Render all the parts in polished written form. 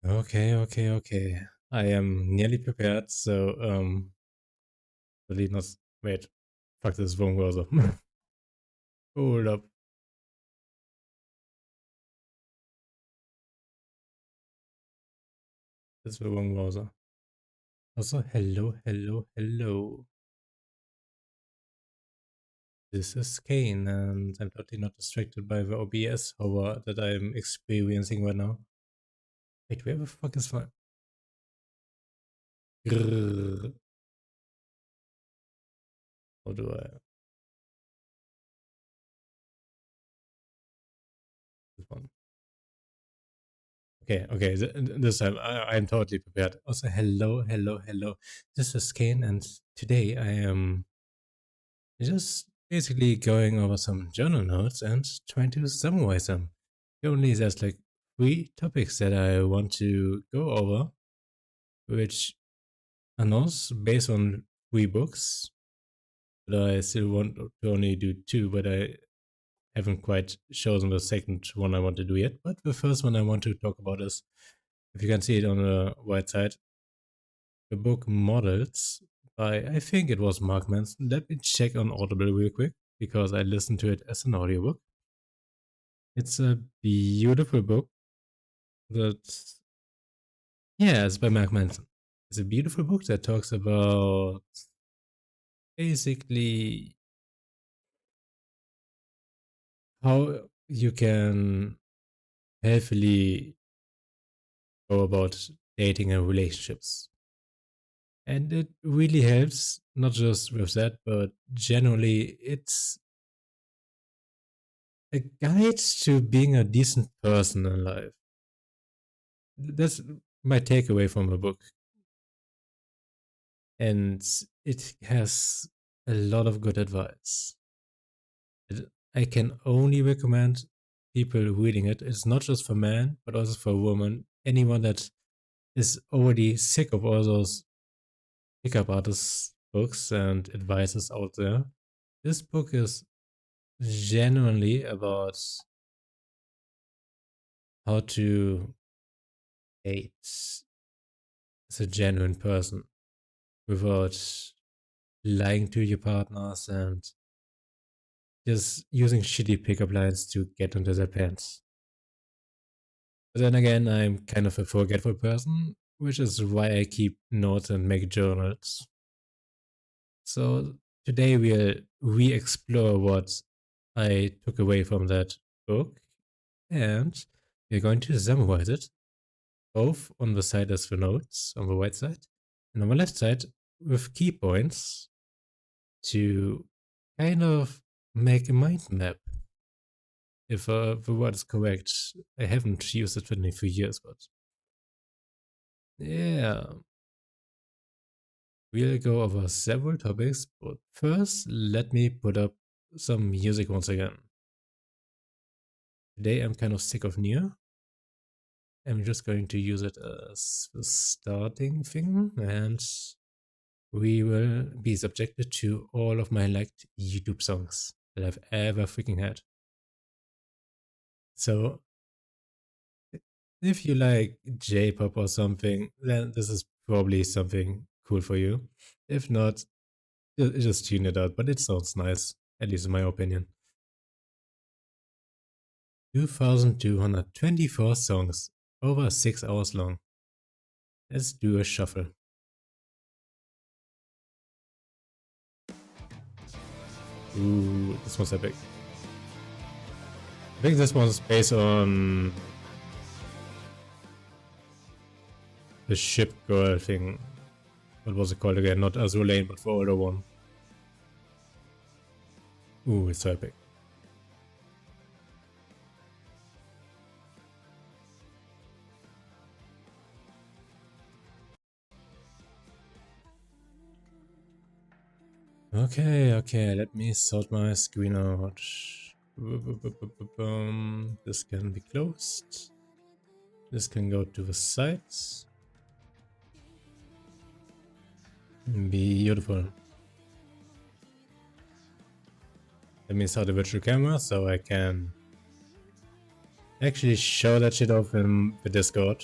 Okay. I am nearly prepared, so not wait. Fuck, this is wrong browser. Hold up. This is the wrong browser. Also, hello. This is Kane, and I'm totally not distracted by the OBS hover that I'm experiencing right now. Wait, where the fuck is my... Grrr. How do I... This one. Okay, this time I'm totally prepared. Also, hello. This is Kane, and today I am just basically going over some journal notes and trying to summarize them. Currently, there's like 3 topics that I want to go over, which are not based on 3 books, but I still want to only do 2, but I haven't quite chosen the second one I want to do yet. But the first one I want to talk about is, if you can see it on the right side, the book Models by, I think it was Mark Manson. Let me check on Audible real quick because I listened to it as an audiobook. It's a beautiful book that, yeah, it's by Mark Manson. It's a beautiful book that talks about basically how you can healthily go about dating and relationships. And it really helps, not just with that, but generally, it's a guide to being a decent person in life. That's my takeaway from the book. And it has a lot of good advice. I can only recommend people reading it. It's not just for men, but also for women. Anyone that is already sick of all those pickup artist books and advices out there. This book is genuinely about how to date as a genuine person without lying to your partners and just using shitty pickup lines to get into their pants. But then again, I'm kind of a forgetful person, which is why I keep notes and make journals. So today we'll re-explore what I took away from that book, and we're going to summarize it, both on the side as the notes, on the right side, and on the left side, with key points to kind of make a mind map. If the word is correct, I haven't used it in a few years, but yeah, we'll go over several topics. But first, let me put up some music once again. Today, I'm kind of sick of Nier. I'm just going to use it as the starting thing, and we will be subjected to all of my liked YouTube songs that I've ever freaking had. So if you like J-pop or something, then this is probably something cool for you. If not, just tune it out, but it sounds nice, at least in my opinion. 2,224 songs, over 6 hours long. Let's do a shuffle. Ooh, this one's epic. I think this one's based on the ship girl thing. What was it called again? Not Azur Lane, but the older one. Ooh, it's so epic. Okay, let me sort my screen out. This can be closed. This can go to the sides. Beautiful. Let me start the virtual camera so I can actually show that shit off in the Discord.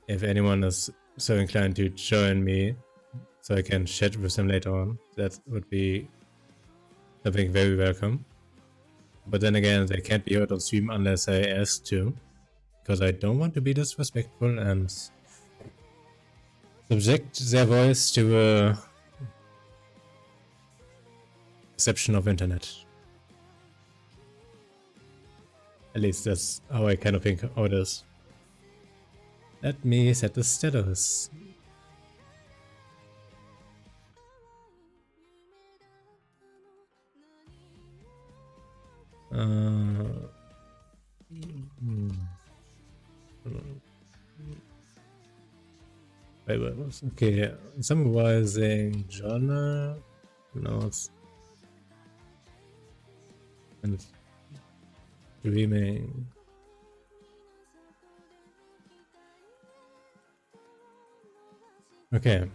If anyone is so inclined to join me, so I can chat with them later on, that would be something very welcome. But then again, they can't be heard on stream unless I ask to, because I don't want to be disrespectful and subject their voice to a perception of internet. At least that's how I kind of think how it is. Let me set the status. Wait, okay, summarizing journal notes and dreaming. Okay.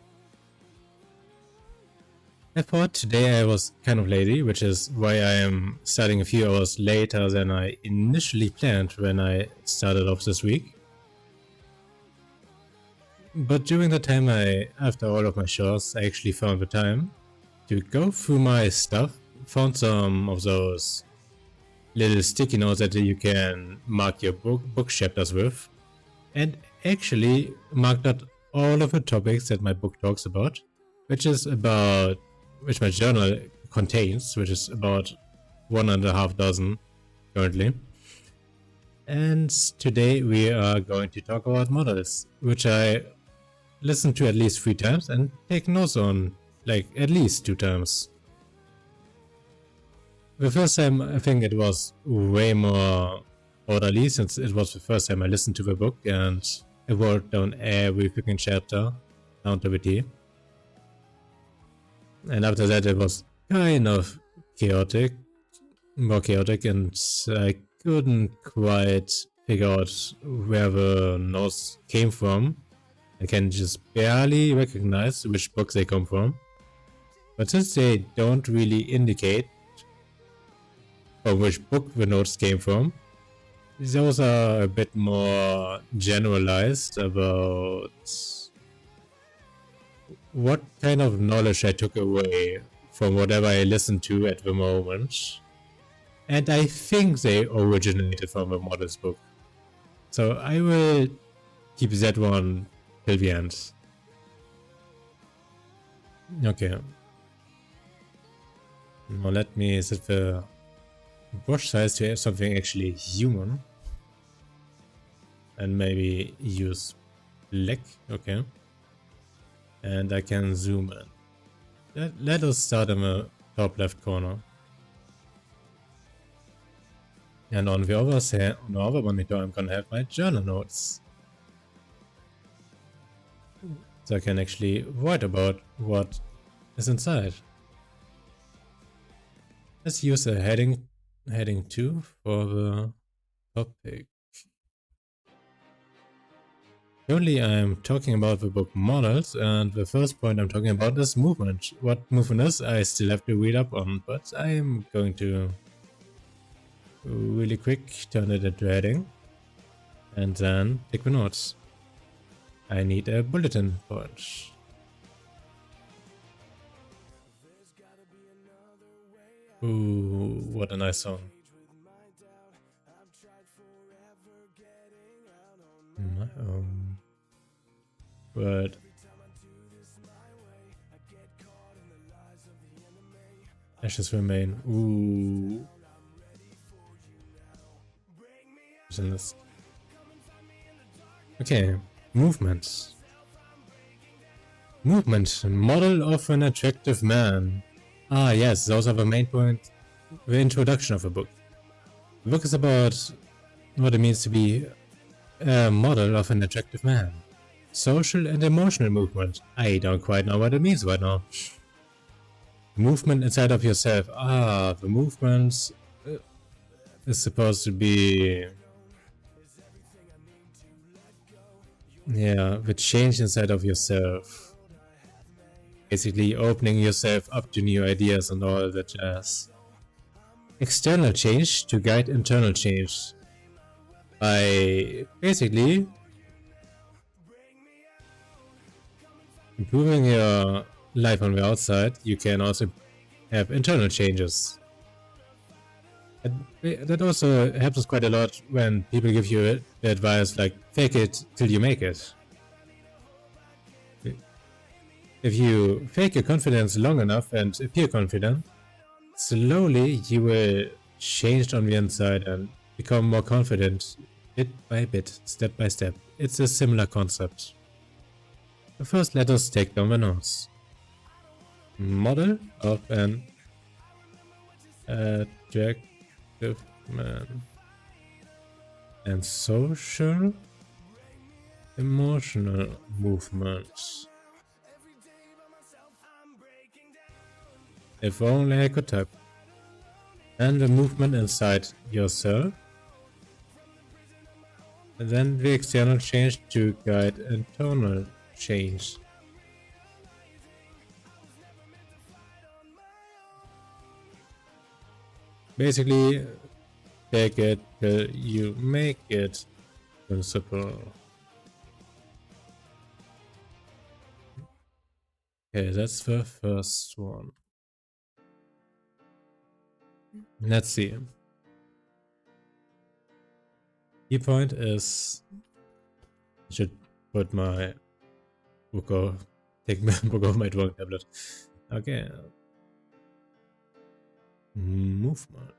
I thought today I was kind of lazy, which is why I am starting a few hours later than I initially planned when I started off this week. But during the time after all of my chores, I actually found the time to go through my stuff, found some of those little sticky notes that you can mark your book chapters with, and actually marked out all of the topics that my book talks about, which my journal contains, which is about 1.5 dozen currently. And today we are going to talk about models, which I listened to at least 3 times and take notes on like at least 2 times. The first time I think it was way more orderly, since it was the first time I listened to the book and I wrote down every freaking chapter down to the T. And after that it was kind of more chaotic, and I couldn't quite figure out where the notes came from. I can just barely recognize which books they come from. But since they don't really indicate from which book the notes came from, those are a bit more generalized about what kind of knowledge I took away from whatever I listened to at the moment. And I think they originated from a models book. So I will keep that one till the end. Okay. Now let me set the brush size to something actually human. And maybe use black. Okay. And I can zoom in. Let us start in the top left corner. And on the other monitor, I'm gonna have my journal notes. So I can actually write about what is inside. Let's use a heading 2 for the topic. Currently, I'm talking about the book Models, and the first point I'm talking about is movement. What movement is, I still have to read up on, but I'm going to really quick turn it into heading and then take the notes. I need a bulletin point. Ooh, what a nice song. My own. But ashes remain. Ooh. Okay, movements. Movement. Model of an attractive man. Ah, yes, those are the main point. The introduction of the book. The book is about what it means to be a model of an attractive man. Social and emotional movement. I don't quite know what it means right now. Movement inside of yourself. Ah, the movement is supposed to be... yeah, the change inside of yourself. Basically opening yourself up to new ideas and all that jazz. External change to guide internal change. By basically improving your life on the outside, you can also have internal changes. That also happens quite a lot when people give you the advice like, fake it till you make it. If you fake your confidence long enough and appear confident, slowly you will change on the inside and become more confident bit by bit, step by step. It's a similar concept. But first, let us take down the notes. Model of an attractive man. And social, emotional movements. If only I could type. And the movement inside yourself. And then the external change to guide internal change. Basically, take it till you make it principle. Okay, that's the first one. Let's see. Key point is I should put my book off, take my book off my drawing tablet. Okay. Movement.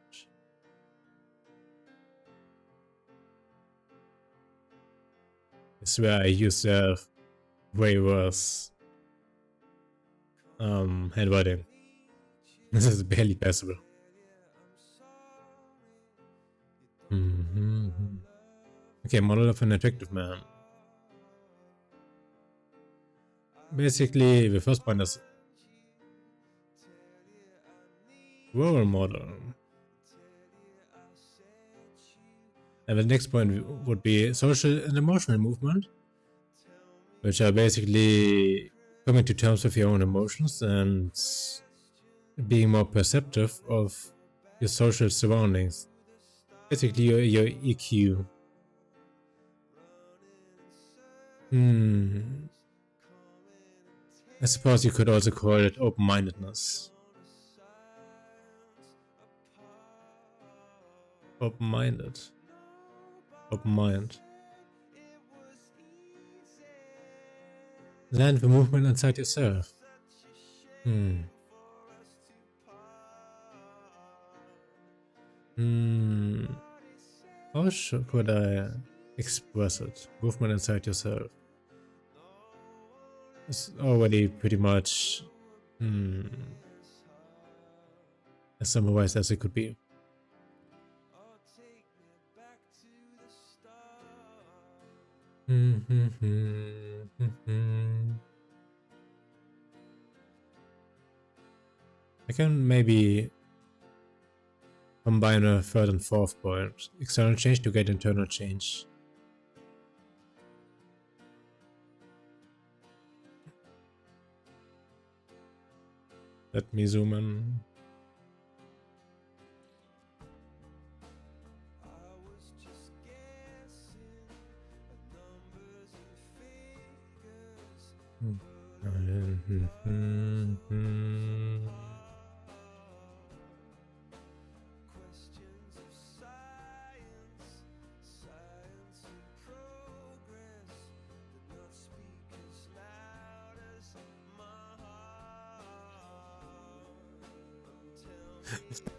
I swear I used to have way worse handwriting. This is barely passable. Okay, model of an attractive man. Basically, the first point is role model. And the next point would be social and emotional movement, which are basically coming to terms with your own emotions and being more perceptive of your social surroundings. Basically, your EQ. I suppose you could also call it open-mindedness. Open-minded. Open mind. Land the movement inside yourself. How could I express it? Movement inside yourself. It's already pretty much as summarized as it could be. I can maybe combine a third and fourth point. External change to get internal change. Let me zoom in.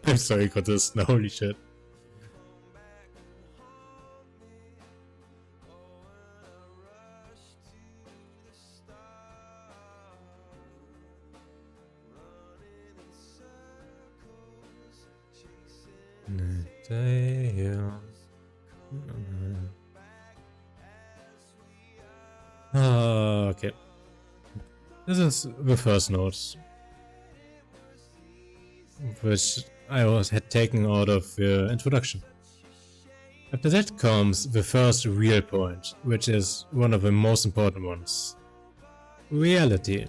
I'm sorry for this. Holy shit. Okay. This is the first note, which I had taken out of the introduction. After that comes the first real point, which is one of the most important ones. Reality.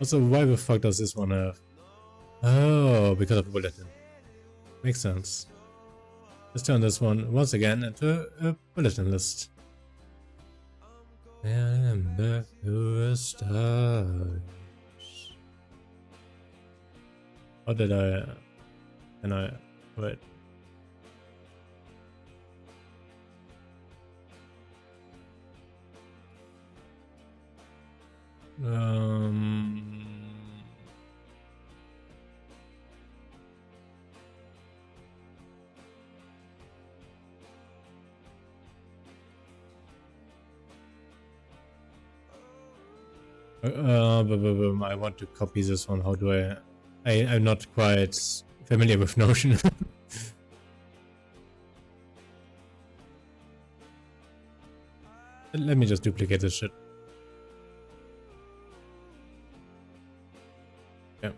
Also, why the fuck does this one have? Oh, because of the bulletin. Makes sense. Let's turn this one once again into a bulletin list. I am back to the stars. How did I... Can I... Wait. I want to copy this one. How do I'm not quite familiar with Notion. Let me just duplicate this shit. Yeah.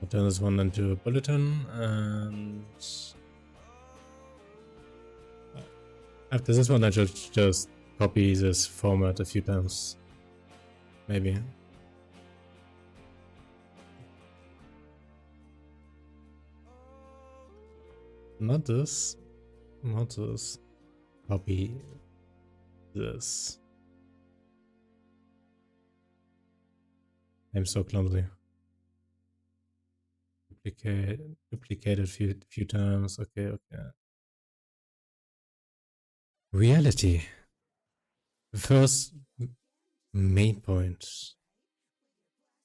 I'll turn this one into a bulletin, and after this one I should just copy this format a few times. Maybe. Not this. Not this. Copy this. I'm so clumsy. Duplicate it a few times. Okay. Reality. The first main point.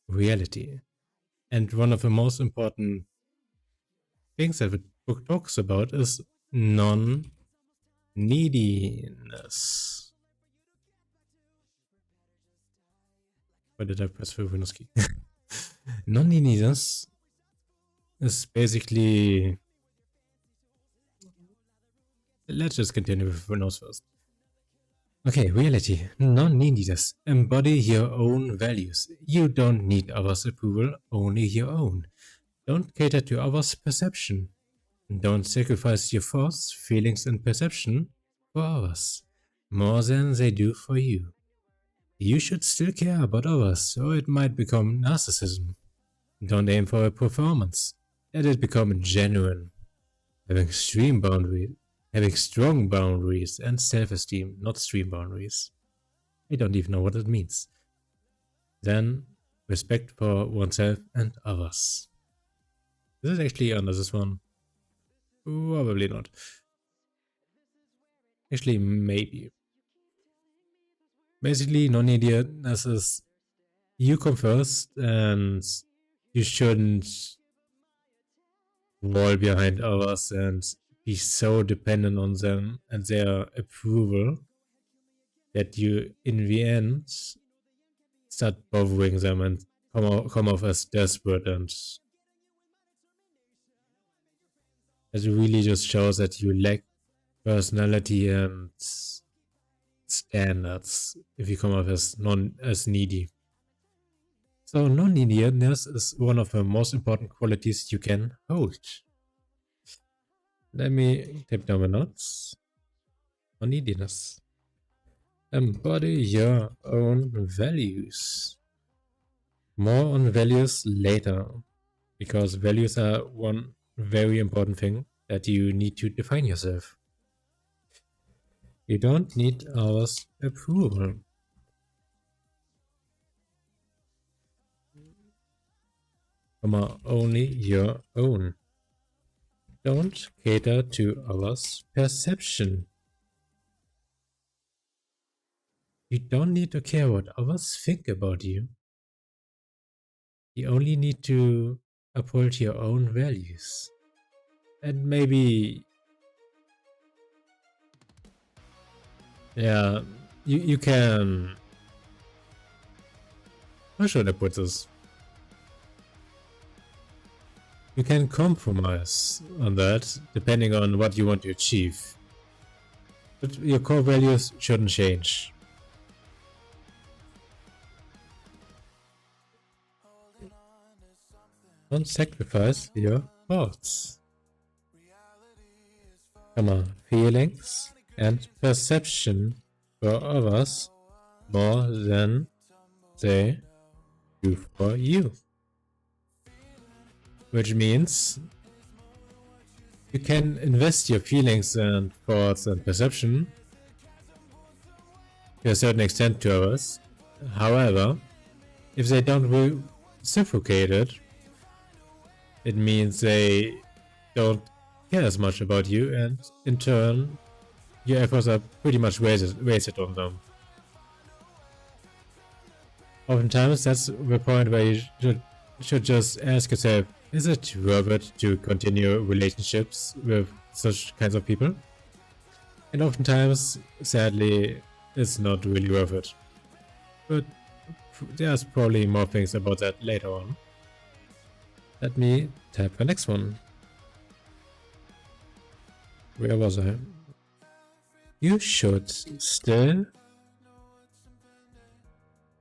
Reality. And one of the most important things that the book talks about is non-neediness. Why did I press the Windows key? Non-neediness is basically... Let's just continue with Windows first. Okay, reality. Non-neediness. Embody your own values. You don't need others' approval, only your own. Don't cater to others' perception. Don't sacrifice your thoughts, feelings, and perception for others, more than they do for you. You should still care about others, or it might become narcissism. Don't aim for a performance. Let it become genuine. Having strong boundaries and self-esteem, not stream boundaries. I don't even know what it means. Then, respect for oneself and others. Is it actually under this one? Probably not. Actually, maybe. Basically, non-neediness is you come first and you shouldn't wall behind others and be so dependent on them and their approval that you, in the end, start bothering them and come off as desperate, and it really just shows that you lack personality and standards if you come off as needy. So non-neediness is one of the most important qualities you can hold. Let me type down my notes. Non-neediness. Embody your own values. More on values later, because values are one very important thing that you need to define yourself. You don't need ours' approval. Only your own. Don't cater to others' perception. You don't need to care what others think about you. You only need to uphold your own values. And maybe, yeah, you can, how should I put this? You can compromise on that depending on what you want to achieve. But your core values shouldn't change. Don't sacrifice your thoughts. Feelings and perception for others more than they do for you. Which means you can invest your feelings and thoughts and perception to a certain extent to others. However, if they don't reciprocate it, it means they don't care as much about you, and in turn, your efforts are pretty much wasted on them. Oftentimes, that's the point where you should just ask yourself, is it worth it to continue relationships with such kinds of people? And oftentimes, sadly, it's not really worth it. But there's probably more things about that later on. Let me tap the next one. Where was I? You should still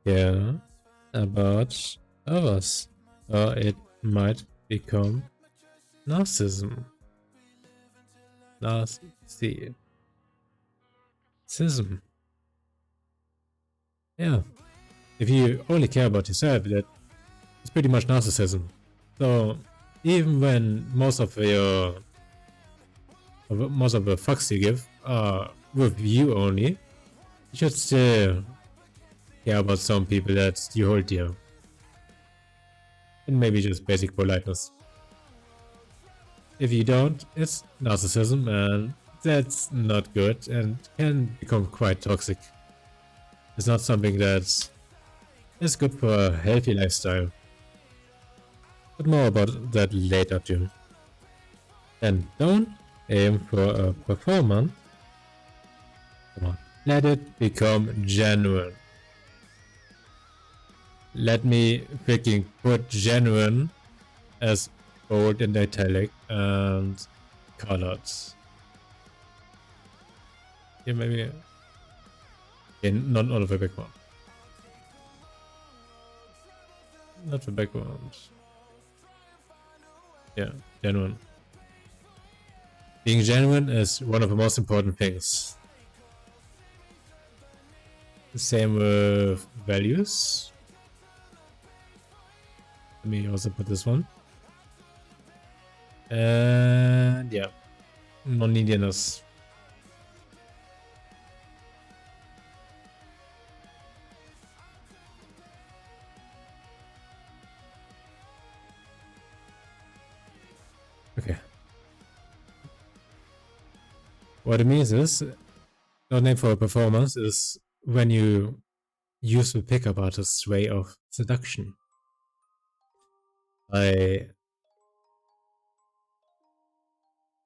care about others, or it might become narcissism. Narcissism. Yeah. If you only care about yourself, it's pretty much narcissism. So even when most of the fucks you give are with you only, you should still care about some people that you hold dear. And maybe just basic politeness. If you don't, it's narcissism, and that's not good and can become quite toxic. It's not something that is good for a healthy lifestyle. But more about that later too. And don't aim for a performance. Let it become genuine. Let me freaking put genuine as bold and italic and colored. Yeah, maybe. Okay, not all of the background. Not the background. Yeah, genuine. Being genuine is one of the most important things. The same with values. Let me also put this one. And yeah, non-neediness. Okay. What it means is, no name for a performance is when you use the pickup artist's way of seduction. By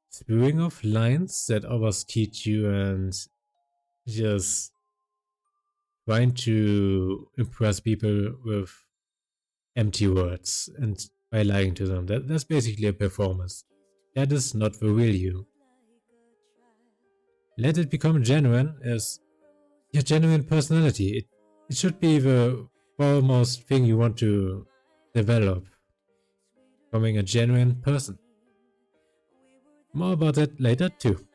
spewing off lines that others teach you and just trying to impress people with empty words and by lying to them. That's basically a performance. That is not the real you. Let it become genuine as your genuine personality. It should be the foremost thing you want to develop. Becoming a genuine person. More about that later too.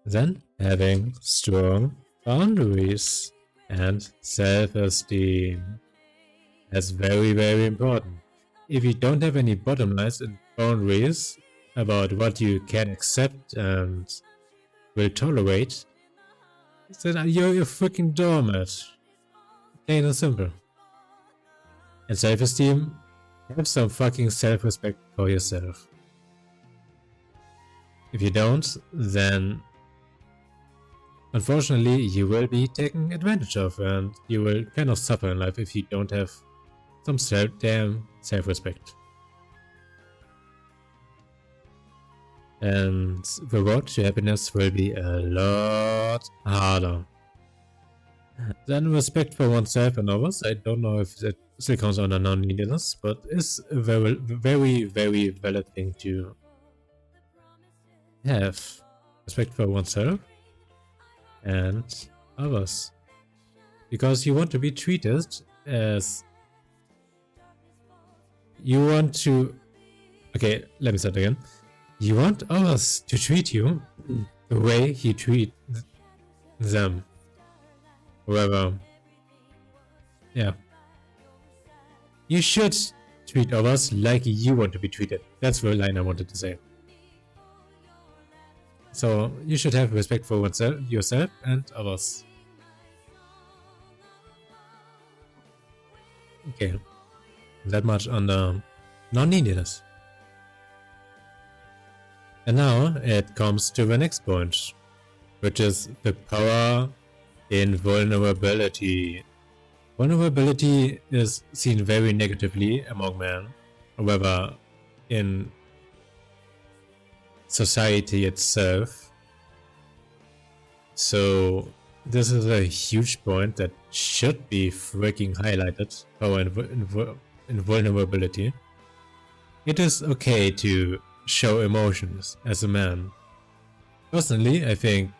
Then having strong boundaries and self-esteem. That's very, very important. If you don't have any bottom lines and boundaries about what you can accept and will tolerate, then you're a freaking doormat. Plain and simple. And self-esteem, have some fucking self-respect for yourself. If you don't, then unfortunately you will be taken advantage of and you will kind of suffer in life if you don't have some damn self-respect. And the road to happiness will be a lot harder. Then respect for oneself and others. I don't know if that still counts under non-neediness, but it's a very, very, very valid thing to have. Respect for oneself and others. Because you want to be treated as you want to... Okay, let me start again. You want others to treat you the way you treat them. However, yeah. You should treat others like you want to be treated. That's the line I wanted to say. So, you should have respect for oneself, yourself and others. Okay. That much on the non-neediness. And now it comes to the next point, which is the power in vulnerability. Vulnerability is seen very negatively among men, however, in society itself. So this is a huge point that should be freaking highlighted, power in vulnerability. It is okay to show emotions as a man. Personally, I think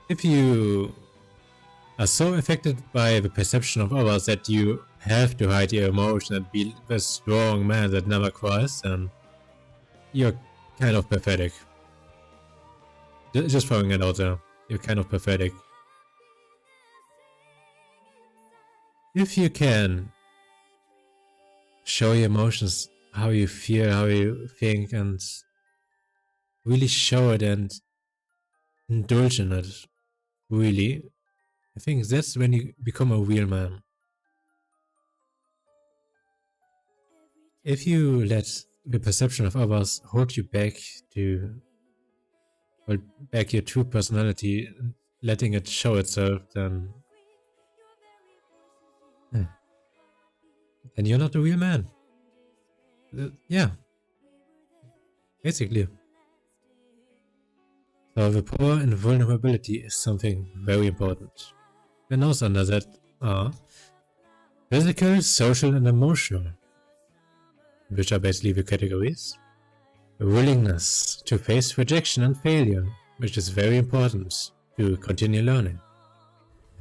if you are so affected by the perception of others that you have to hide your emotion and be the strong man that never cries, then you're kind of pathetic. Just throwing it out there. You're kind of pathetic. If you can show your emotions, how you feel, how you think, and really show it and indulge in it, really, I think that's when you become a real man. If you let the perception of others hold you back to hold back your true personality, letting it show itself, then you're not a real man. Yeah, basically. So the power in vulnerability is something very important. The notes under that are physical, social, and emotional, which are basically the categories. A willingness to face rejection and failure, which is very important to continue learning.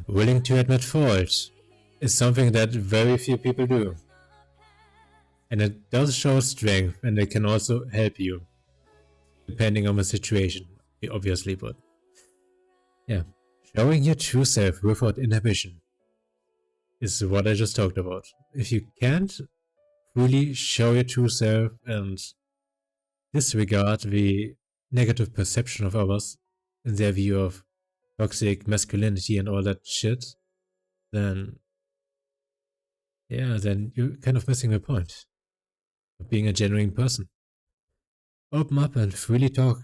Willing to admit fault is something that very few people do. And it does show strength, and it can also help you, depending on the situation, obviously, but yeah. Showing your true self without inhibition is what I just talked about. If you can't fully show your true self and disregard the negative perception of others in their view of toxic masculinity and all that shit, then yeah, then you're kind of missing the point of being a genuine person. Open up and freely talk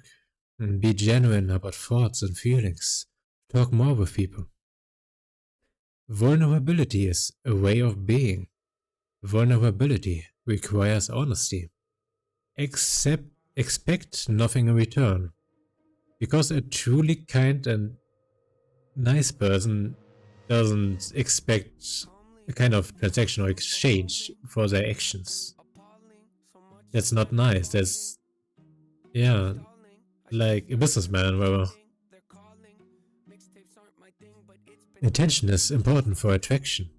and be genuine about thoughts and feelings. Talk more with people. Vulnerability is a way of being. Vulnerability requires honesty. Expect nothing in return. Because a truly kind and nice person doesn't expect a kind of transaction or exchange for their actions. That's not nice. That's, yeah, like a businessman where intention is important for attraction.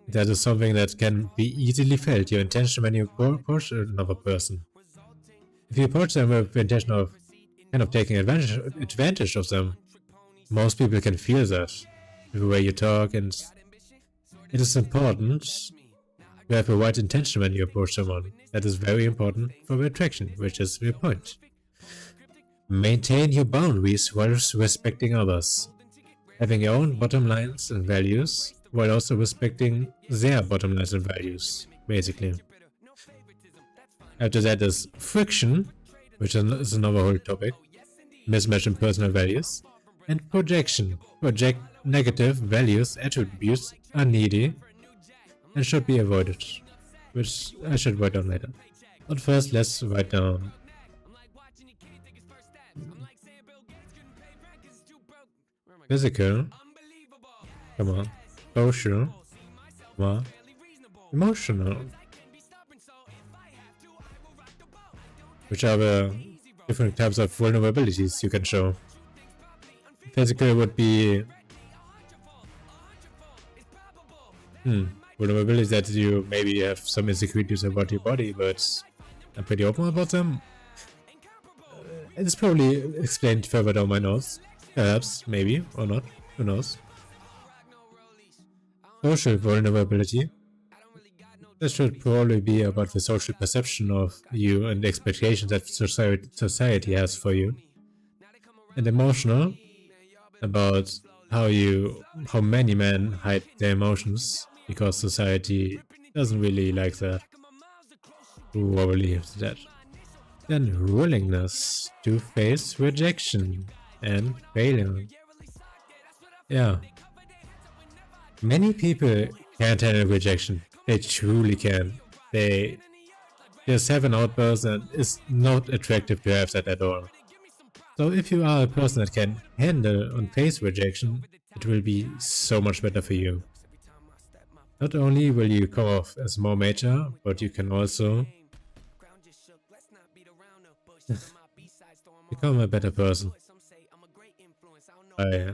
That is something that can be easily felt, your intention when you approach another person. If you approach them with the intention of kind of taking advantage of them. Most people can feel that the way you talk, and it is important to have a right intention when you approach someone. That is very important for attraction, which is the point. Maintain your boundaries while respecting others. Having your own bottom lines and values while also respecting their bottom lines and values, basically. After that is friction, which is another whole topic, mismatch in personal values, and projection. Project negative values, attributes are needy and should be avoided, which I should write down later. But first, let's write down physical, come on, social, come on, emotional, which are the different types of vulnerabilities you can show. Physical would be vulnerabilities that you maybe have some insecurities about your body, but I'm pretty open about them. It's probably explained further down my notes. Perhaps, maybe, or not. Who knows? Social vulnerability. This should probably be about the social perception of you and the expectations that society has for you. And emotional, about how many men hide their emotions because society doesn't really like that. Who believes that? Then willingness to face rejection and failure. Yeah. Many people can't handle rejection. They truly can. They just have an outburst and it's not attractive to have that at all. So if you are a person that can handle and face rejection, it will be so much better for you. Not only will you come off as more mature, but you can also become a better person by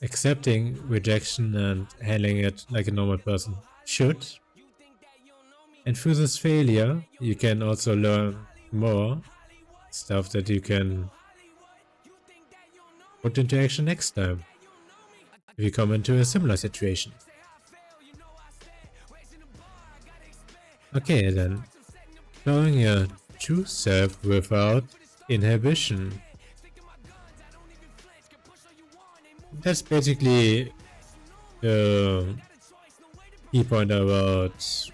accepting rejection and handling it like a normal person should. And through this failure, you can also learn more stuff that you can put into action next time if you come into a similar situation. Okay, then, showing your true self without inhibition. That's basically the key point about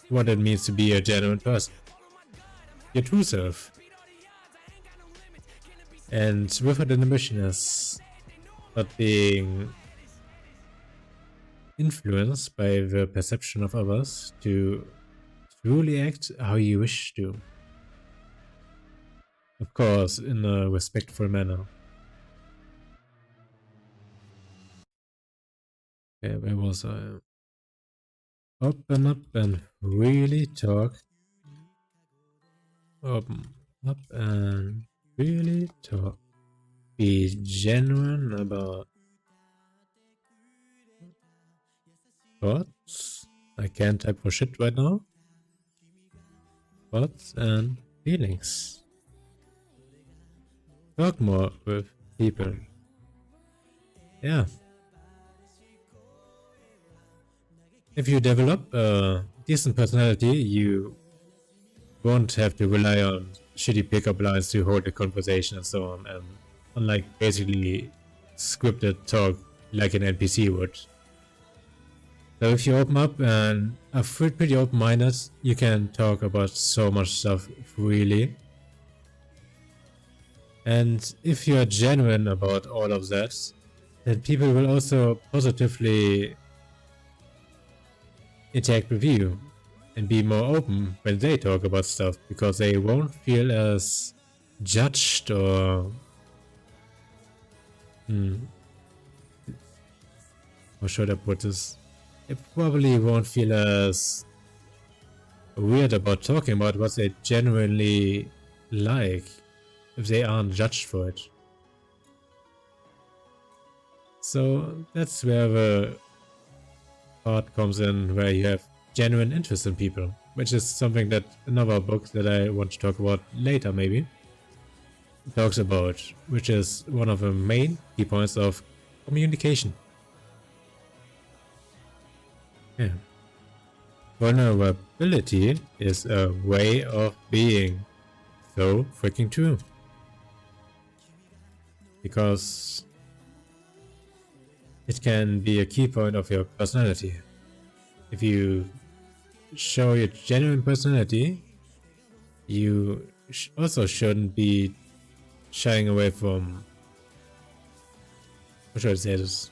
what it means to be a genuine person. Your true self. And without inhibition is not being influenced by the perception of others to truly act how you wish to. Of course, in a respectful manner. Okay, where was I? Open up and really talk. Open up and really talk. Be genuine about thoughts. I can't type for shit right now. Thoughts and feelings. Talk more with people. Yeah. If you develop a decent personality, you won't have to rely on shitty pickup lines to hold a conversation and so on, and unlike basically scripted talk like an NPC would. So if you open up and are pretty open-minded, you can talk about so much stuff freely. And if you are genuine about all of that, then people will also positively interact with you and be more open when they talk about stuff, because they won't feel as judged or how should I put this? They probably won't feel as weird about talking about what they genuinely like if they aren't judged for it. So that's where the part comes in, where you have genuine interest in people, which is something that another book that I want to talk about later maybe. talks about, which is one of the main key points of communication. Yeah. Vulnerability is a way of being. So freaking true. Because it can be a key point of your personality. If you show your genuine personality, you also shouldn't be shying away from... How should I say this?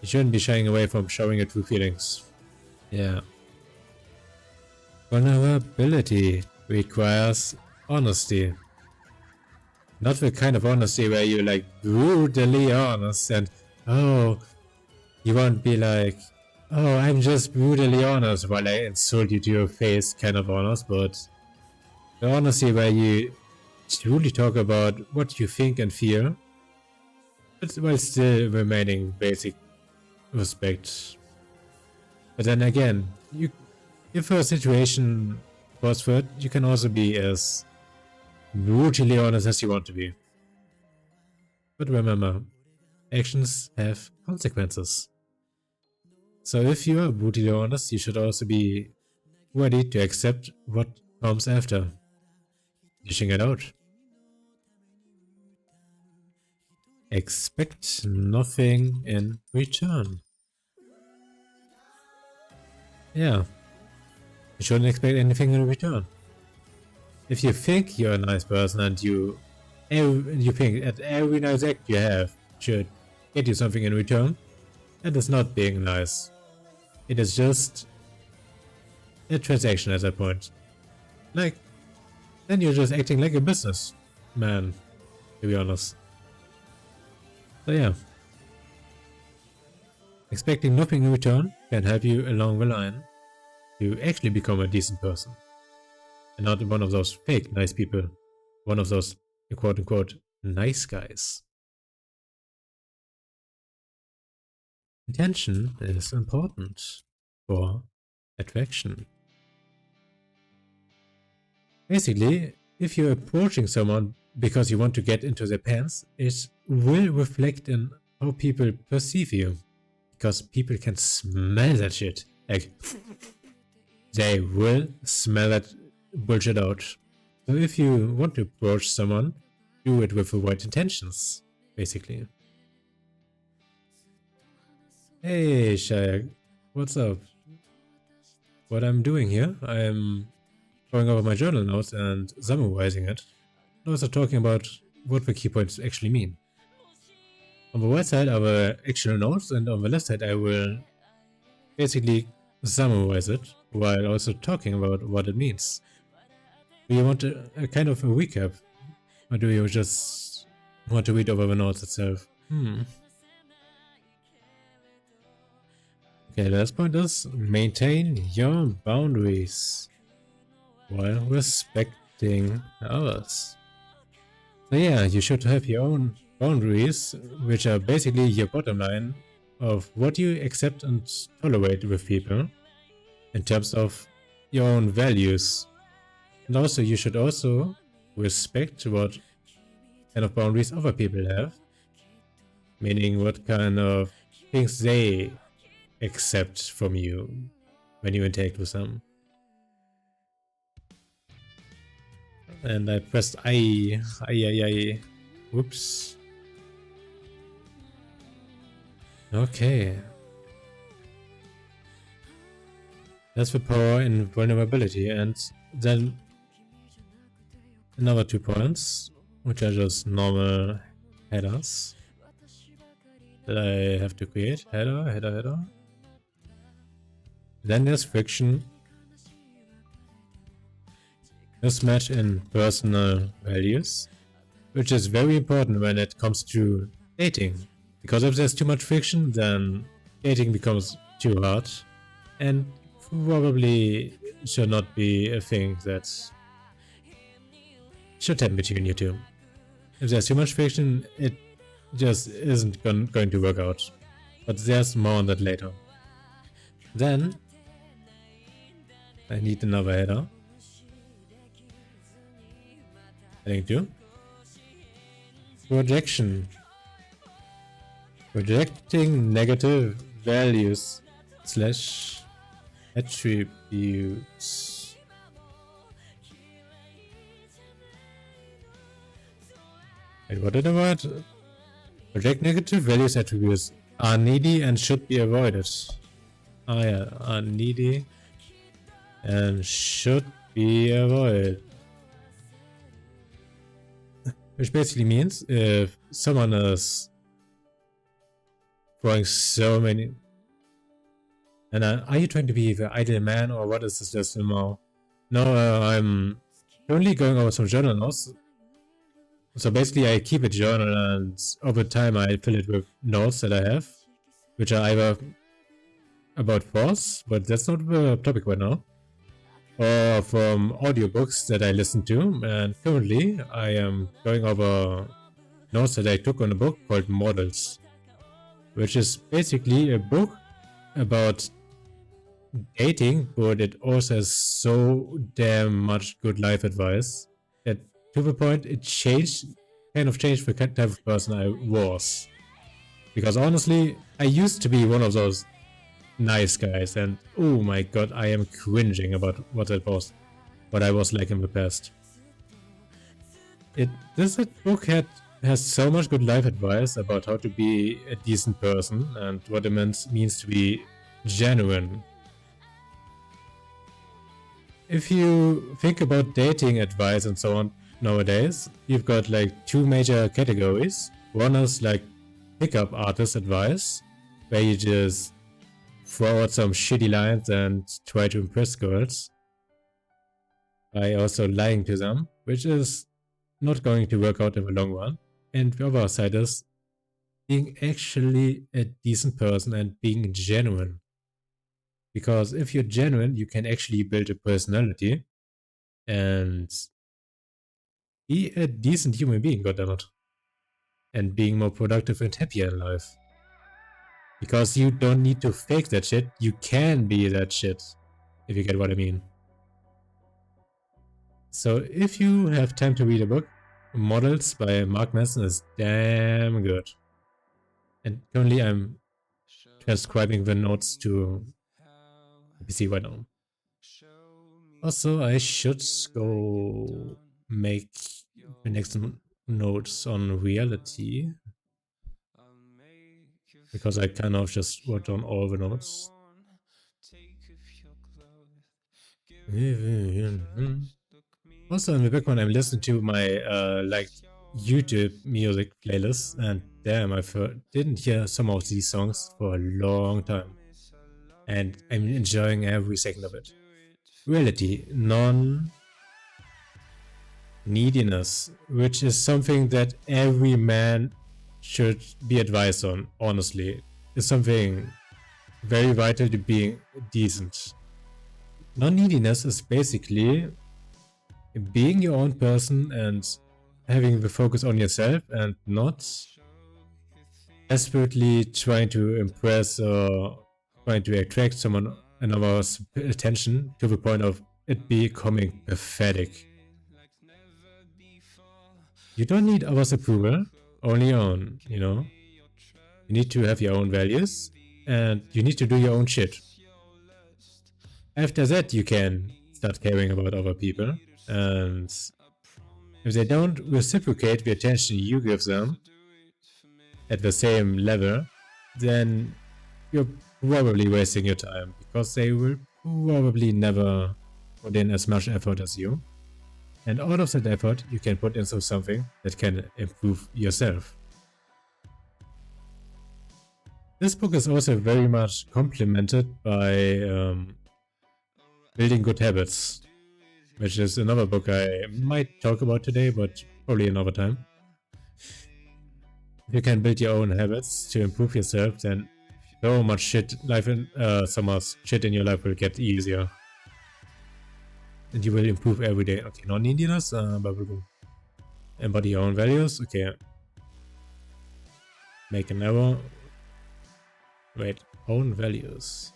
You shouldn't be shying away from showing your true feelings. Yeah. Vulnerability requires honesty. Not the kind of honesty where you're like brutally honest and, oh, you won't be like, oh, I'm just brutally honest while I insult you to your face kind of honest, but the honesty where you truly talk about what you think and feel, but while still remaining basic respect. But then again, if a situation calls for it, you can also be as brutally honest as you want to be. But remember, actions have consequences. So if you are brutally honest, you should also be ready to accept what comes after. Dishing it out. Expect nothing in return. Yeah. You shouldn't expect anything in return. If you think you're a nice person and you think that every nice act you have should get you something in return, that is not being nice. It is just a transaction at that point. Like, then you're just acting like a business man, to be honest. So yeah. Expecting nothing in return can help you along the line to actually become a decent person. And not one of those fake nice people. One of those quote unquote nice guys. Intention is important for attraction. Basically, if you're approaching someone because you want to get into their pants, it will reflect in how people perceive you. Because people can smell that shit. Like, they will smell that bullshit out. So if you want to approach someone, do it with the right intentions, basically. Hey Shaq, what's up? What I'm doing here, I'm going over my journal notes and summarizing it. And also talking about what the key points actually mean. On the right side are the actual notes, and on the left side I will basically summarize it while also talking about what it means. Do you want a kind of a recap? Or do you just want to read over the notes itself? Okay, the last point is maintain your boundaries while respecting others. So yeah, you should have your own boundaries, which are basically your bottom line of what you accept and tolerate with people in terms of your own values. And also, you should also respect what kind of boundaries other people have, meaning what kind of things they accept from you when you interact with them. And I pressed I. Whoops. Okay. That's the power in vulnerability, and then another 2 points, which are just normal headers that I have to create. Header. Then there's friction. Mismatch in personal values, which is very important when it comes to dating. Because if there's too much friction, then dating becomes too hard and probably should not be a thing that should happen between you two. If there's too much friction, it just isn't going to work out. But there's more on that later. Then I need another header. Heading 2. Projection. Projecting negative values / attributes. Wait, what did I write? Project negative values attributes are needy and should be avoided. Ah yeah, are needy and should be avoided. Which basically means if someone is throwing so many... And are you trying to be the ideal man, or what is this system now? No, I'm currently going over some journal notes. So basically I keep a journal and over time I fill it with notes that I have, which are either about force, but that's not the topic right now, or from audiobooks that I listen to, and currently I am going over notes that I took on a book called Models, which is basically a book about dating, but it also has so damn much good life advice that to the point it kind of changed the type of person I was. Because honestly, I used to be one of those nice guys, and oh my god, I am cringing about what I was like in the past. This book has so much good life advice about how to be a decent person and what it means to be genuine. If you think about dating advice and so on nowadays, you've got like two major categories. One is like pickup artist advice, where you just throw out some shitty lines and try to impress girls by also lying to them, which is not going to work out in the long run. And the other side is being actually a decent person and being genuine. Because if you're genuine, you can actually build a personality and be a decent human being, goddammit. And being more productive and happier in life. Because you don't need to fake that shit, you can be that shit, if you get what I mean. So if you have time to read a book, Models by Mark Manson is damn good. And currently I'm transcribing the notes to PC right now. Also, I should go make the next notes on reality, because I kind of just wrote down all the notes. Also, in the background, I'm listening to my like YouTube music playlist, and damn, I didn't hear some of these songs for a long time, and I'm enjoying every second of it. Reality, non-neediness, which is something that every man should be advised on, honestly. It's something very vital to being decent. Non-neediness is basically being your own person and having the focus on yourself and not desperately trying to impress or trying to attract someone another's attention to the point of it becoming pathetic. You don't need others' approval, only your own, you know? You need to have your own values and you need to do your own shit. After that, you can start caring about other people, and if they don't reciprocate the attention you give them at the same level, then you're probably wasting your time, because they will probably never put in as much effort as you. And all of that effort you can put into something that can improve yourself. This book is also very much complemented by Building Good Habits, which is another book I might talk about today, but probably another time. If you can build your own habits to improve yourself, then so much shit in your life will get easier. And you will improve every day. Okay, non-neediness, embody your own values. Okay. Make an error. Wait, own values.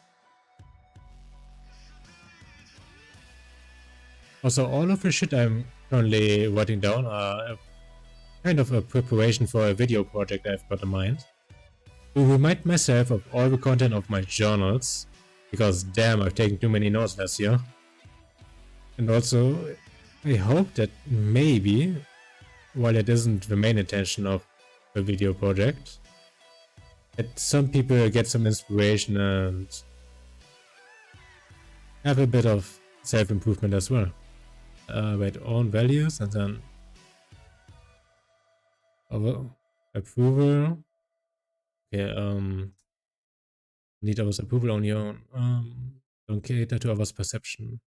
Also, all of the shit I'm currently writing down a kind of a preparation for a video project I've got in mind. To remind myself of all the content of my journals, because damn, I've taken too many notes last year. And also, I hope that maybe, while it isn't the main intention of the video project, that some people get some inspiration and have a bit of self-improvement as well. Wait, own values and then approval. Okay, need others' approval on your own. Don't cater to others' perception.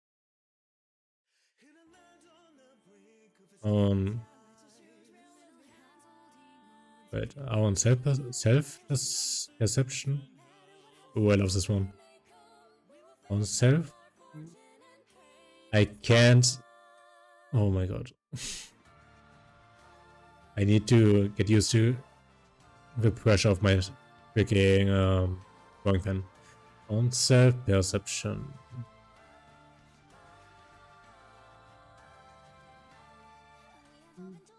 Wait, our own self-perception? Oh, I love this one. On self? I can't. Oh my god. I need to get used to the pressure of my freaking drawing pen. On self-perception.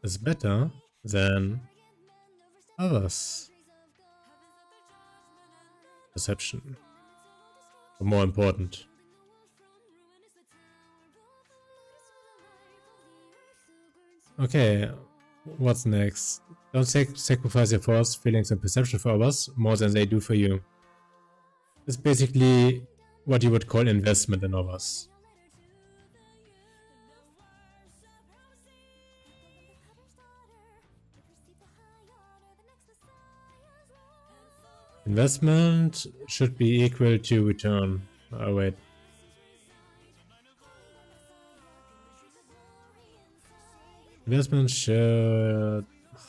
Is better than others. Perception. Or more important. Okay, what's next? Don't sacrifice your thoughts, feelings, and perception for others more than they do for you. It's basically what you would call investment in others. Investment should be equal to return. Oh wait. Investment should...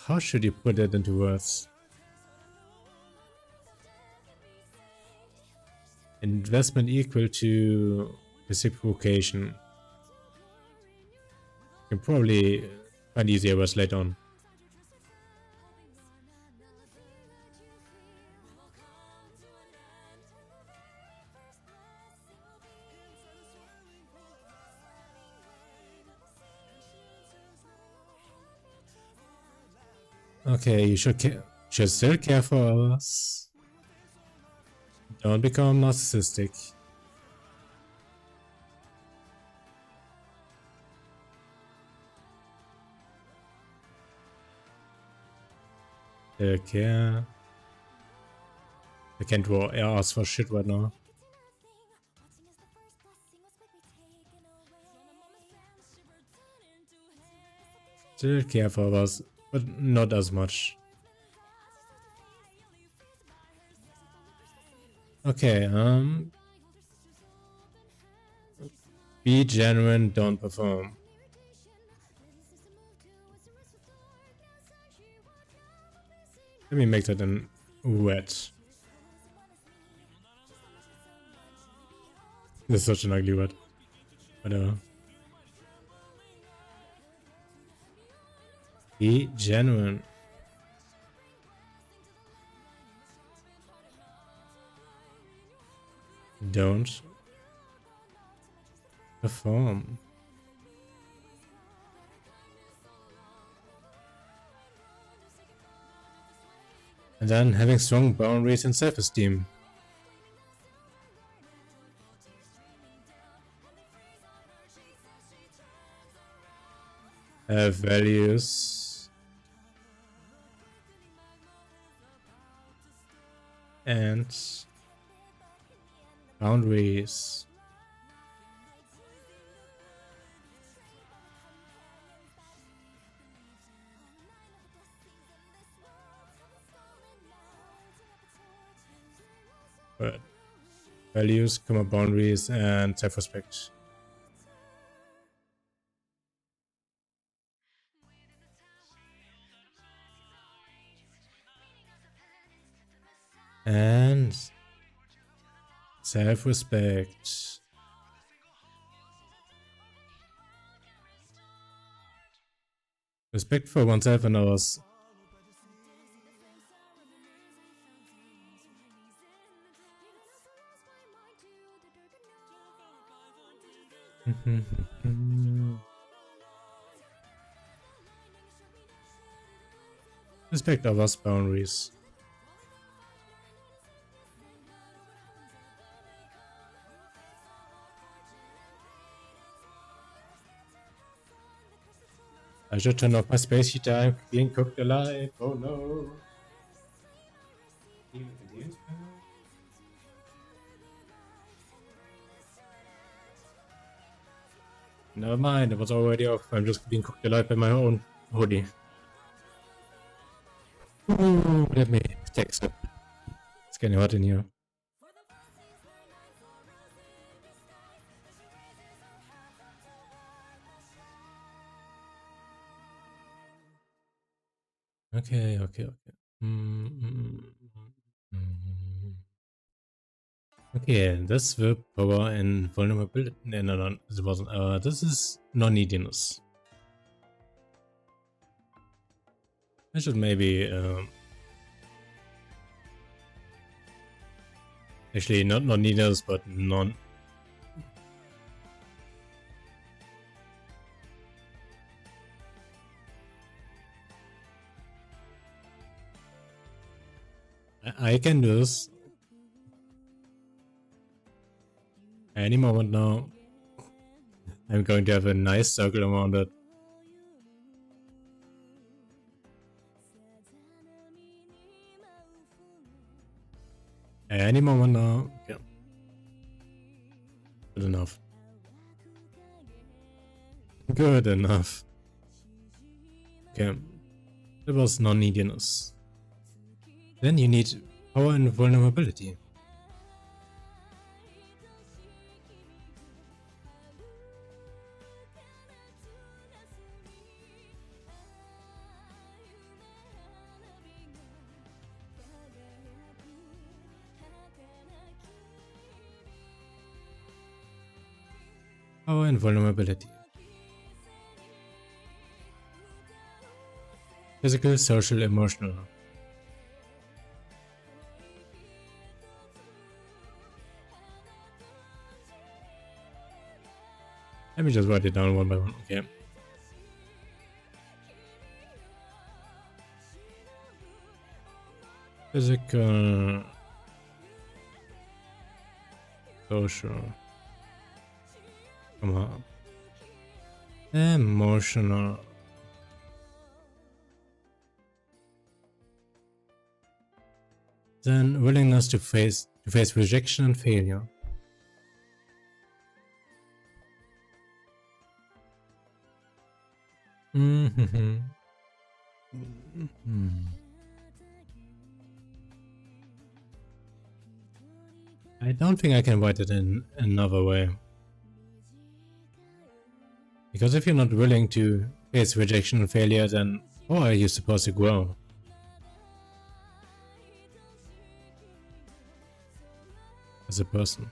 How should you put it into words? Investment equal to reciprocation. You can probably find easier words later on. Okay, you should still care for others. Don't become narcissistic. Still care. I can't draw ass for shit right now. Still care for others, but not as much. Okay, be genuine, don't perform. Let me make that in red. This is such an ugly word. Whatever. Be genuine. Don't perform. And then having strong boundaries and self-esteem. Have values. And boundaries. But values, boundaries, and self-respect. And self-respect. Respect for oneself and others. Respect others' boundaries. I should turn off my space heater. I'm being cooked alive. Oh no. Never mind, it was already off. I'm just being cooked alive by my own hoodie. Ooh, let me take a sip. It's getting hot in here. Okay. Okay, this will power and vulnerability. No, this wasn't. This is non-neediness. I should maybe actually not non-neediness, but non. I can do this any moment now. I'm going to have a nice circle around it. Any moment now. Okay. Good enough. Good enough. Okay. That was non-neediness. Then you need power and vulnerability. Power and vulnerability. Physical, social, emotional. Let me just write it down one by one. Okay. Physical, social, emotional. Then willingness to face rejection and failure. I don't think I can write it in another way. Because if you're not willing to face rejection and failure, then how are you supposed to grow? As a person.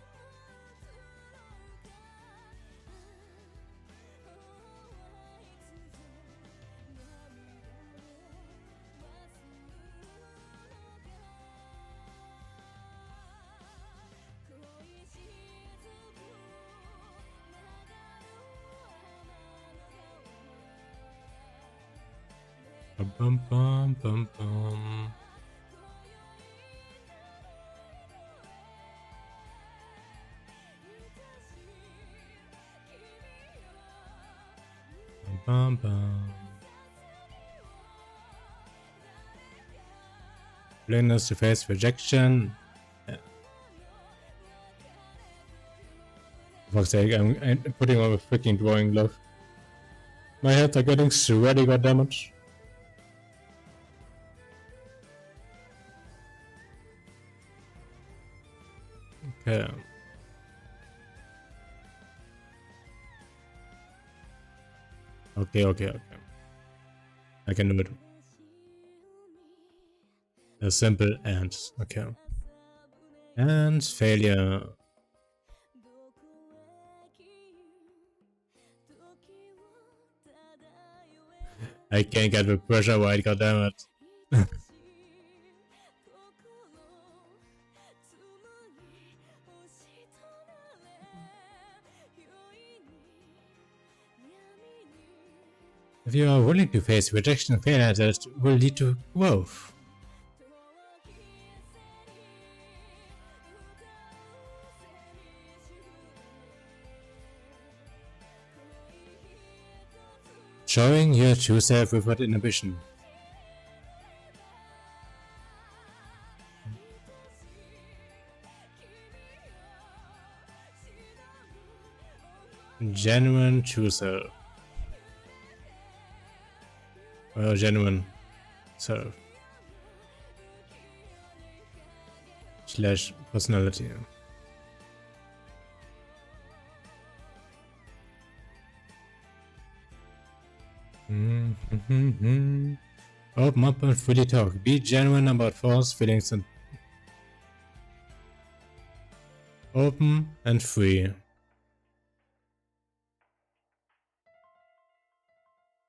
Bum bum bum bum. Bum bum. Willingness to face rejection. Yeah. For fuck's sake, I'm putting on a freaking drawing glove. My hands are getting sweaty, goddammit. Okay. Okay. I can do it. A simple and. Okay. And failure. I can't get the pressure right, goddammit. If you are willing to face rejection and failure, that will lead to growth. Showing your true self without inhibition. Genuine true self. Or genuine self. / personality. Open up and freely talk. Be genuine about thoughts, feelings, and open and free.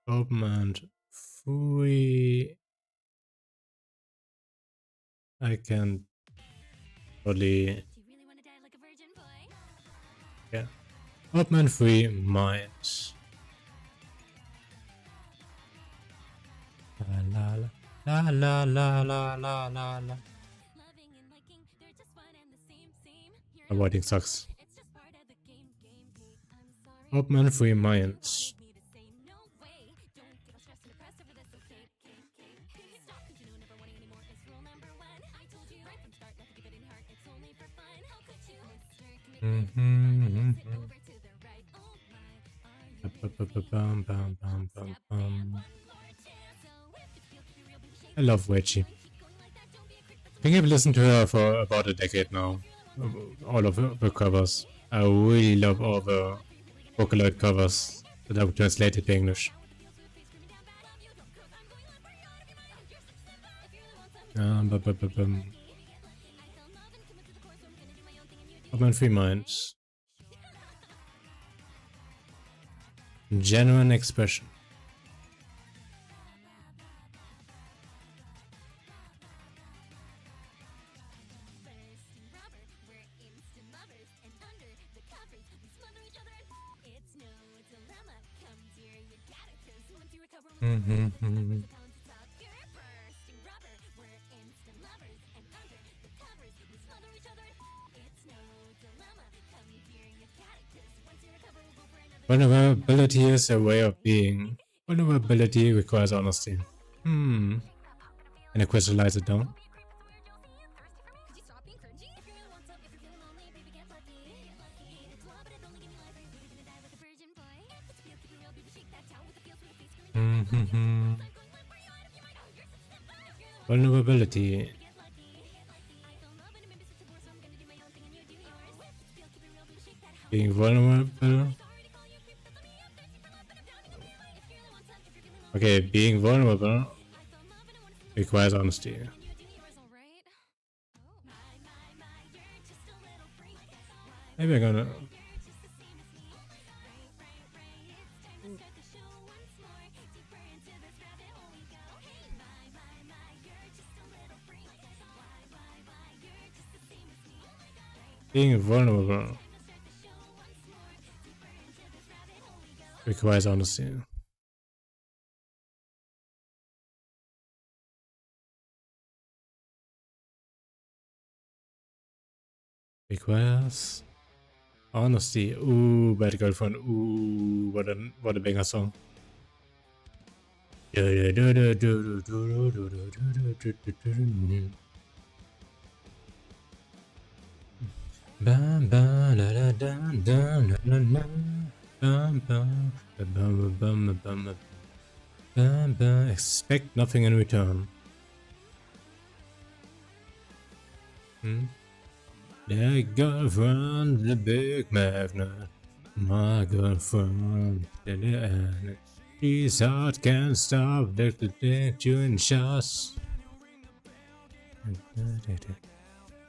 Open and free. I can totally. Yeah. Open and free mind. La la la la la la la la. Avoiding sucks. Open and free mind. I love Wedgie. I think I've listened to her for about a decade now. All of the covers. I really love all the Vocaloid covers that I've translated to English. Open free minds. Genuine expression. Vulnerability is a way of being. Vulnerability requires honesty. Can I crystallize it down? Vulnerability. Being vulnerable. Okay, being vulnerable requires honesty. Maybe I'm gonna. Being vulnerable requires honesty. Requires honesty. Ooh, bad girlfriend. Ooh, what a banger song. Bam bam la la da da la la la. Bam bam bam bam bam bam bam. Expect nothing in return. The girlfriend, the big magnet. My girlfriend, the she's hot, can't stop. The chewing shots.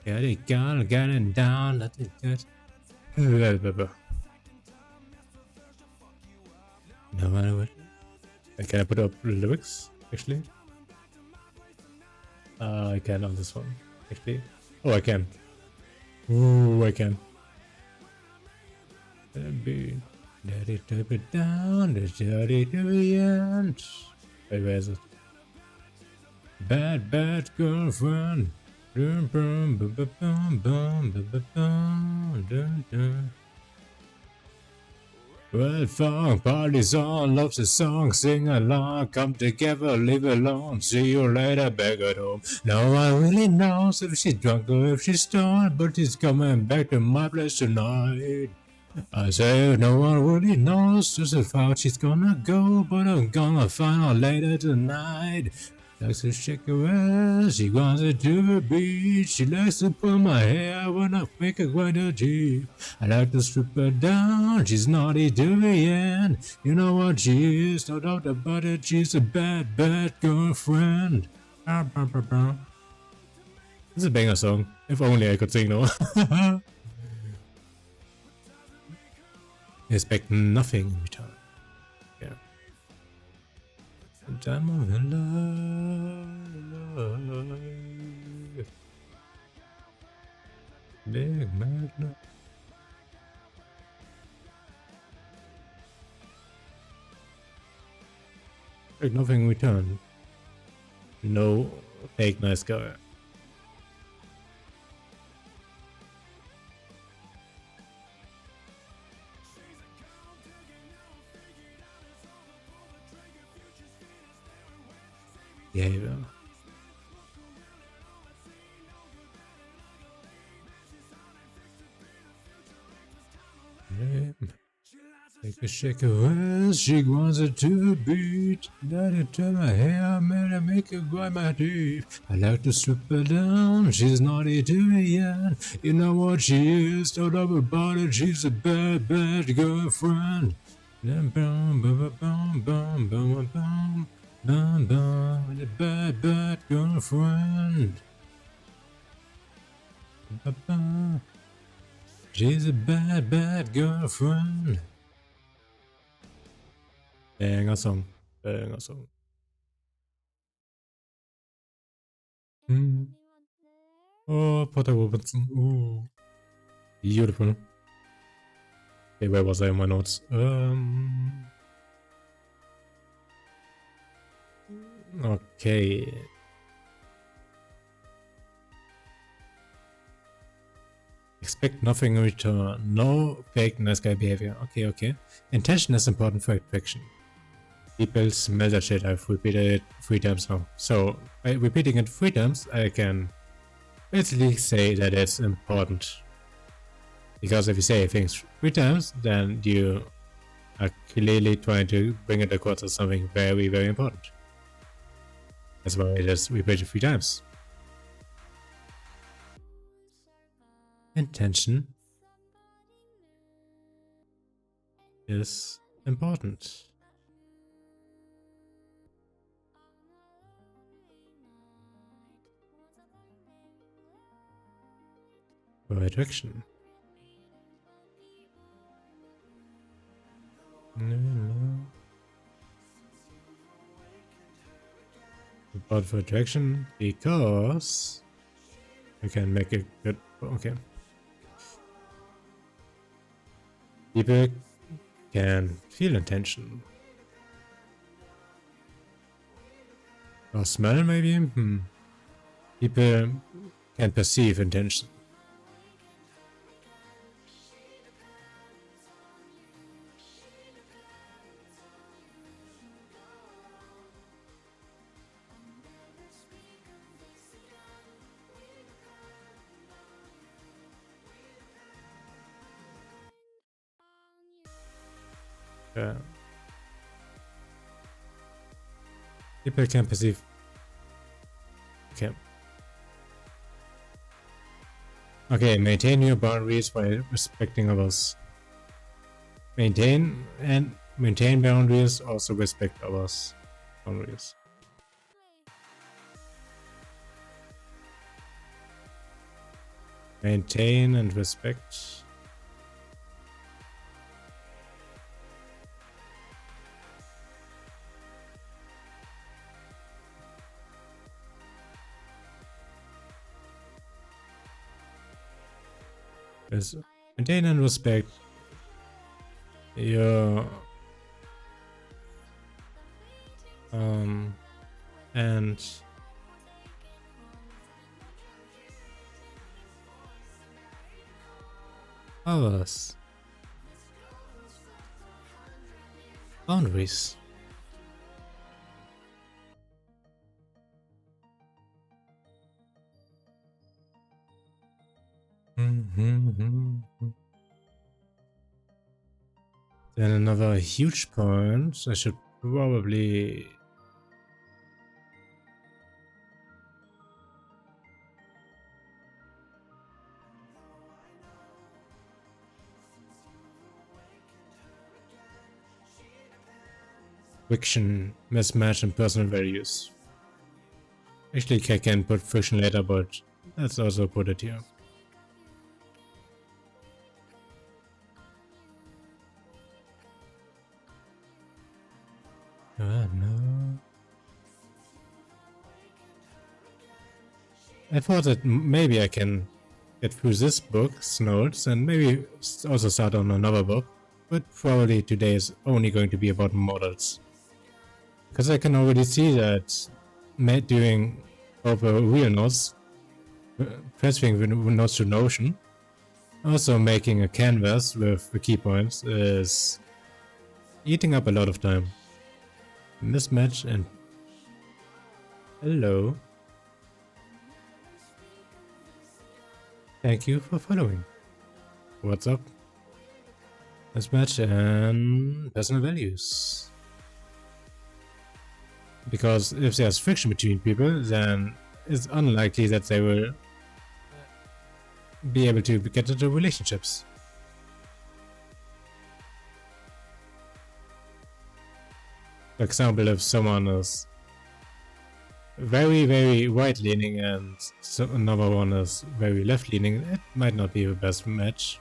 Get it, girl, get it down. Let it get. No matter what. Can I put up lyrics? Actually, I can on this one. Actually, oh, I can. Ooh, I can. Daddy took it down, the daddy to the end. Wait, where is it? Bad, bad girlfriend. Dun, dun, bum, bum, bum, bum, bum, bum, bum, dun, dun. Well, funk, party's on, loves the song, sing along, come together, live alone, see you later back at home. No one really knows if she's drunk or if she's stoned, but she's coming back to my place tonight. I say no one really knows just how far she's gonna go, but I'm gonna find out later tonight. Likes to shake her ass, she wants it to the beach. She likes to pull my hair when I make her quite a Jeep. I like to strip her down, she's naughty to the end. You know what she is, no doubt about it, she's a bad, bad girlfriend. This is a banger song. If only I could sing though. Expect nothing in return. Yeah. The time of your life. Big magnet. Expect nothing in return. No fake nice guy. Behavior. Take a shake of ass, she wants it to the beat. Daddy turn my hair, man, I make her grind my teeth. I like to strip her down, she's naughty to the end. You know what she is, don't know about it, she's a bad, bad girlfriend. Bum bum bum bum bum bum bum bum bum, a bad, bad girlfriend. Bum, bum. She's a bad, bad girlfriend. Banger song. Banger song. Oh, Potter Robinson. Ooh. Beautiful. Okay, where was I in my notes? Okay. Expect nothing in return. No fake nice guy behavior. Okay, okay. Intention is important for attraction. People smell that shit. I've repeated it 3 times now. So, by repeating it 3 times, I can basically say that it's important. Because if you say things 3 times, then you are clearly trying to bring it across as something very, very important. That's why I just repeat it 3 times. Intention is important. For attraction. No. But for attraction, because you can make it good. Okay. People can feel intention. Or smell, maybe? People can perceive intention. People can perceive. Okay. Okay, maintain your boundaries by respecting others. Maintain boundaries, also respect others' boundaries. Maintain and respect. Maintain and respect your and ours boundaries. Then another huge point, I should probably friction mismatch in personal values. Actually, I can put friction later, but let's also put it here. No. I thought that maybe I can get through this book's notes and maybe also start on another book, but probably today is only going to be about models. Because I can already see that doing over real notes, transferring the notes to Notion, also making a canvas with the key points is eating up a lot of time. Mismatch and hello. Thank you for following. What's up? Mismatch and personal values. Because if there's friction between people, then it's unlikely that they will be able to get into relationships. For example, if someone is very, very right-leaning and another one is very left-leaning, it might not be the best match.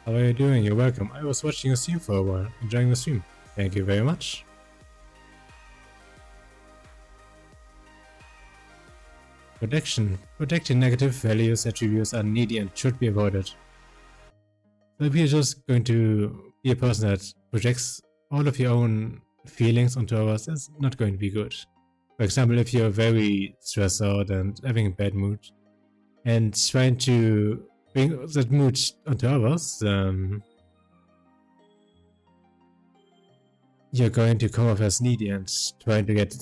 How are you doing? You're welcome. I was watching your stream for a while, enjoying the stream. Thank you very much. Protecting negative values attributes are needy and should be avoided. So if you're just going to be a person that projects all of your own feelings onto others, it's not going to be good. For example, if you're very stressed out and having a bad mood and trying to bring that mood onto others, then you're going to come off as needy and trying to get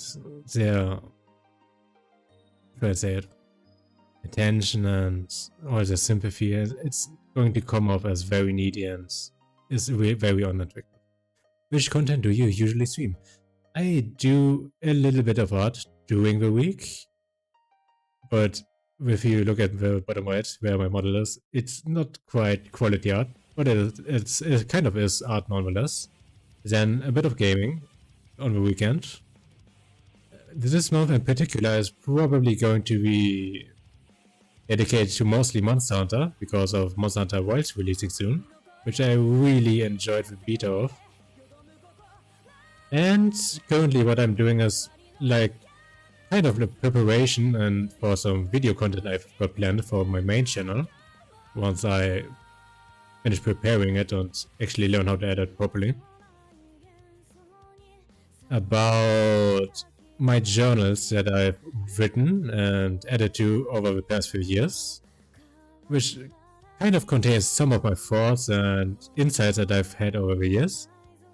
their, say it, attention and all the sympathy. It's going to come off as very needy and is very unattractive. Which content do you usually stream? I do a little bit of art during the week, but if you look at the bottom right where my model is, it's not quite quality art, but it kind of is art nonetheless. Then a bit of gaming on the weekend. This month in particular is probably going to be dedicated to mostly Monster Hunter because of Monster Hunter Wilds releasing soon, which I really enjoyed the beta of. And currently what I'm doing is like kind of the preparation and for some video content I've got planned for my main channel once I finish preparing it and actually learn how to edit properly. About my journals that I've written and added to over the past few years, which kind of contains some of my thoughts and insights that I've had over the years,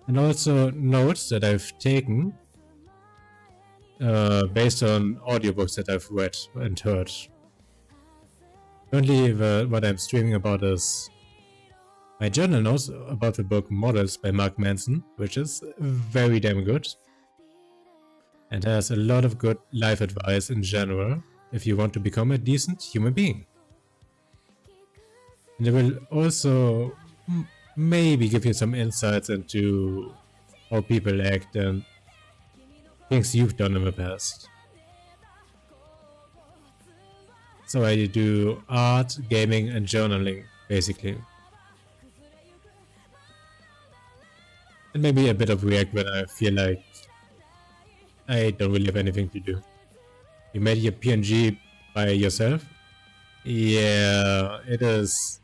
and also notes that I've taken based on audiobooks that I've read and heard. Currently, what I'm streaming about is my journal notes about the book Models by Mark Manson, which is very damn good and has a lot of good life advice in general if you want to become a decent human being. And it will also maybe give you some insights into how people act and things you've done in the past. So I do art, gaming and journaling, basically. And maybe a bit of React when I feel like I don't really have anything to do. You made your PNG by yourself? Yeah, it is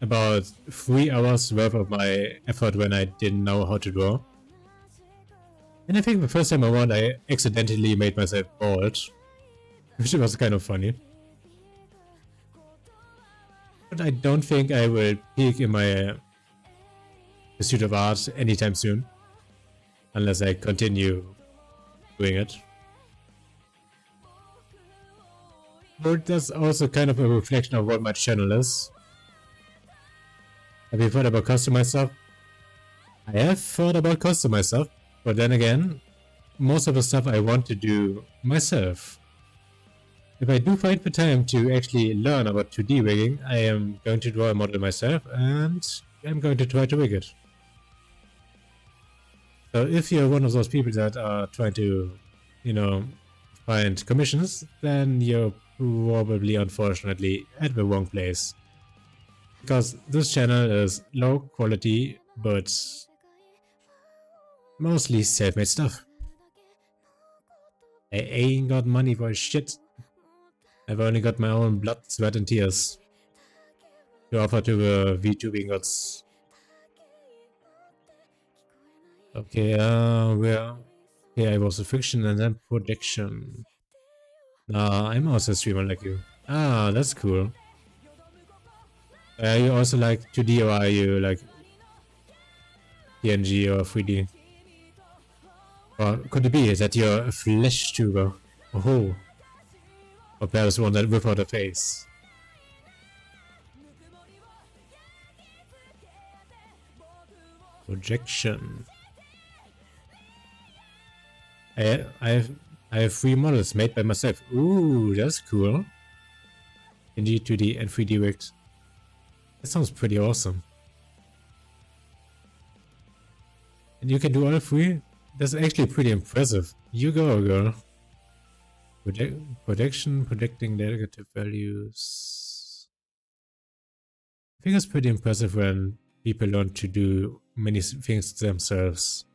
about 3 hours worth of my effort when I didn't know how to draw. And I think the first time around I accidentally made myself bald, which was kind of funny. But I don't think I will peak in my pursuit of art anytime soon, unless I continue doing it. But that's also kind of a reflection of what my channel is. Have you thought about customized stuff? I have thought about customized stuff, but then again, most of the stuff I want to do myself. If I do find the time to actually learn about 2D rigging, I am going to draw a model myself and I'm going to try to rig it. So if you're one of those people that are trying to, find commissions, then you're probably, unfortunately, at the wrong place. Because this channel is low quality, but mostly self-made stuff. I ain't got money for shit. I've only got my own blood, sweat, and tears to offer to the VTubing gods. Okay, where? Okay, I was a fiction and then projection. Nah, I'm also a streamer like you. Ah, that's cool. Are you also like 2D or are you like PNG or 3D? Or could it be that you're a flesh tuber? Oh. Or perhaps one that without a face. Projection. I have 3 models made by myself. Ooh, that's cool. Indeed, 2D and 3D rigged. That sounds pretty awesome. And you can do all 3? That's actually pretty impressive. You go, girl. Projecting negative values. I think it's pretty impressive when people learn to do many things themselves.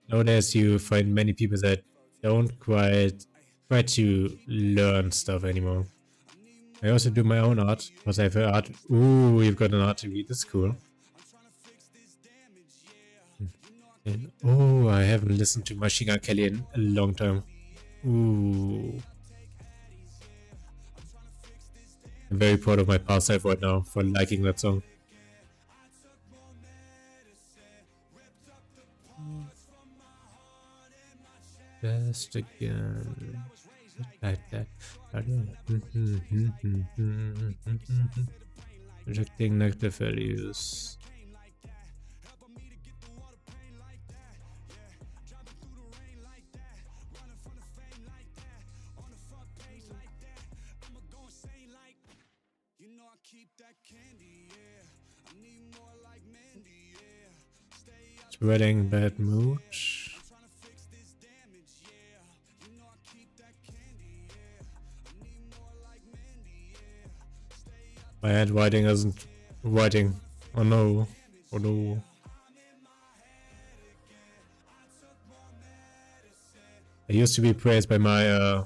Nowadays, you find many people that don't quite try to learn stuff anymore. I also do my own art, because I have art. Ooh, you've got an art TV, that's cool. And, oh, I haven't listened to Machine Gun Kelly in a long time. Ooh. I'm very proud of my past self right now for liking that song. Just again. Like that. Projecting negative values. Spreading bad mood. My handwriting isn't writing. Oh no. Oh no. I used to be praised by my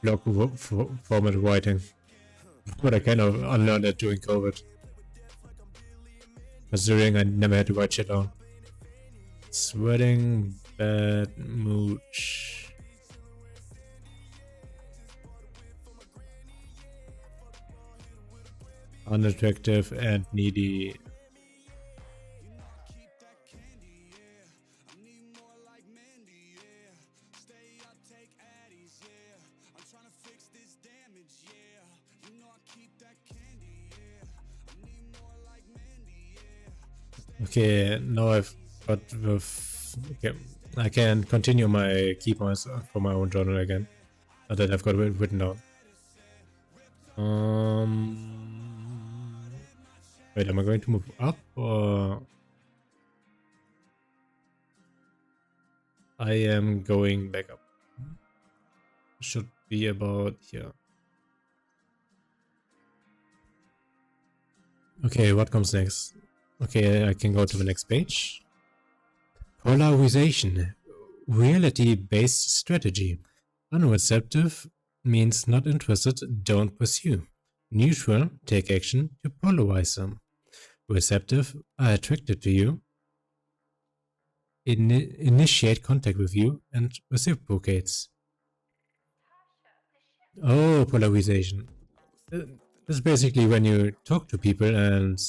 blog format writing, but I kind of unlearned it during COVID. Considering I never had to write shit down. Sweating bad mooch. Unattractive and needy. Okay, now I've got the. Okay, I can continue my key points for my own journal again. Now that I've got it written down. Wait, am I going to move up or? I am going back up. Should be about here. Okay, what comes next? Okay, I can go to the next page. Polarization. Reality-based strategy. Unreceptive means not interested, don't pursue. Neutral, take action to polarize them. receptive, are attracted to you, initiate contact with you, and reciprocates. Oh, polarization. This is basically when you talk to people and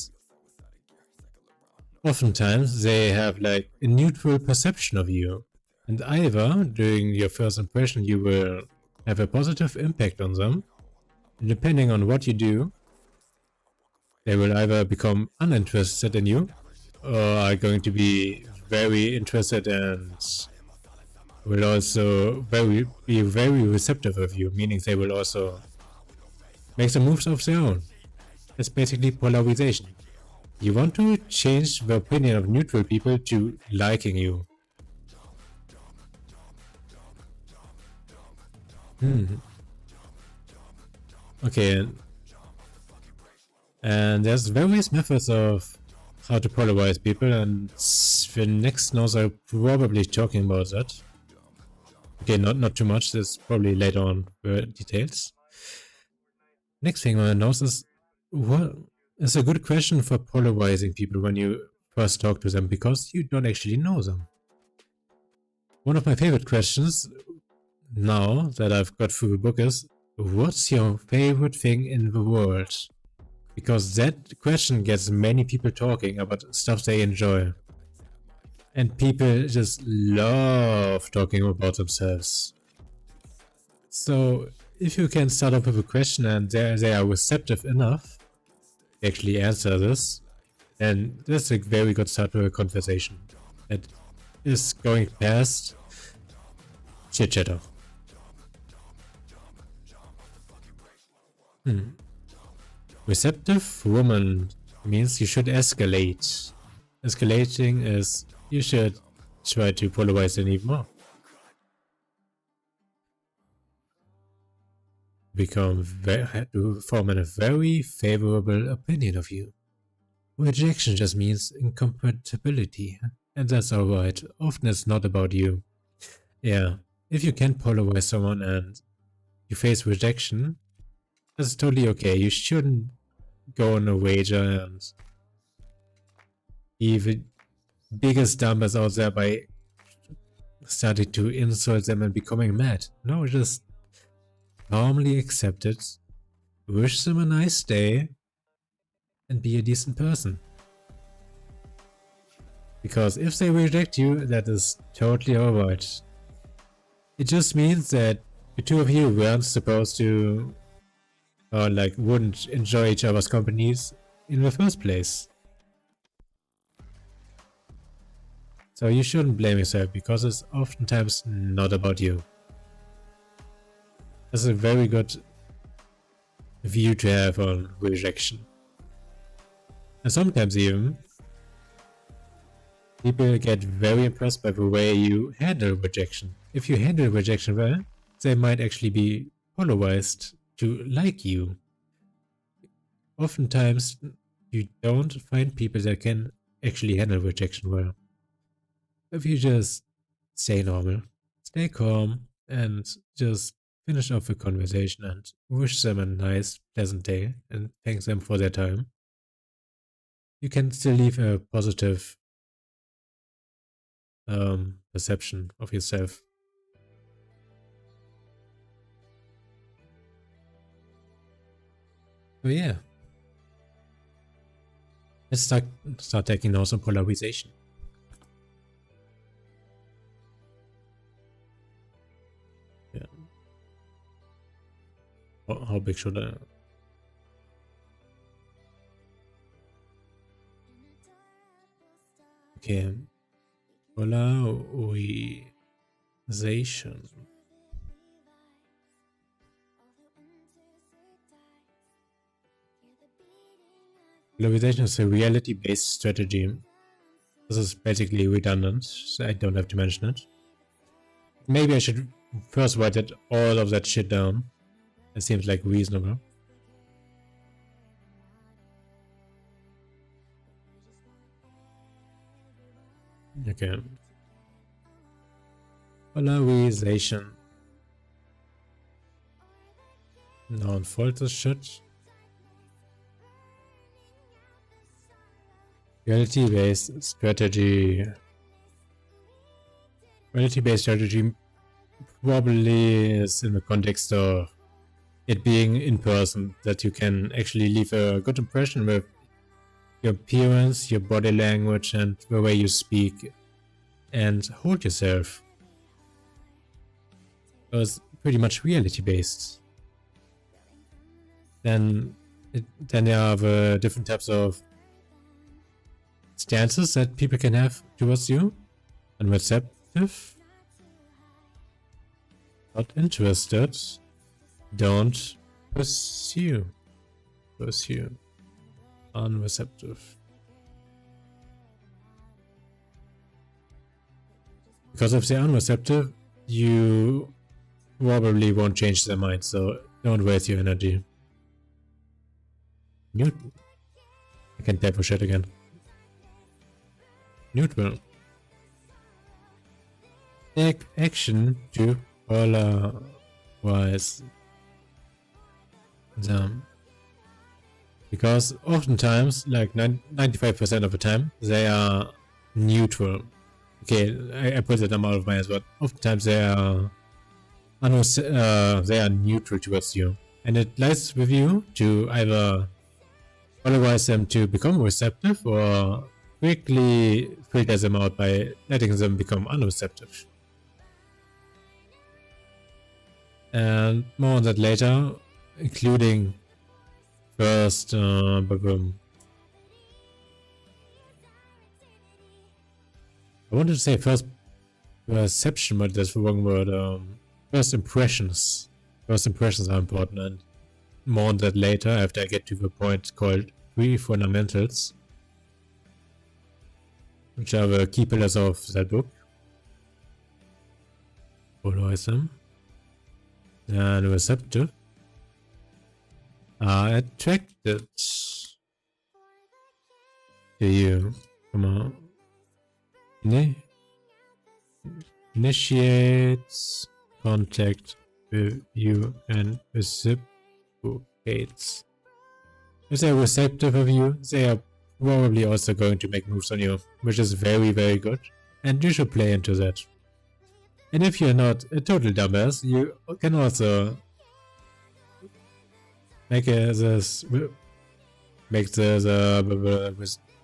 oftentimes they have like a neutral perception of you. And either during your first impression you will have a positive impact on them, and depending on what you do, they will either become uninterested in you or are going to be very interested and will also be very receptive of you, meaning they will also make some moves of their own. That's basically polarization. You want to change the opinion of neutral people to liking you. Okay, and there's various methods of how to polarize people, and the next notes are probably talking about that. Okay, not too much, there's probably later on the details. Next thing on the notes is, what is a good question for polarizing people when you first talk to them, because you don't actually know them. One of my favorite questions now that I've got through the book is, what's your favorite thing in the world? Because that question gets many people talking about stuff they enjoy. And people just love talking about themselves. So if you can start off with a question and they are receptive enough to actually answer this, then that's a very good start to a conversation that is going past chit chatter. Receptive woman means you should escalate. Escalating is you should try to polarize them even more. To form a very favorable opinion of you. Rejection just means incompatibility, and that's alright. Often it's not about you. Yeah, if you can polarize someone and you face rejection, that's totally okay. You shouldn't go on a wager and be the biggest dumbers out there by starting to insult them and becoming mad. No, just calmly accept it, wish them a nice day, and be a decent person. Because if they reject you, that is totally alright. It just means that the two of you weren't supposed to, or like wouldn't enjoy each other's companies in the first place. So you shouldn't blame yourself, because it's oftentimes not about you. That's a very good view to have on rejection. And sometimes even people get very impressed by the way you handle rejection. If you handle rejection well, they might actually be polarized to like you. Oftentimes you don't find people that can actually handle rejection well. If you just stay normal, stay calm, and just finish off the conversation and wish them a nice, pleasant day and thank them for their time, you can still leave a positive perception of yourself. So yeah, let's start taking notes on polarization. Yeah. How big should I? Okay. Polarization. Polarization is a reality-based strategy. This is basically redundant, so I don't have to mention it. Maybe I should first write all of that shit down. It seems like reasonable. Okay. Polarization. Now unfold this shit. Reality-based strategy. Reality-based strategy probably is in the context of it being in person, that you can actually leave a good impression with your appearance, your body language, and the way you speak and hold yourself. So it's pretty much reality-based. Then there are the different types of stances that people can have towards you. Unreceptive. Not interested. Don't pursue. Unreceptive. Because if they're unreceptive, you probably won't change their mind, so don't waste your energy. Neutral. I can type for shit again. Neutral. Take action to polarize them. Because oftentimes, like 95% of the time, they are neutral. Okay, I put the number out of my ass, but oftentimes they are neutral towards you. And it lies with you to either polarize them to become receptive or quickly filter them out by letting them become unreceptive. And more on that later, including first, I wanted to say first perception, but that's the wrong word. First impressions. First impressions are important, and more on that later after I get to the point called 3 fundamentals, which are the key pillars of that book. Polarize them. And receptive are attracted to you. Come on. Initiates contact with you and reciprocates. If they're receptive of you, they are probably also going to make moves on you, which is very, very good, and you should play into that. And if you're not a total dumbass, you can also make the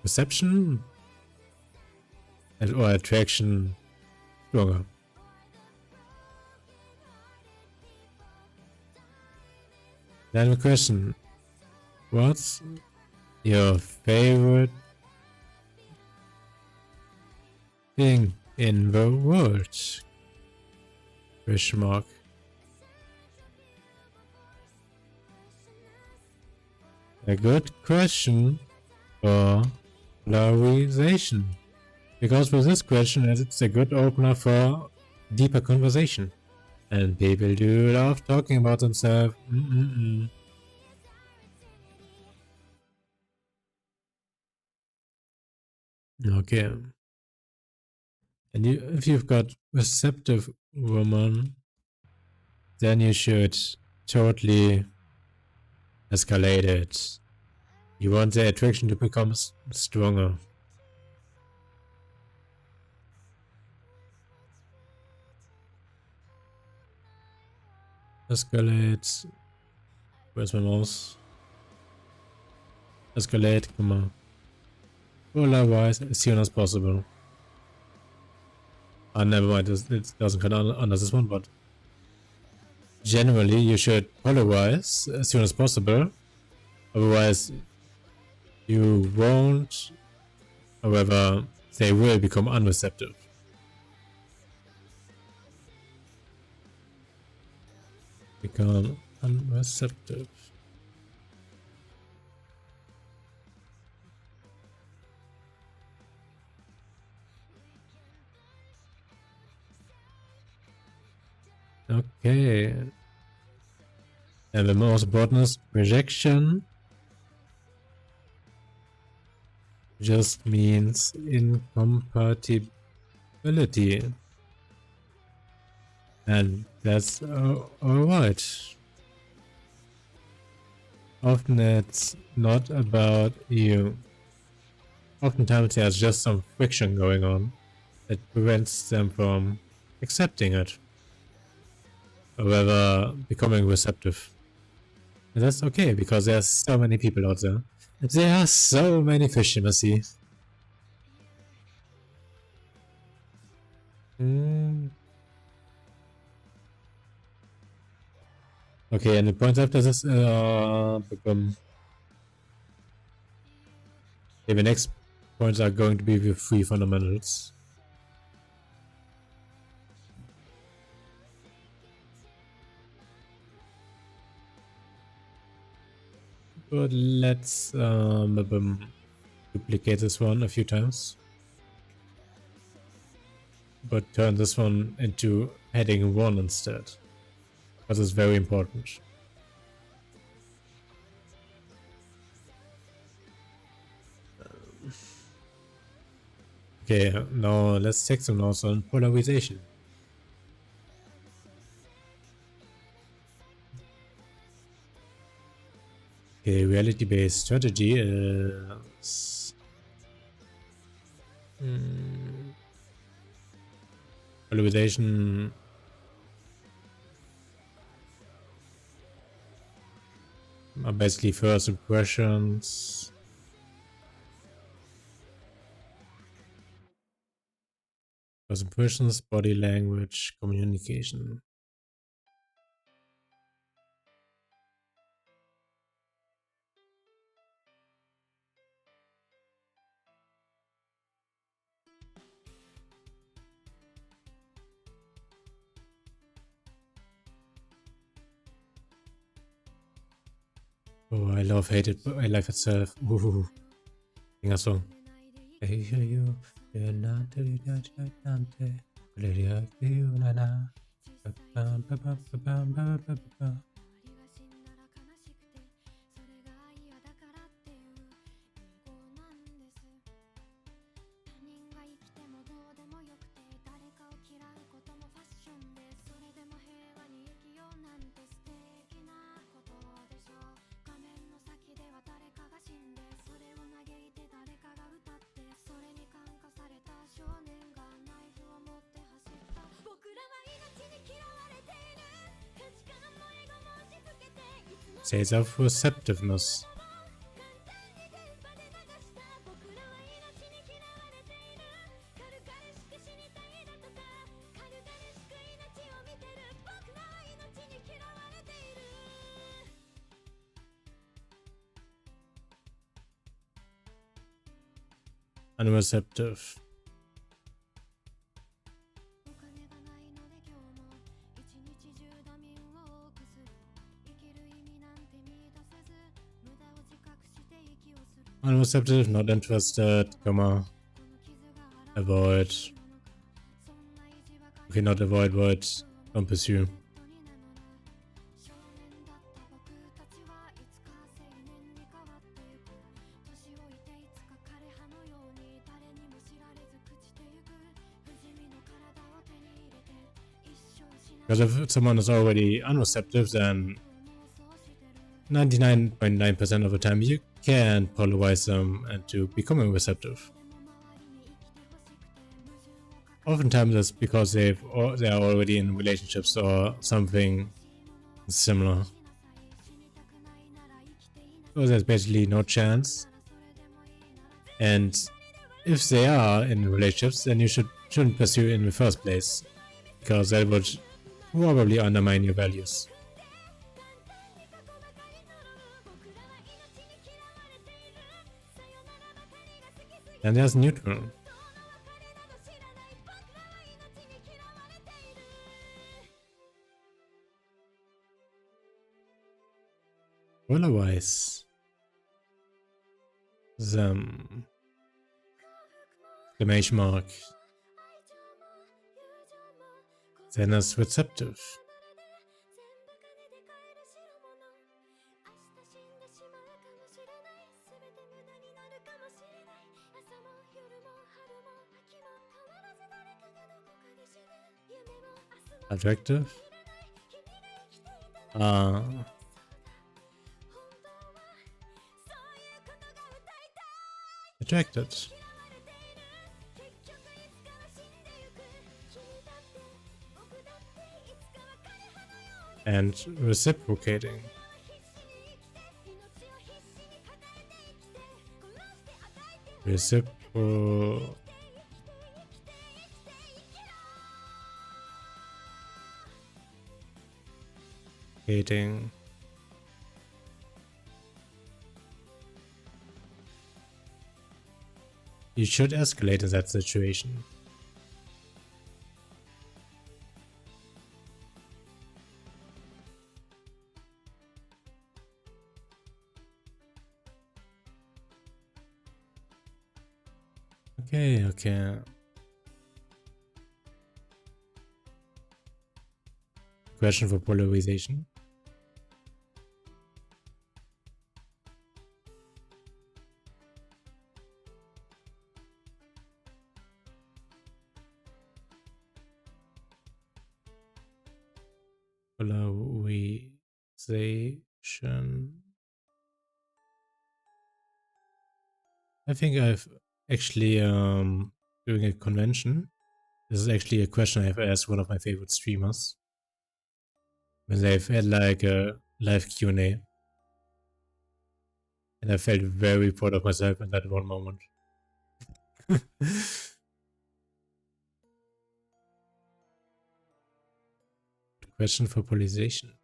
reception or attraction stronger. Then the question: what's your favorite thing in the world? Question mark. A good question for polarization. Because with this question, it's a good opener for deeper conversation. And people do love talking about themselves. Okay. And if you've got receptive woman, then you should totally escalate it. You want the attraction to become stronger. Escalate. Where's my mouse? Escalate, come on. Polarize as soon as possible. Never mind, it doesn't come under this one, but generally you should polarize as soon as possible. Otherwise, you won't. However, they will become unreceptive. Become unreceptive. Okay. And the most important is rejection. Just means incompatibility. And that's alright. Often it's not about you. oftentimes there's just some friction going on that prevents them from accepting it or rather becoming receptive. And that's okay because there's so many people out there. There are so many fish in the sea. Okay, and the points after this become. Okay, the next points are going to be the 3 fundamentals. But let's duplicate this one a few times. But turn this one into heading 1 instead. Because it's very important. Okay, now let's take some notes on polarization. Okay, reality-based strategy is polarization. Are basically first impressions. First impressions, body language, communication. Oh, I love Hated by Life Itself. Ooh. Sing a song. I hear you. You're not to judge like Dante. Says of receptiveness. Unreceptive. Unreceptive, not interested, comma, avoid. Okay, not avoid, void, don't pursue. Because if someone is already unreceptive, then 99.9% of the time you can polarize them into becoming receptive. Oftentimes it's because they are already in relationships or something similar. So there's basically no chance. And if they are in relationships, then you shouldn't pursue it in the first place, because that would probably undermine your values. And there's neutral. Otherwise, them. Exclamation mark. Then as receptive. Attractive. distracted. And reciprocating. Reciprocating. You should escalate in that situation. Okay. Question for polarization. Polarization. I think I've actually during a convention. This is actually a question I've asked one of my favorite streamers when they've had like a live Q&A, and I felt very proud of myself in that one moment. Question for polarization.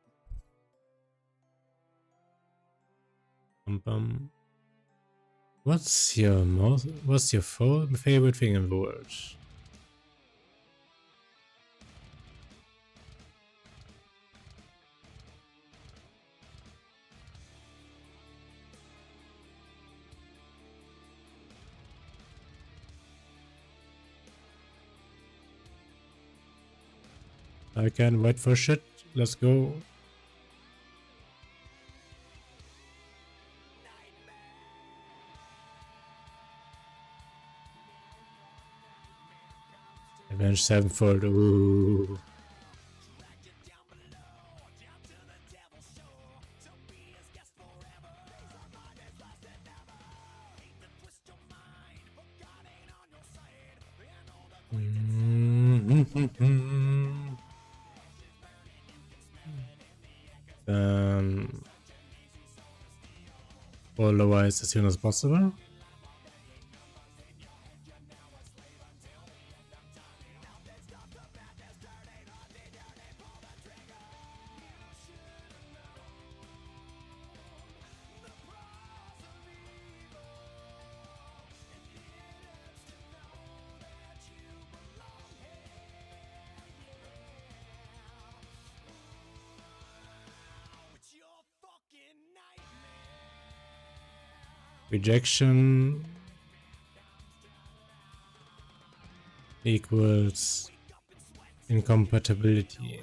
What's your favorite thing in the world? I can't wait for shit. Let's go. Avenged Sevenfold. Ooh. Otherwise, as soon as possible. Rejection equals incompatibility.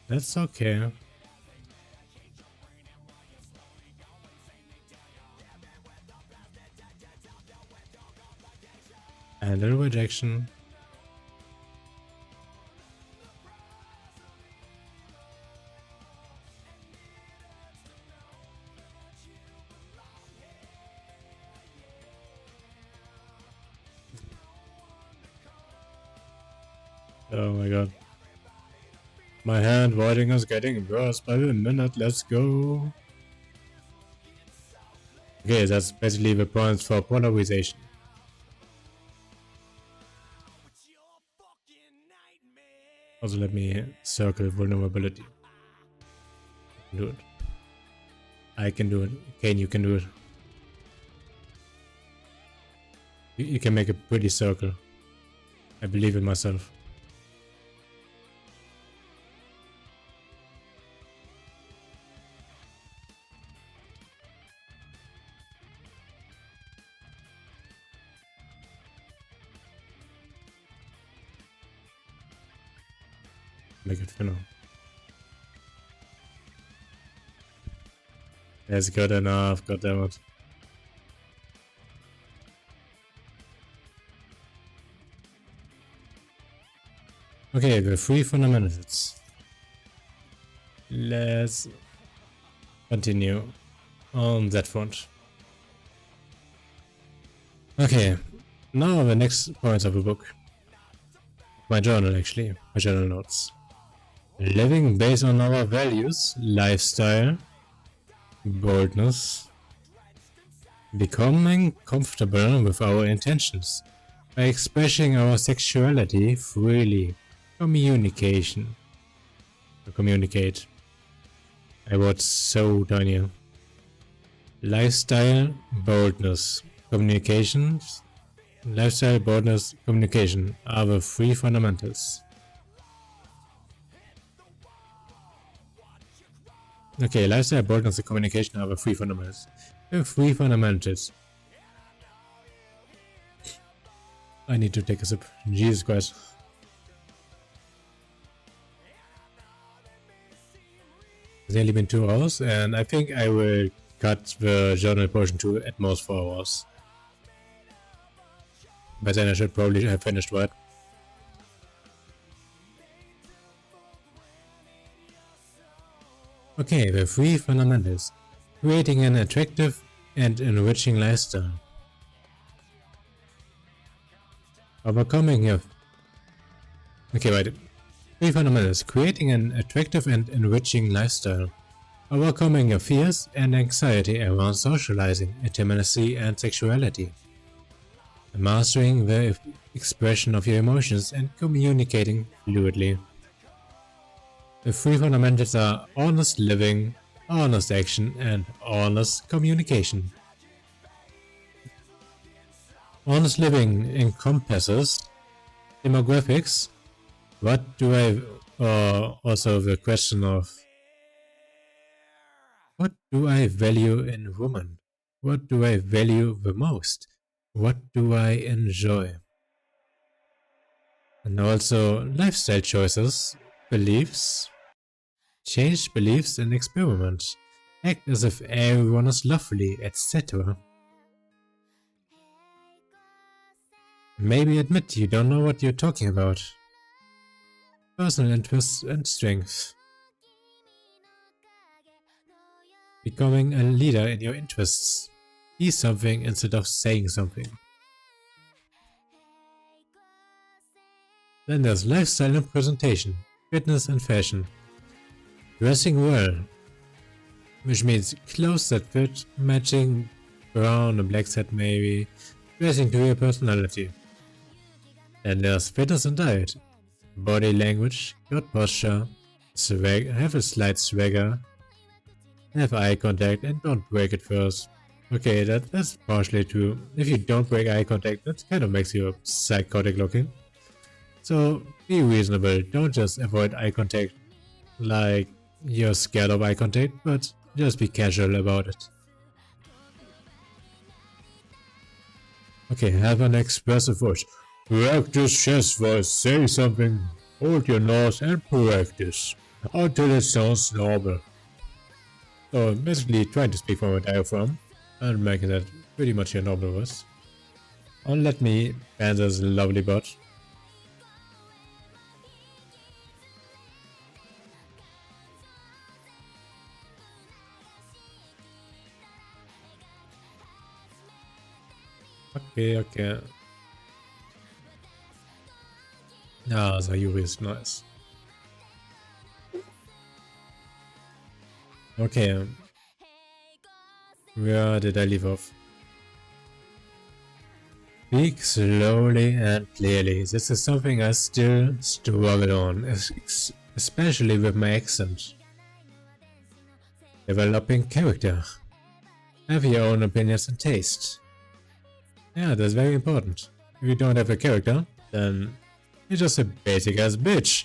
That's okay. And a rejection. Oh my god. My hand writing is getting worse by the minute. Let's go. Okay, that's basically the points for polarization. Also, let me circle vulnerability. Do it. I can do it. Kane, you can do it. You can make a pretty circle. I believe in myself. Make it thinner. That's good enough, goddammit. Okay, the 3 fundamentals. Let's continue on that front. Okay, now the next points of the book. My journal, actually. My journal notes. Living based on our values, lifestyle, boldness, becoming comfortable with our intentions, by expressing our sexuality freely, communication. To communicate. I wrote so tiny. Lifestyle, boldness, communications. Lifestyle, boldness, communication are the 3 fundamentals. Okay, lifestyle, boldness, and communication are the 3 fundamentals. The 3 fundamentals. I need to take a sip. Jesus Christ. It's only been 2 hours, and I think I will cut the journal portion to at most 4 hours. But then I should probably have finished, right? Okay, the 3 fundamentals. Creating an attractive and enriching lifestyle. Overcoming your... Okay, right. 3 fundamentals. Creating an attractive and enriching lifestyle. Overcoming your fears and anxiety around socializing, intimacy, and sexuality. Mastering the expression of your emotions and communicating fluidly. The 3 fundamentals are honest living, honest action, and honest communication. Honest living encompasses demographics. What do I... also the question of... What do I value in women? What do I value the most? What do I enjoy? And also lifestyle choices, beliefs, change beliefs and experiment, act as if everyone is lovely, etc. Maybe admit you don't know what you're talking about. Personal interests and strengths. Becoming a leader in your interests. Be something instead of saying something. Then there's lifestyle and presentation, fitness and fashion. Dressing well, which means clothes that fit, matching brown and black set maybe, dressing to your personality. Then there's fitness and diet, body language, good posture, swag, have a slight swagger, have eye contact and don't break it first. Okay, that's partially true. If you don't break eye contact, that kind of makes you psychotic looking. So be reasonable, don't just avoid eye contact like you're scared of eye contact, but just be casual about it. Okay, have an expressive voice. Practice chest voice, say something, hold your nose and practice until it sounds normal. So basically trying to speak from a diaphragm and making that pretty much your normal voice. And let me ban this lovely butt. Okay. Ah, Sayuri is nice. Okay. Where did I leave off? Speak slowly and clearly. This is something I still struggle on, especially with my accent. Developing character. Have your own opinions and taste. Yeah, that's very important. If you don't have a character, then you're just a basic ass bitch.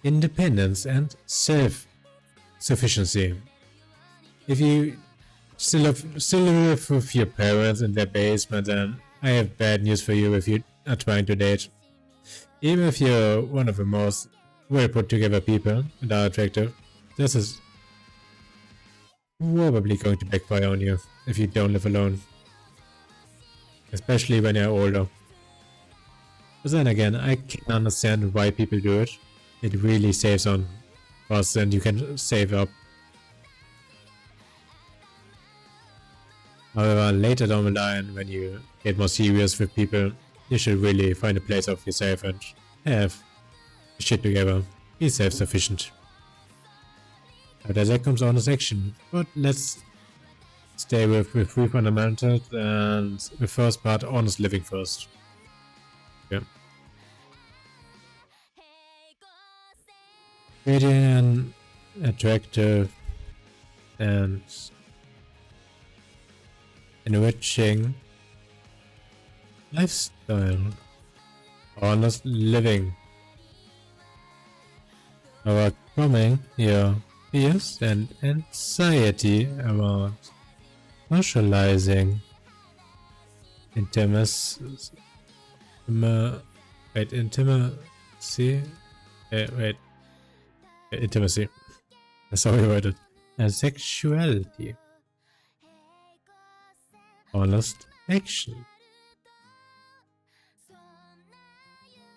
Independence and self-sufficiency. If you still live with your parents in their basement, then I have bad news for you if you are trying to date. Even if you're one of the most well put together people and are attractive, this is probably going to backfire on you if you don't live alone. Especially when you're older. But then again, I can understand why people do it. It really saves on costs and you can save up. However, later down the line, when you get more serious with people, you should really find a place of yourself and have shit together. Be self-sufficient. After that comes honest action, but let's stay with three fundamentals and the first part, honest living first. Yeah. Creating an attractive and enriching lifestyle. Honest living. Overcoming your fears and anxiety about socializing. Intimacy. Intimacy. Sorry about it. And sexuality. Honest action.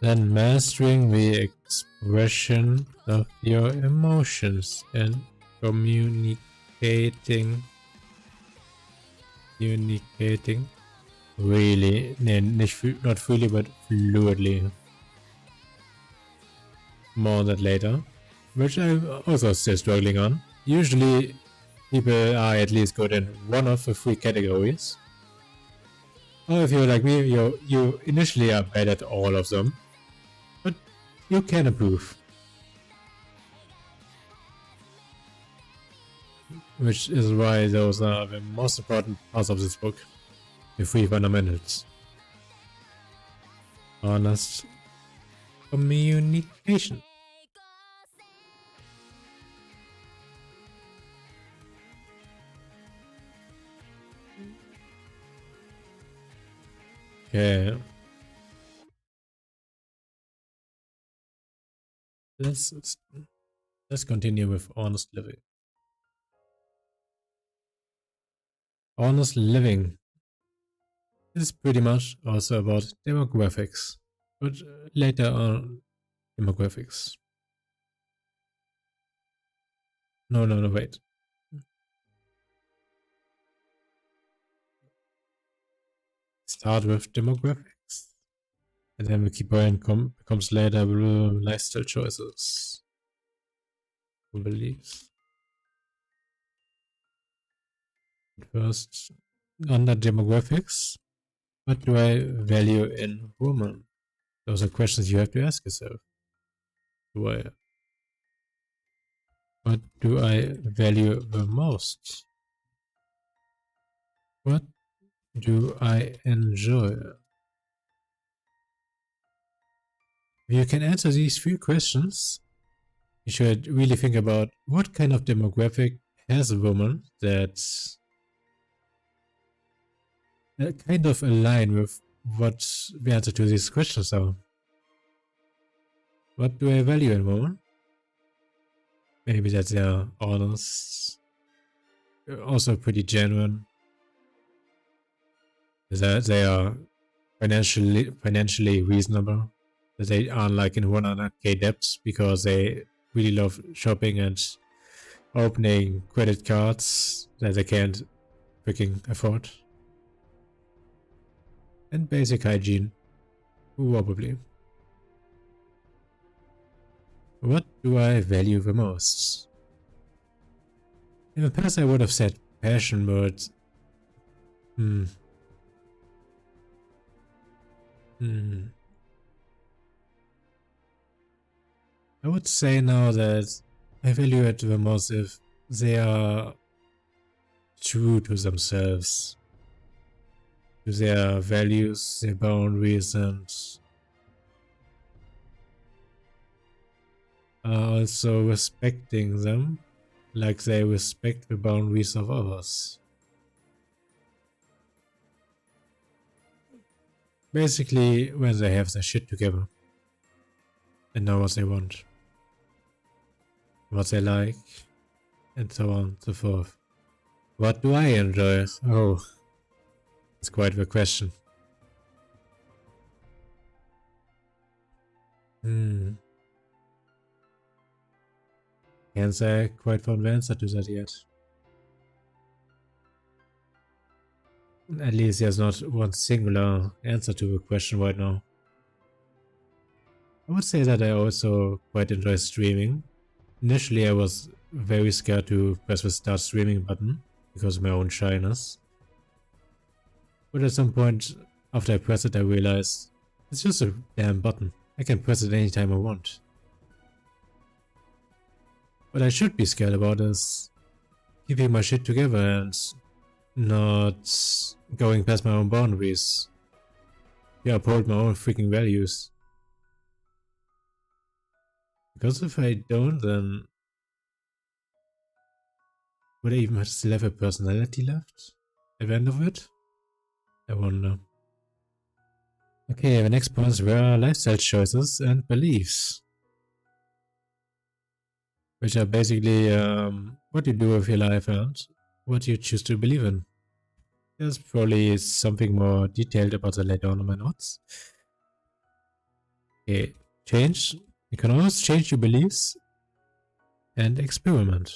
Then mastering the expression of your emotions and communicating really, not fully but fluidly. More on that later, which I'm also still struggling on. Usually people are at least good in one of the three categories. Or if you're like me, you initially are bad at all of them, but you can improve. Which is why those are the most important parts of this book. The three fundamentals. Honest communication. Okay. Let's continue with honest living. Honest living is pretty much also about demographics, but later on demographics. No, wait. Start with demographics. And then the key point becomes later lifestyle choices. Beliefs. First, under demographics, what do I value in women? Those are questions you have to ask yourself. What do I value the most? What do I enjoy? If you can answer these three questions, you should really think about what kind of demographic has a woman that's kind of align with what the answer to these questions are. What do I value in women? Maybe that they are honest, also pretty genuine, that they are financially reasonable, that they aren't like in 100k debts because they really love shopping and opening credit cards that they can't freaking afford. And basic hygiene, probably. What do I value the most? In the past I would have said passion, but I would say now that I value it the most if they are true to themselves, to their values, their boundaries, and are also respecting them like they respect the boundaries of others. Basically, when they have their shit together and know what they want, what they like, and so on and so forth. What do I enjoy? Oh, it's quite the question. Hmm. Can't say I quite found the answer to that yet. At least there's not one singular answer to the question right now. I would say that I also quite enjoy streaming. Initially, I was very scared to press the start streaming button because of my own shyness. But at some point, after I press it, I realized it's just a damn button. I can press it anytime I want. What I should be scared about is keeping my shit together and not going past my own boundaries. Yeah, uphold my own freaking values. Because if I don't, then would I even still have a personality left at the end of it? I wonder. Okay, the next points were lifestyle choices and beliefs, which are basically what you do with your life and what you choose to believe in. There's probably something more detailed about that later on in my notes. Okay, change. You can always change your beliefs and experiment.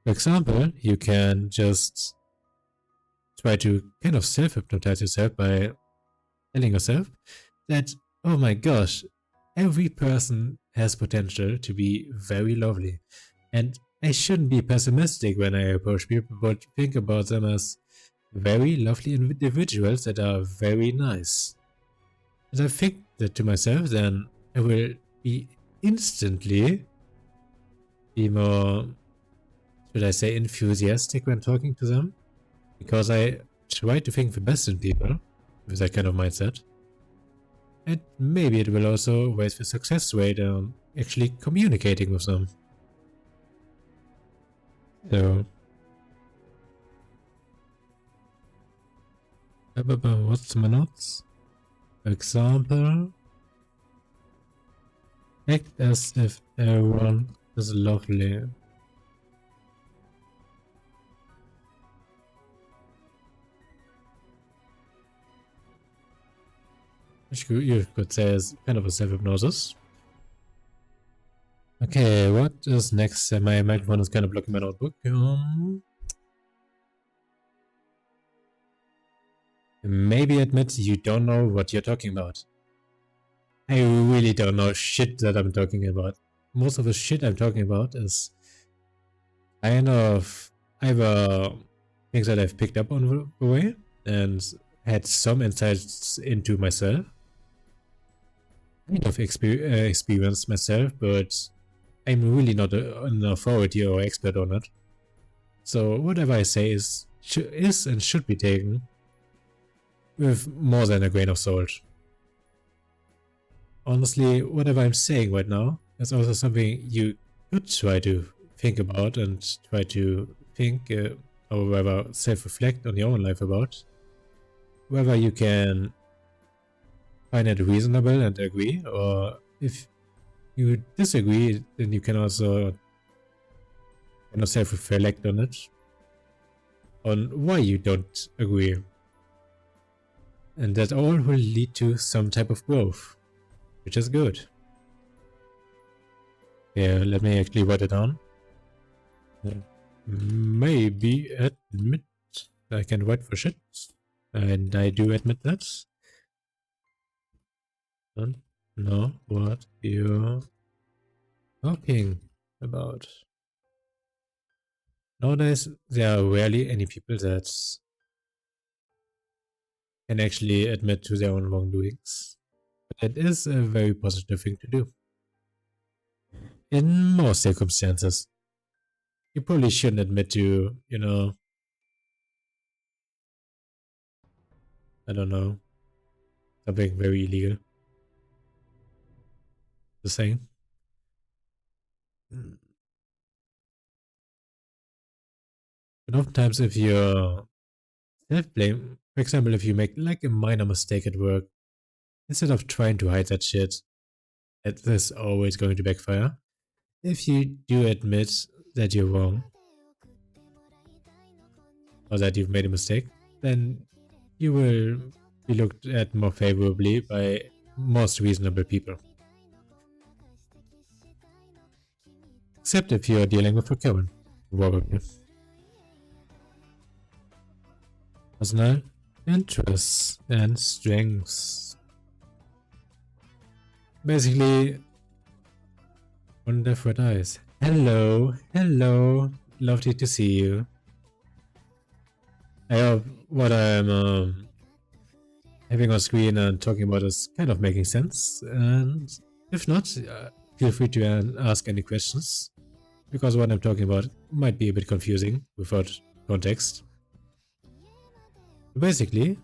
For example, you can just try to kind of self-hypnotize yourself by telling yourself that, oh my gosh, every person has potential to be very lovely. And I shouldn't be pessimistic when I approach people, but think about them as very lovely individuals that are very nice. As I think that to myself, then I will be instantly be more, should I say, enthusiastic when talking to them, because I try to think the best in people with that kind of mindset. And maybe it will also raise the success rate actually communicating with them. So, what's my notes? For example, act as if everyone is lovely. Which you could say is kind of a self-hypnosis. Okay, what is next? My microphone is kind of blocking my notebook. Maybe admit you don't know what you're talking about. I really don't know shit that I'm talking about. Most of the shit I'm talking about is kind of either things that I've picked up on the way and had some insights into myself. Kind of experienced myself, but I'm really not an authority or expert on it. So whatever I say is and should be taken with more than a grain of salt. Honestly, whatever I'm saying right now is also something you could try to think about and try to think or rather self-reflect on your own life about. Whether you can find it reasonable and agree, or if you disagree, then you can also self-reflect on it, on why you don't agree. And that all will lead to some type of growth, which is good. Yeah, let me actually write it down. Maybe admit I can write for shit, and I do admit that. Don't know what you're talking about. Nowadays, there are rarely any people that can actually admit to their own wrongdoings. But it is a very positive thing to do. In most circumstances, you probably shouldn't admit to, I don't know, something very illegal. Just saying. But oftentimes, if you're self-blame, for example, if you make like a minor mistake at work, instead of trying to hide that shit, it is always going to backfire. If you do admit that you're wrong, or that you've made a mistake, then you will be looked at more favorably by most reasonable people. Except if you're dealing with a Karen, probably. Personal interests and strengths. Basically, one different eyes. Hello, hello, lovely to see you. I hope what I'm having on screen and talking about is kind of making sense, and if not, feel free to ask any questions, because what I'm talking about might be a bit confusing without context. Basically,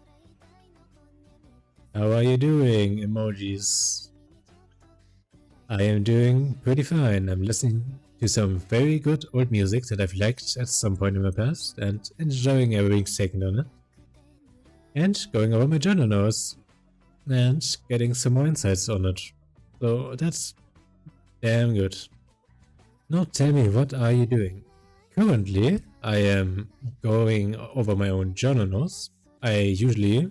how are you doing, emojis? I am doing pretty fine. I'm listening to some very good old music that I've liked at some point in my past and enjoying every second on it. And going over my journal notes and getting some more insights on it. So that's damn good. Now tell me, what are you doing? Currently, I am going over my own journal notes. I usually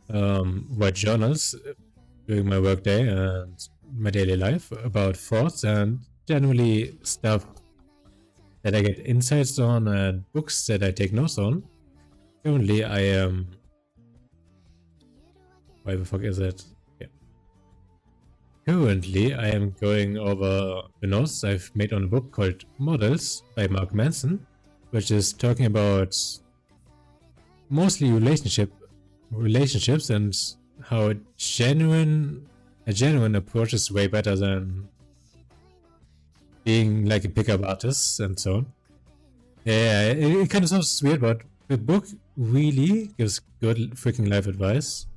write journals during my workday and my daily life about thoughts and generally stuff that I get insights on and books that I take notes on. Currently, I am... why the fuck is it? Yeah. Currently, I am going over the notes I've made on a book called Models by Mark Manson, which is talking about mostly relationships and how a genuine approach is way better than being like a pickup artist and so on. Yeah, it kind of sounds weird, but the book really gives good freaking life advice.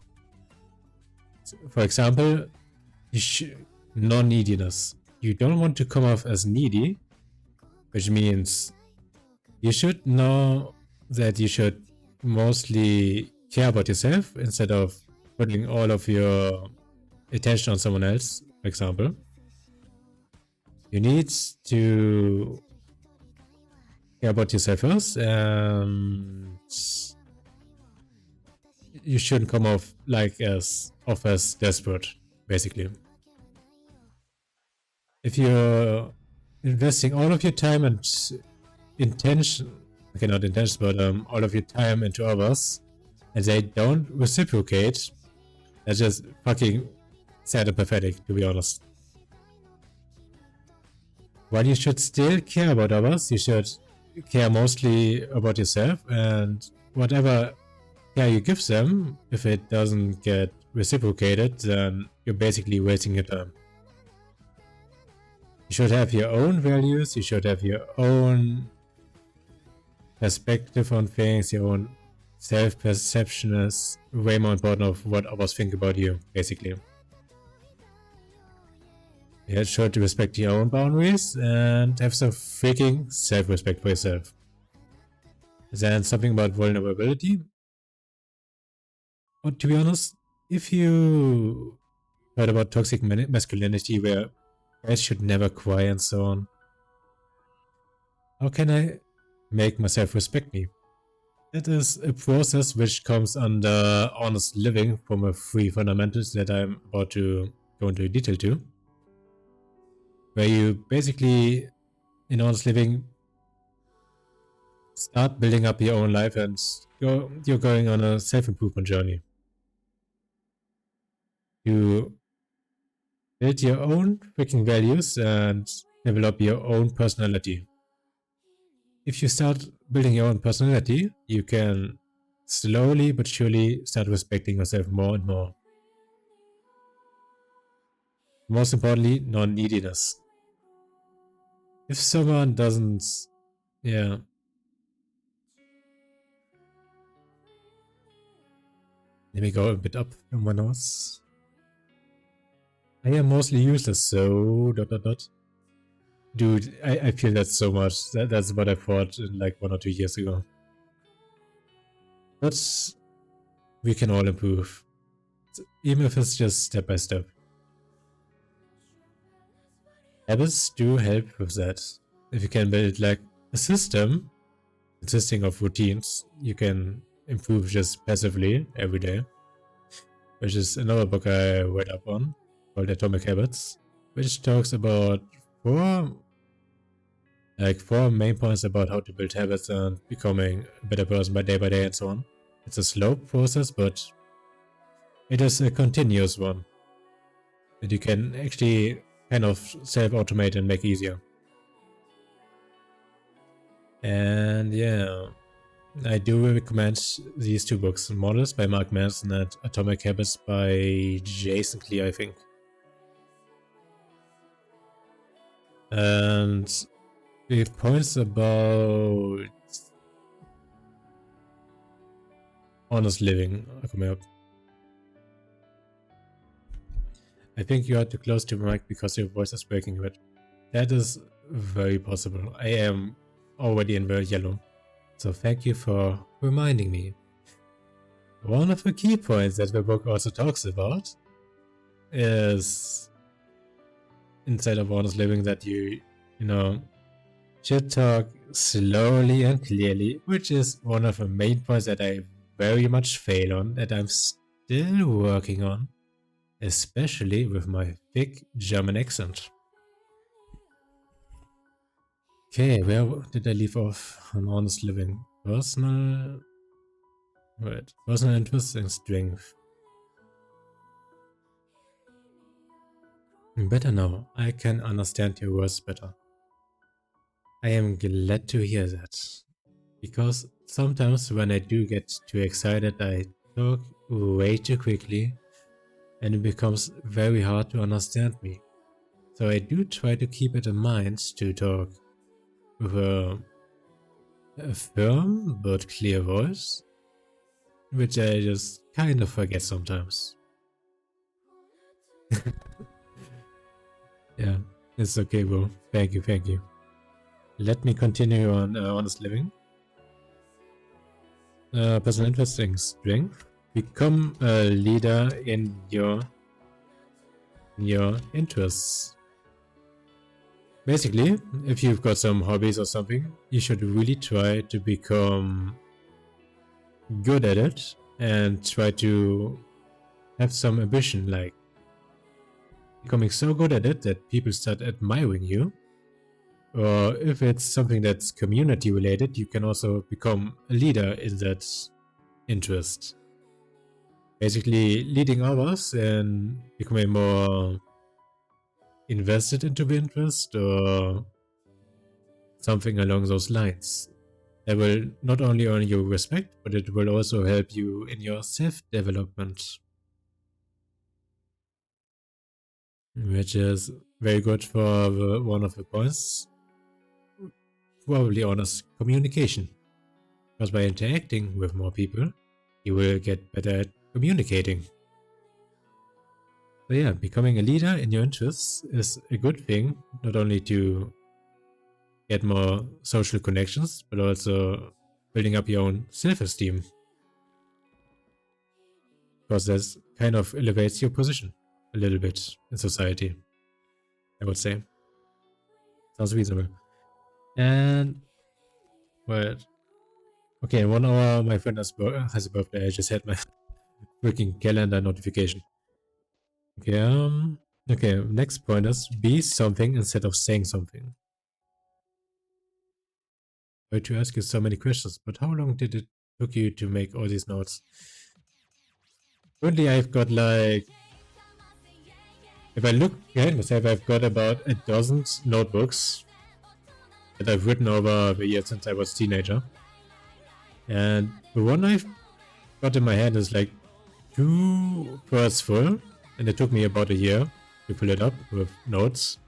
For example, non-neediness. You don't want to come off as needy, which means you should know that you should mostly care about yourself instead of putting all of your attention on someone else, for example. You need to care about yourself first, and you shouldn't come off as desperate, basically. If you're investing all of your time and intention, okay, not intention, but all of your time into others, and they don't reciprocate, that's just fucking sad and pathetic, to be honest. While you should still care about others, you should care mostly about yourself, and whatever care you give them, if it doesn't get reciprocated, then you're basically wasting your time. You should have your own values, you should have your own perspective on things, your own self-perception is way more important of what others think about you, basically. You should respect your own boundaries and have some freaking self-respect for yourself. Then something about vulnerability. But to be honest, if you heard about toxic masculinity where guys should never cry and so on, how can I make myself respect me? That is a process which comes under honest living from a 3 fundamentals that I'm about to go into detail to. Where you basically, in honest living, start building up your own life and you're going on a self-improvement journey. You build your own freaking values and develop your own personality. If you start building your own personality, you can slowly but surely start respecting yourself more and more. Most importantly, non-neediness. If someone doesn't, yeah. Let me go a bit up in my nose. I am mostly useless, so ... Dude, I feel that so much. That's what I thought like 1 or 2 years ago. But we can all improve. Even if it's just step by step. Habits do help with that. If you can build like a system consisting of routines you can improve just passively every day, which is another book I read up on called Atomic Habits, which talks about four main points about how to build habits and becoming a better person by day and so on. It's a slow process, but it is a continuous one that you can actually kind of self-automate and make easier. And yeah, I do recommend these two books, Models by Mark Manson and Atomic Habits by Jason Clear, I think. And the points about honest living are coming up. I think you are too close to the mic because your voice is breaking a bit. That is very possible. I am already in the yellow. So thank you for reminding me. One of the key points that the book also talks about is inside of honest living that you should talk slowly and clearly, which is one of the main points that I very much fail on, that I'm still working on, especially with my thick German accent. Okay, where did I leave off on honest living? Personal interest and strength. Better now, I can understand your words better. I am glad to hear that, because sometimes when I do get too excited, I talk way too quickly and it becomes very hard to understand me. So I do try to keep it in mind to talk with a firm but clear voice, which I just kind of forget sometimes. Yeah, it's okay, bro. Thank you. Let me continue on honest living. Personal interest and strength. Become a leader in your interests. Basically, if you've got some hobbies or something, you should really try to become good at it and try to have some ambition, like becoming so good at it that people start admiring you. Or if it's something that's community related, you can also become a leader in that interest. Basically leading others and becoming more invested into the interest or something along those lines. That will not only earn you respect, but it will also help you in your self-development, which is very good for one of the points, probably honest communication. Because by interacting with more people, you will get better at communicating. So yeah, becoming a leader in your interests is a good thing, not only to get more social connections, but also building up your own self-esteem. Because that kind of elevates your position a little bit in society, I would say. Sounds reasonable. And, well, okay, in 1 hour my friend has a birthday. I just had my freaking calendar notification. Okay, next point is be something instead of saying something. I to ask you so many questions, but how long did it took you to make all these notes? Currently I've got like, if I look behind myself, I've got about a dozen notebooks that I've written over the years since I was a teenager. And the one I've got in my hand is like 2 thirds full, and it took me about a year to fill it up with notes.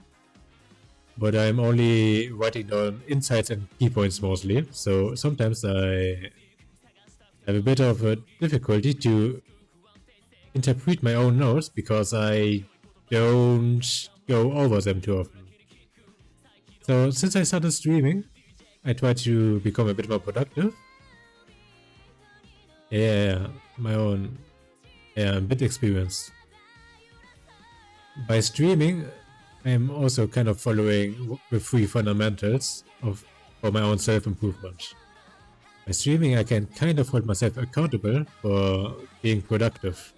But I'm only writing down insights and key points mostly, so sometimes I have a bit of a difficulty to interpret my own notes because I don't go over them too often. So since I started streaming, I try to become a bit more productive. Yeah, my own bit experience. By streaming, I'm also kind of following the 3 fundamentals for my own self-improvement. By streaming, I can kind of hold myself accountable for being productive.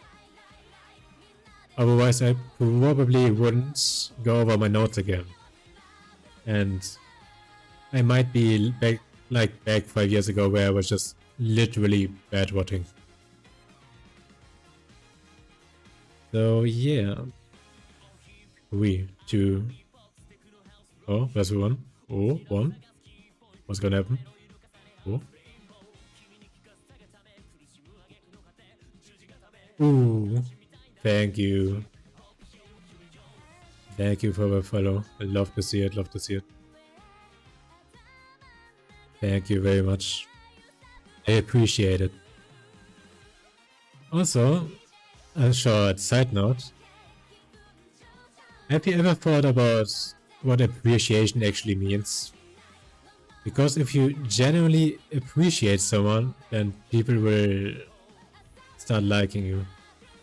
Otherwise, I probably wouldn't go over my notes again. And I might be back 5 years ago where I was just literally bad watching. So yeah. 3, 2. Oh, there's one. Oh, one. What's gonna happen? Oh. Ooh. Thank you. Thank you for the follow. I love to see it, love to see it. Thank you very much. I appreciate it. Also, a short side note. Have you ever thought about what appreciation actually means? Because if you genuinely appreciate someone, then people will start liking you.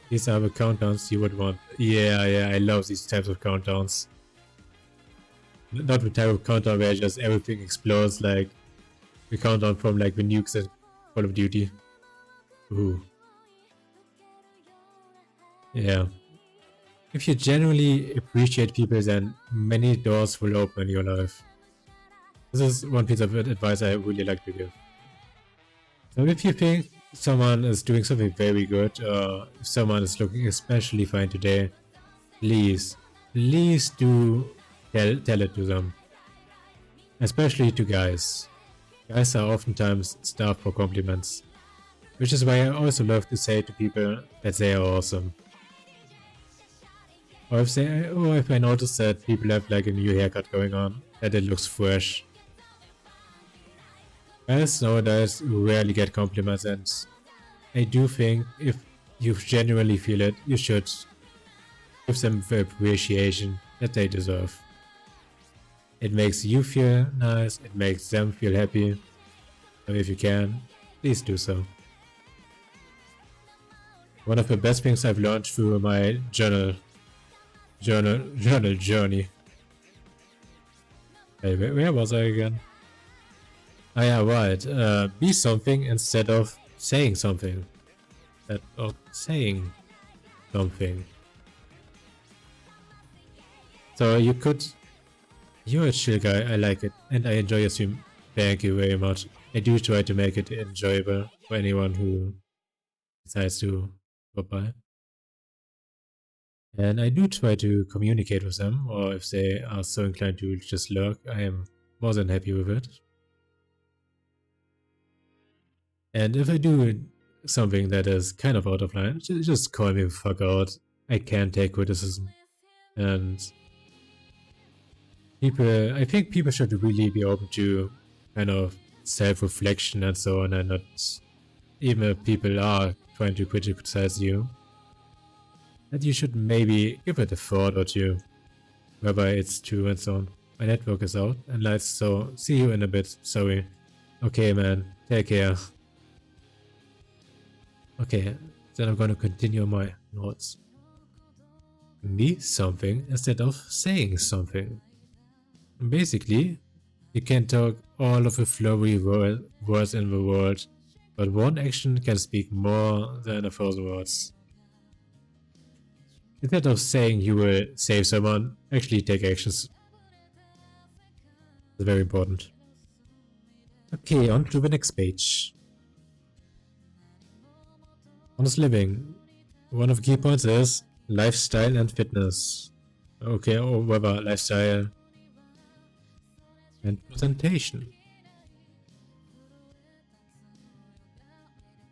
These are the countdowns you would want. Yeah, I love these types of countdowns. Not the type of countdown where just everything explodes, like the countdown from like the nukes in Call of Duty. Ooh. Yeah. If you genuinely appreciate people, then many doors will open in your life. This is one piece of advice I really like to give. So if you think someone is doing something very good, or if someone is looking especially fine today, please do tell it to them. Especially to guys. Guys are oftentimes starved for compliments. Which is why I also love to say to people that they are awesome. Or if I notice that people have like a new haircut going on, that it looks fresh. Guys nowadays rarely get compliments, and I do think if you genuinely feel it, you should give them the appreciation that they deserve. It makes you feel nice, it makes them feel happy. So if you can, please do so. One of the best things I've learned through my journal journey. Hey, where was I again? Ah yeah, right. Be something instead of saying something. Instead of saying something. So you're a chill guy, I like it, and I enjoy your stream. Thank you very much. I do try to make it enjoyable for anyone who decides to drop by. And I do try to communicate with them, or if they are so inclined to just lurk, I am more than happy with it. And if I do something that is kind of out of line, just call me the fuck out. I can take criticism. And I think people should really be open to kind of self-reflection and so on, and not, even if people are trying to criticize you, that you should maybe give it a thought or two, whether it's true and so on. My network is out and lights, so see you in a bit, sorry. Okay man, take care. Okay, then I'm gonna continue my notes. Be something instead of saying something. Basically, you can talk all of the flowery words in the world, but one action can speak more than 1,000 words. Instead of saying you will save someone, actually take actions. It's very important. Okay, on to the next page. Honest living. One of the key points is lifestyle and fitness. Okay, or whether lifestyle and presentation.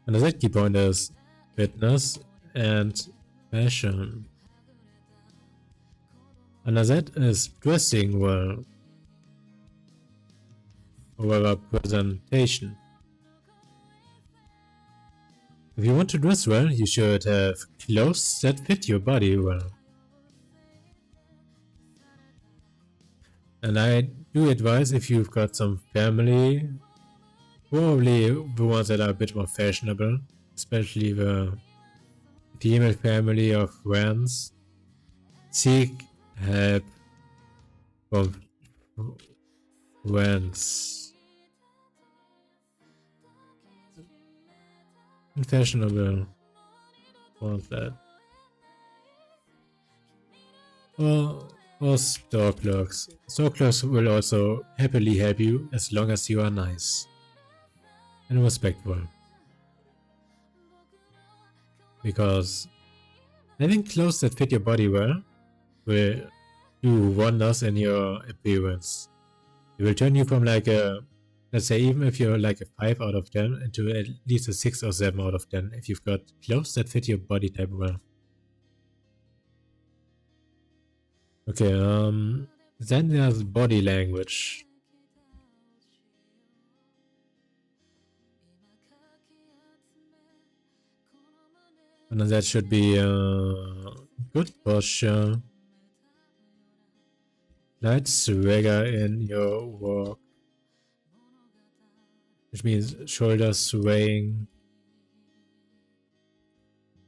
Another key point is fitness and fashion. Another is dressing well, or whether presentation. If you want to dress well, you should have clothes that fit your body well. And I do advise, if you've got some family, probably the ones that are a bit more fashionable, especially the female family or friends, seek help from friends. and fashionable want that. Or store clerks. Store clerks will also happily help you as long as you are nice and respectful. Because having clothes that fit your body well will do wonders in your appearance. It will turn you from like a, let's say, even if you're like a 5 out of 10 into at least a 6 or 7 out of 10 if you've got clothes that fit your body type well. Okay, then there's body language. And that should be good posture. Light swagger in your walk. Which means shoulders swaying.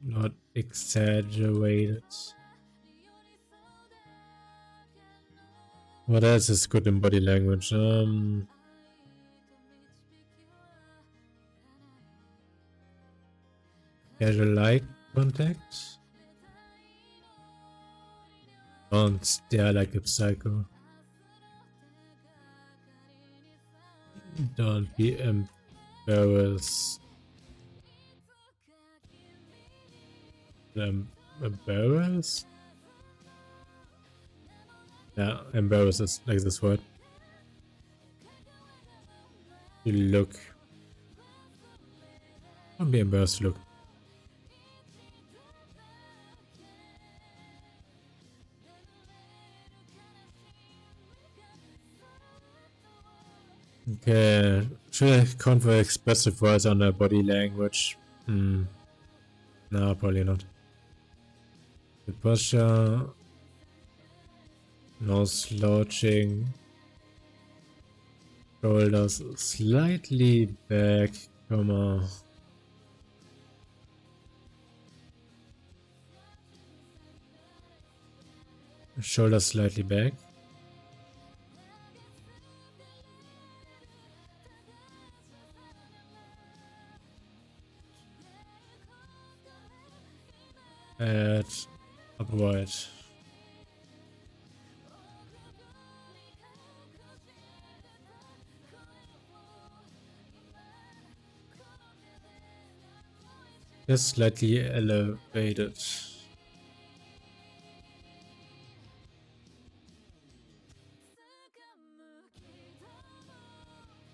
Not exaggerated. What else is good in body language? Casual eye contact. Don't stare like a psycho. Don't be embarrassed. Embarrassed? Yeah, embarrassed is like this word. You look. Don't be embarrassed, look. Okay, should I count for expressive words on the body language? No, probably not. The posture, no slouching, shoulders slightly back, comma. Shoulders slightly back. Add upright. Just slightly elevated.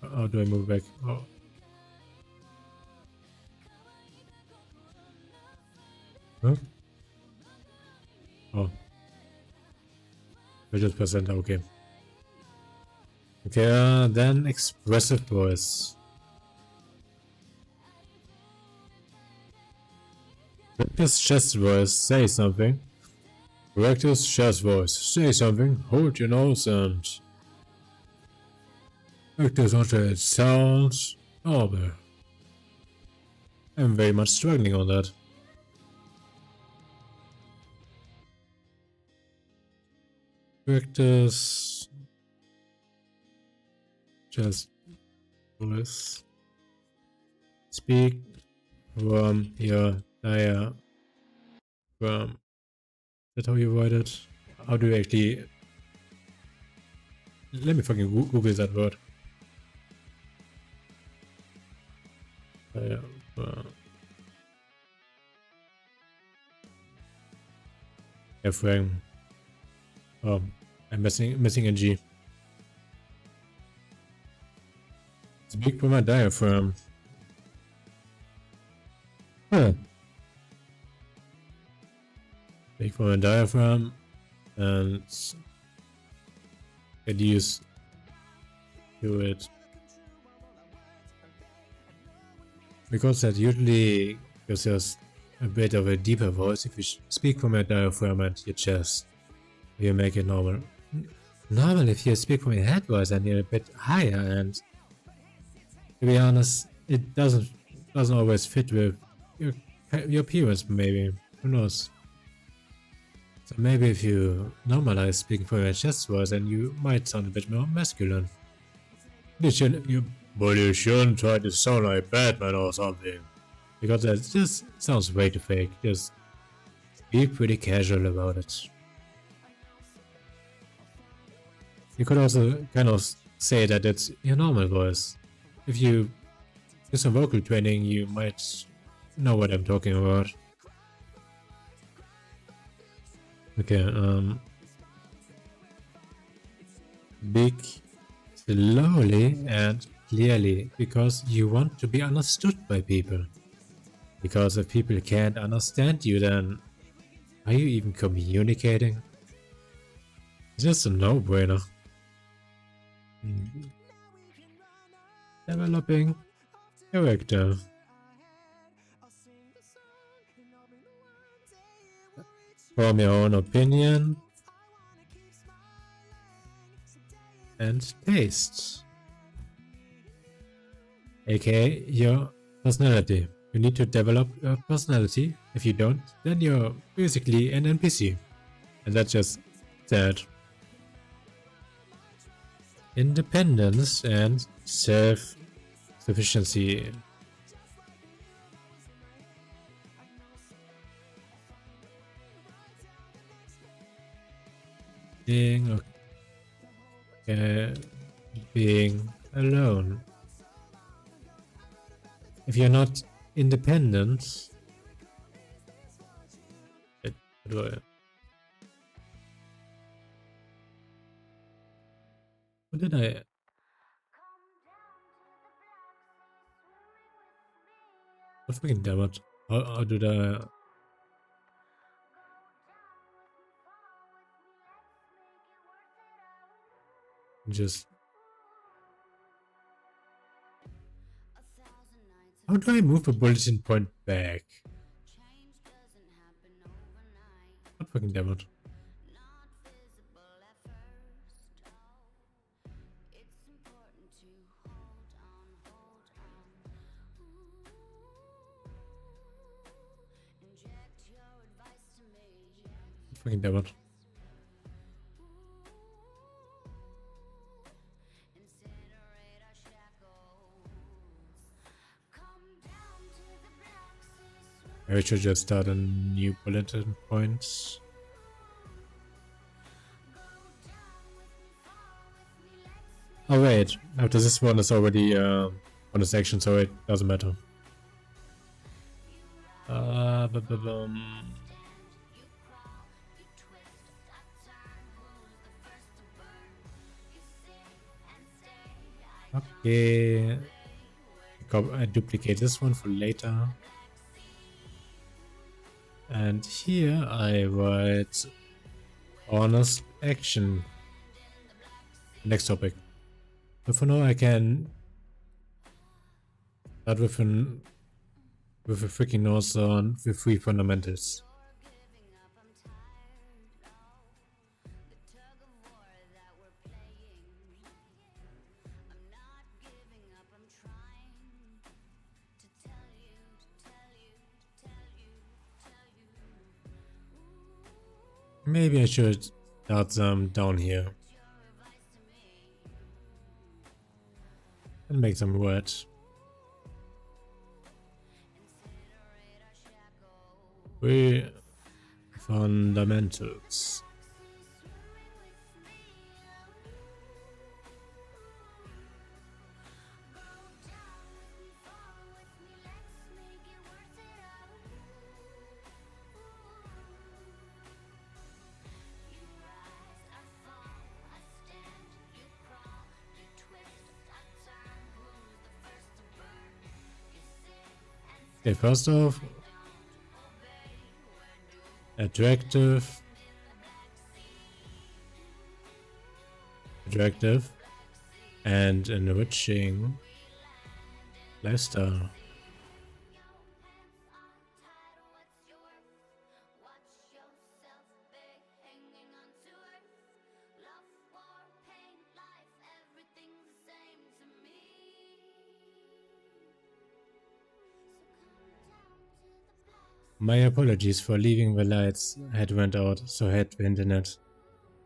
How do I move back? Oh. Huh? Oh. 100%, okay. Okay, then expressive voice. Practice chest voice, say something. Practice chest voice, say something, hold your nose and... Practice until it sounds normal. I'm very much struggling on that. Practice chest voice. Speak from your diaphragm. Is that how you write it? How do you actually... Let me fucking Google that word. Diaphragm. Oh, I'm missing a G. Speak from my diaphragm. Speak from my diaphragm and get used to it. Because that usually gives us a bit of a deeper voice if you speak from your diaphragm and your chest. You make it normal. Normal if you speak from your head voice and you're a bit higher, and to be honest, it doesn't always fit with your appearance, maybe. Who knows? So maybe if you normalize speaking from your chest voice, then you might sound a bit more masculine. You shouldn't try to sound like Batman or something. Because that just sounds way too fake. Just be pretty casual about it. You could also kind of say that it's your normal voice. If you do some vocal training, you might know what I'm talking about. Okay, Big, slowly and clearly, because you want to be understood by people. Because if people can't understand you, then are you even communicating? It's just a no-brainer. Developing character. Form your own opinion and taste. AKA your personality. You need to develop your personality. If you don't, then you're basically an NPC. And that's just sad. Independence and self-sufficiency. Being alone. If you're not independent, what did I? Oh, freaking damn it! How did I? Just how do I move a bulletin point back? What fucking damn it! Fucking damn it! I should just start a new bulletin points. Oh wait, after this one is already on the section, so it doesn't matter. Okay, I duplicate this one for later. And here I write honest action. Next topic. But for now I can start with a freaking notes on the 3 fundamentals. Maybe I should start them down here. And make some words. Three fundamentals. Okay, first off, attractive, and enriching lifestyle. My apologies for leaving the lights had went out, so I had the internet.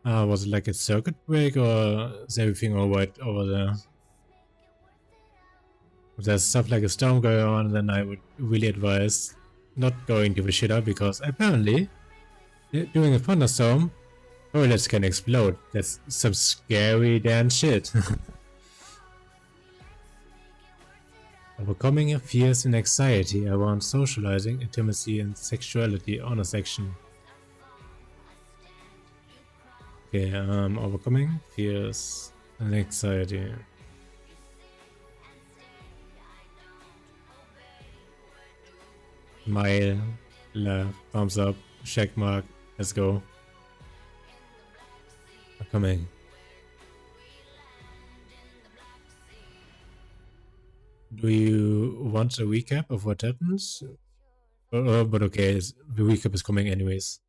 Was it like a circuit break or is everything alright over there? If there's stuff like a storm going on, then I would really advise not going to the shitter, because apparently during a thunderstorm, toilets can explode. That's some scary damn shit. Overcoming your fears and anxiety around socializing, intimacy, and sexuality on a section. Okay, overcoming fears and anxiety. Smile, laugh, thumbs up, check mark, let's go. Overcoming. Do you want a recap of what happens? But okay, the recap is coming anyways.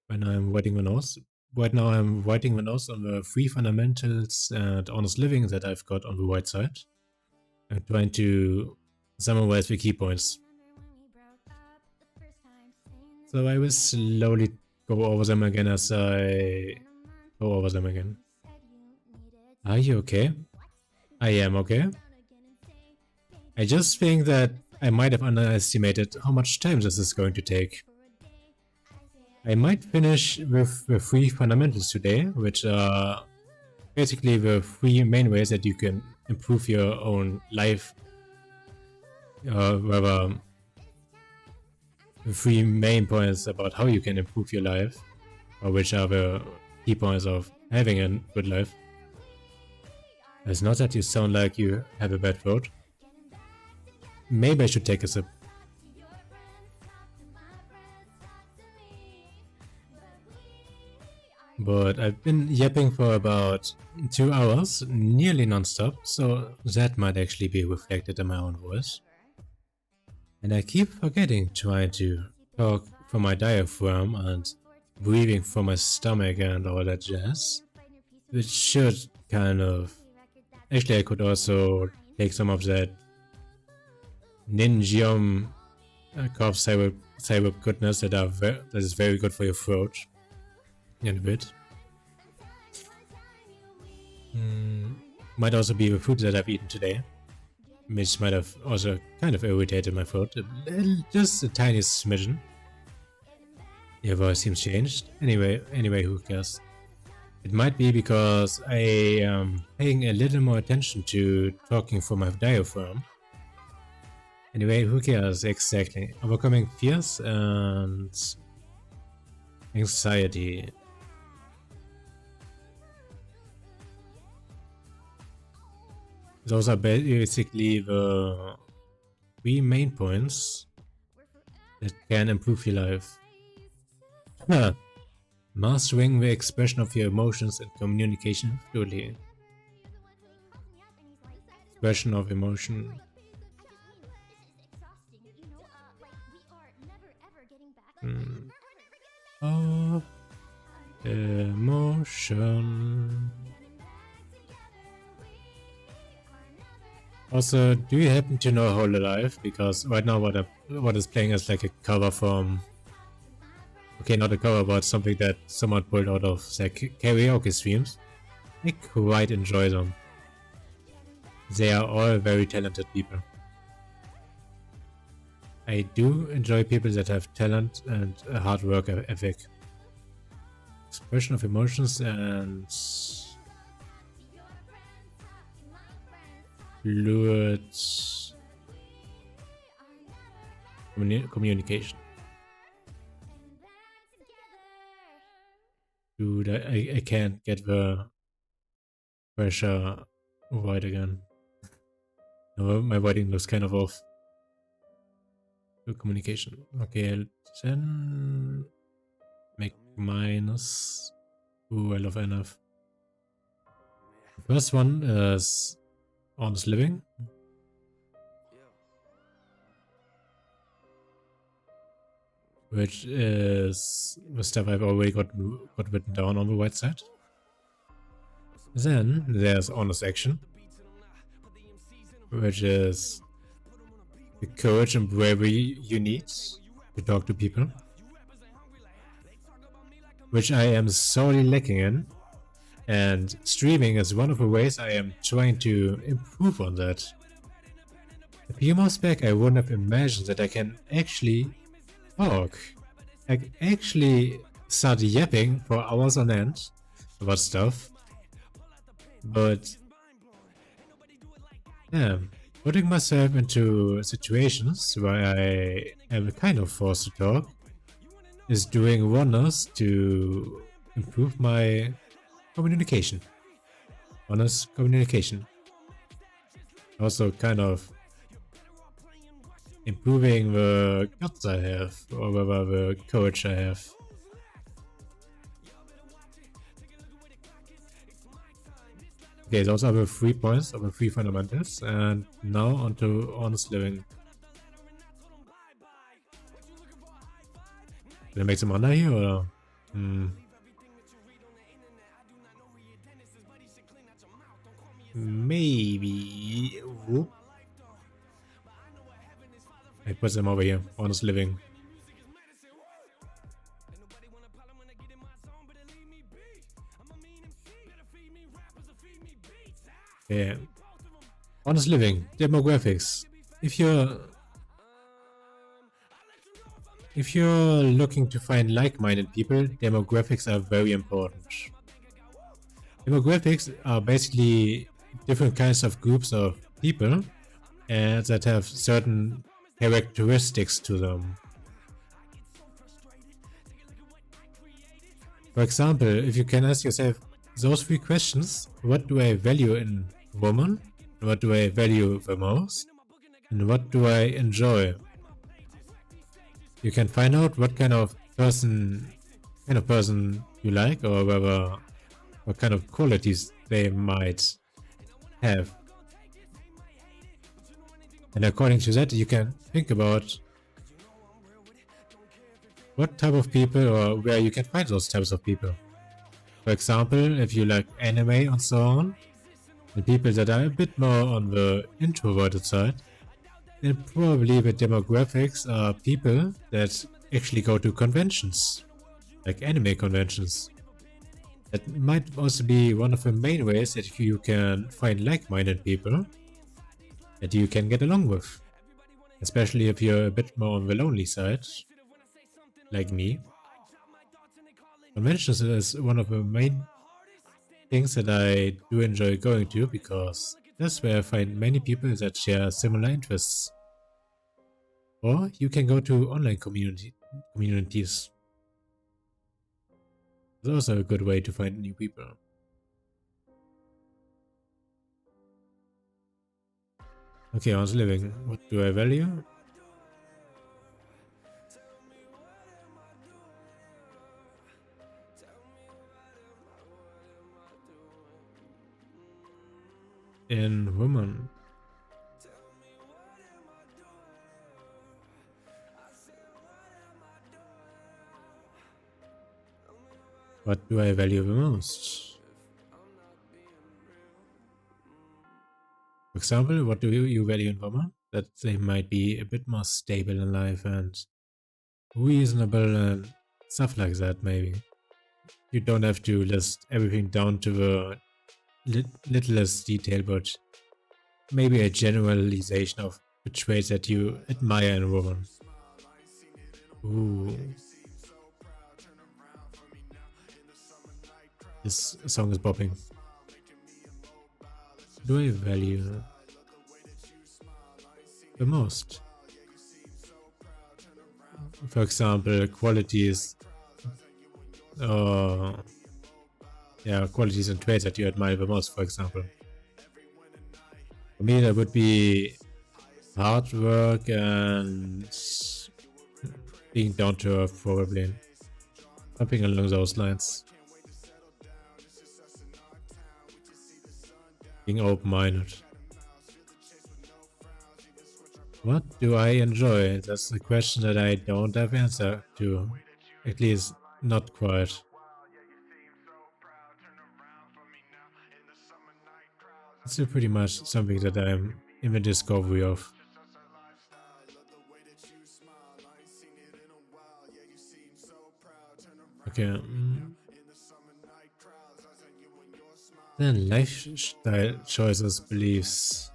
When I'm writing my notes. Right now I'm writing my notes on the 3 fundamentals and honest living that I've got on the right side. I'm trying to summarize the key points. So I will slowly go over them again as I go over them again. Are you okay? I am okay. I just think that I might have underestimated how much time this is going to take. I might finish with the 3 fundamentals today, which are basically the 3 main ways that you can improve your own life. Rather, the 3 main points about how you can improve your life, or which are the key points of having a good life. It's not that you sound like you have a bad throat. Maybe I should take a sip. But I've been yapping for about 2 hours, nearly non-stop, so that might actually be reflected in my own voice. And I keep forgetting trying to talk from my diaphragm and breathing from my stomach and all that jazz. Which should kind of... Actually, I could also take some of that Ninjium cough syrup goodness that is very good for your throat. In a bit. Might also be the food that I've eaten today, which might have also kind of irritated my throat. Just a tiny smidgen. Your voice seems changed. Anyway, who cares? It might be because I am paying a little more attention to talking from my diaphragm. Anyway, who cares? Exactly. Overcoming fears and anxiety. Those are basically the 3 main points that can improve your life. Mastering the expression of your emotions and communication fluidly. Expression of emotion. Of emotion. Also, do you happen to know Whole Alive? Because right now what is playing is like a cover from... Okay, not a cover, but something that someone pulled out of their karaoke streams. I quite enjoy them. They are all very talented people. I do enjoy people that have talent and a hard work ethic. Expression of emotions and... fluid communication. Dude, I can't get the pressure right again. No, my writing looks kind of off. Fluid communication. Okay, then make minus. Ooh, I love enough. The first one is honest living. Which is the stuff I've already got written down on the right side. Then there's honest action, which is the courage and bravery you need to talk to people, which I am sorely lacking in, and streaming is one of the ways I am trying to improve on that. A few months back, I wouldn't have imagined that I can actually talk. I can actually start yapping for hours on end about stuff. But yeah, putting myself into situations where I am kind of forced to talk is doing wonders to improve my communication. Honest communication. Also kind of improving the guts I have, or whether the courage I have. Okay, those are the 3 points of the 3 fundamentals, and now onto honest living. Did I make some honor here, or? Maybe. Whoop. I put them over here. Honest living. Yeah. Honest living. Demographics. If you're looking to find like-minded people, demographics are very important. Demographics are basically different kinds of groups of people that have certain characteristics to them. For example, if you can ask yourself those 3 questions, what do I value in a woman? What do I value the most? And what do I enjoy? You can find out what kind of person you like, or whether what kind of qualities they might have. And according to that, you can think about what type of people or where you can find those types of people. For example, if you like anime and so on, and people that are a bit more on the introverted side, then probably the demographics are people that actually go to conventions, like anime conventions. That might also be one of the main ways that you can find like-minded people that you can get along with. Especially if you're a bit more on the lonely side, like me. Conventions is one of the main things that I do enjoy going to, because that's where I find many people that share similar interests. Or you can go to online communities. It's also a good way to find new people. Okay, honest living. What do I value? In women. What do I value the most? For example, what do you value in women? That they might be a bit more stable in life and reasonable and stuff like that, maybe. You don't have to list everything down to the littlest detail, but maybe a generalization of the traits that you admire in a woman. Ooh. This song is popping. Do I value the most? For example, qualities, qualities and traits that you admire the most, for example. For me, that would be hard work and being down to earth, probably. Something along those lines. Being open-minded. What do I enjoy? That's a question that I don't have answer to. At least not quite. It's pretty much something that I'm in the discovery of. Okay. Then lifestyle choices, beliefs.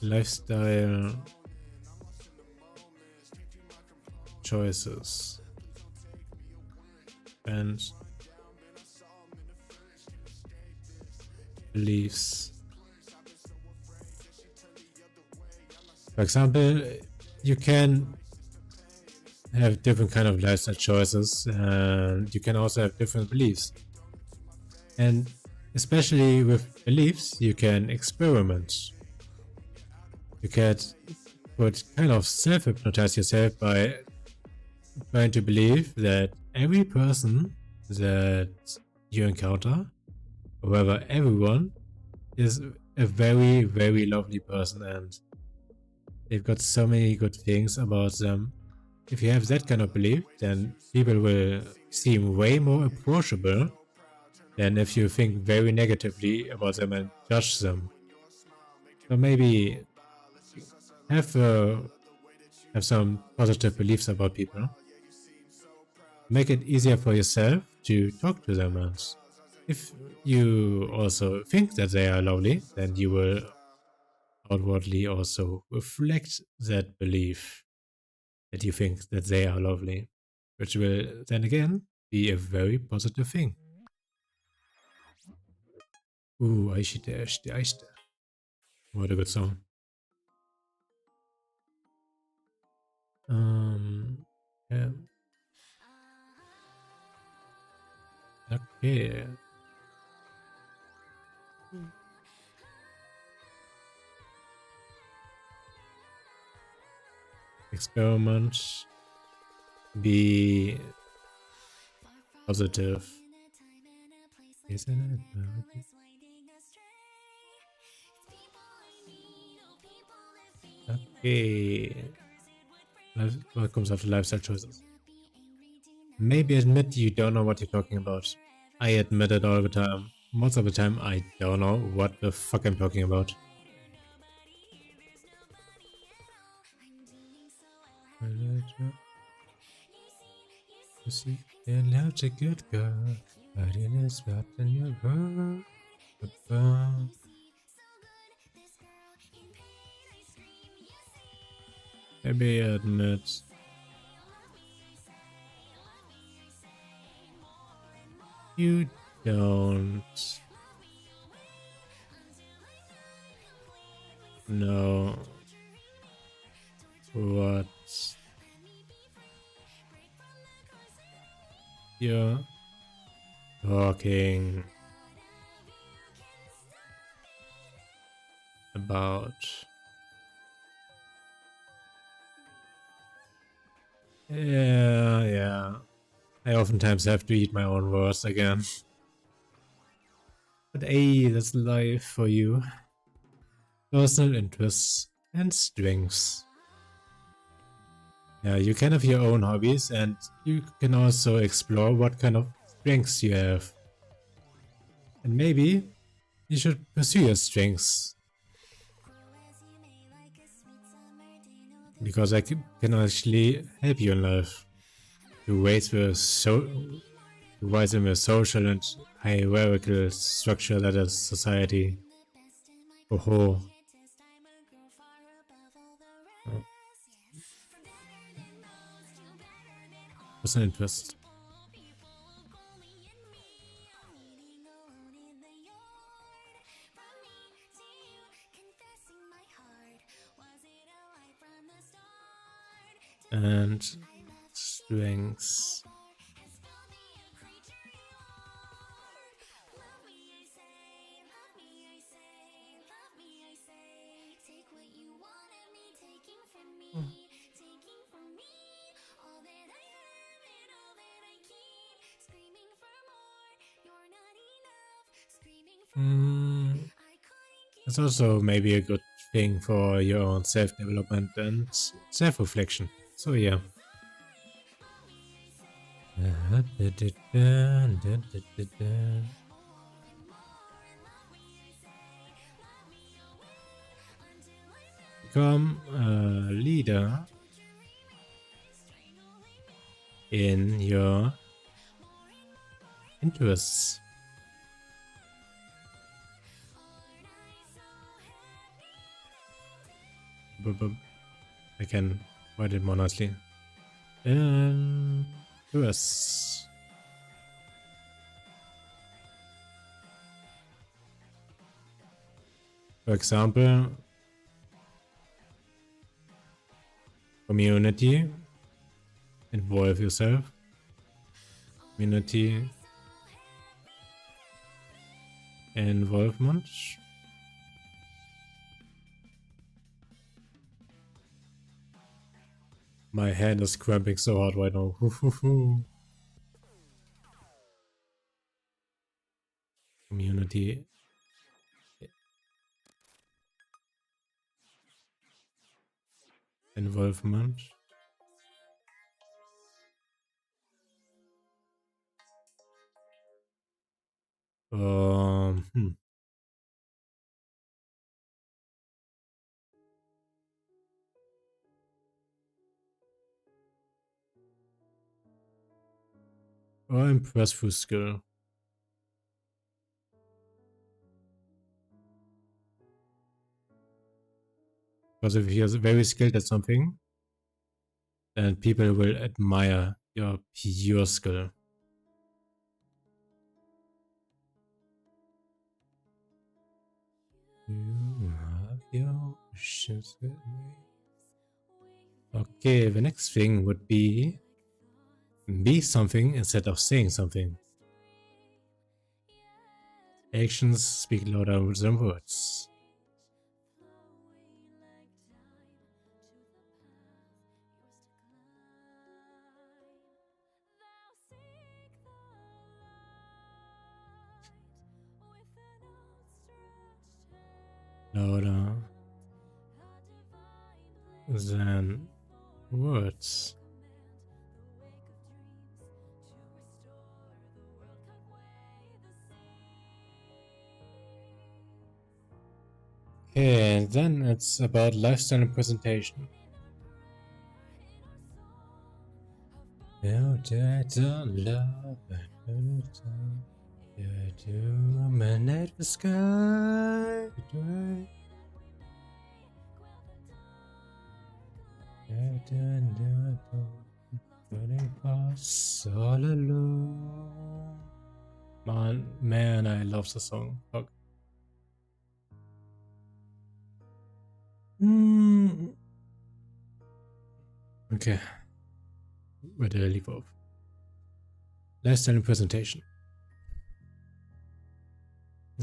lifestyle choices and beliefs. For example, you can have different kind of lifestyle choices, and you can also have different beliefs. And especially with beliefs, you can experiment. You can kind of self-hypnotize yourself by trying to believe that every person that you encounter, or rather everyone, is a very, very lovely person, and they've got so many good things about them. If you have that kind of belief, then people will seem way more approachable than if you think very negatively about them and judge them. So maybe have some positive beliefs about people. Make it easier for yourself to talk to them, and if you also think that they are lovely, then you will outwardly also reflect that belief that you think that they are lovely, which will then again be a very positive thing. Ooh, Aishite, Aishite, Aishite. What a good song. Yeah. Okay. Experiment. Be positive. Isn't it? Okay. What comes after lifestyle choices? Maybe admit you don't know what you're talking about. I admit it all the time. Most of the time, I don't know what the fuck I'm talking about. You see, you're such a good girl, but it is wrapped in your heart. Maybe admit you don't know what you're talking about. Yeah. I oftentimes have to eat my own words again. But hey, that's life for you. Personal interests and strengths. Yeah, you can have your own hobbies, and you can also explore what kind of strengths you have. And maybe you should pursue your strengths. Because I can actually help you in life to rise in the social and hierarchical structure that is society. Oh, personal interest. And strengths. It's also maybe a good thing for your own self-development and self-reflection. So yeah. Become a leader in your interests. I can write it more nicely. US. For example, community, involve yourself. Community, involvement. My hand is cramping so hard right now. Community. Involvement. Hmm. Or impressful skill. Because if you're very skilled at something, then people will admire your pure skill. You have your wishes with me. Okay, the next thing would be something instead of saying something. Actions speak louder than words. Louder than words. Okay, and then it's about lifestyle and presentation. You dominate the sky. Running past all alone. Man, I love the song. Fuck. Okay. Where did I leave off? Lifestyle and presentation.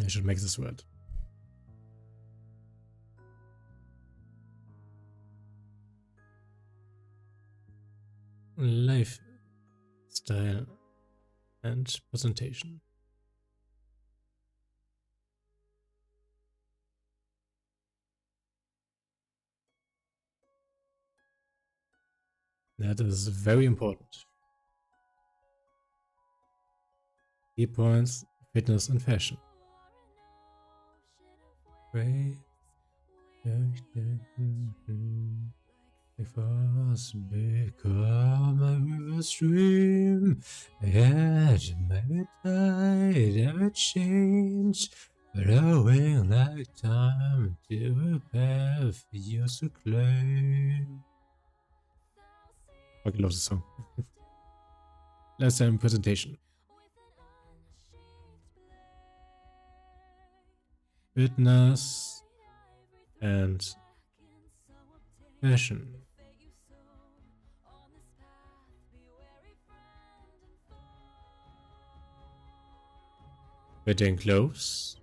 I should make this word. Lifestyle and presentation. That is very important. Key points, fitness and fashion. Great. If us become a river stream, yet maybe tide ever change, flowing like time to a path used to claim. I love the song. Last time presentation. Fitness and fashion. Fitting clothes.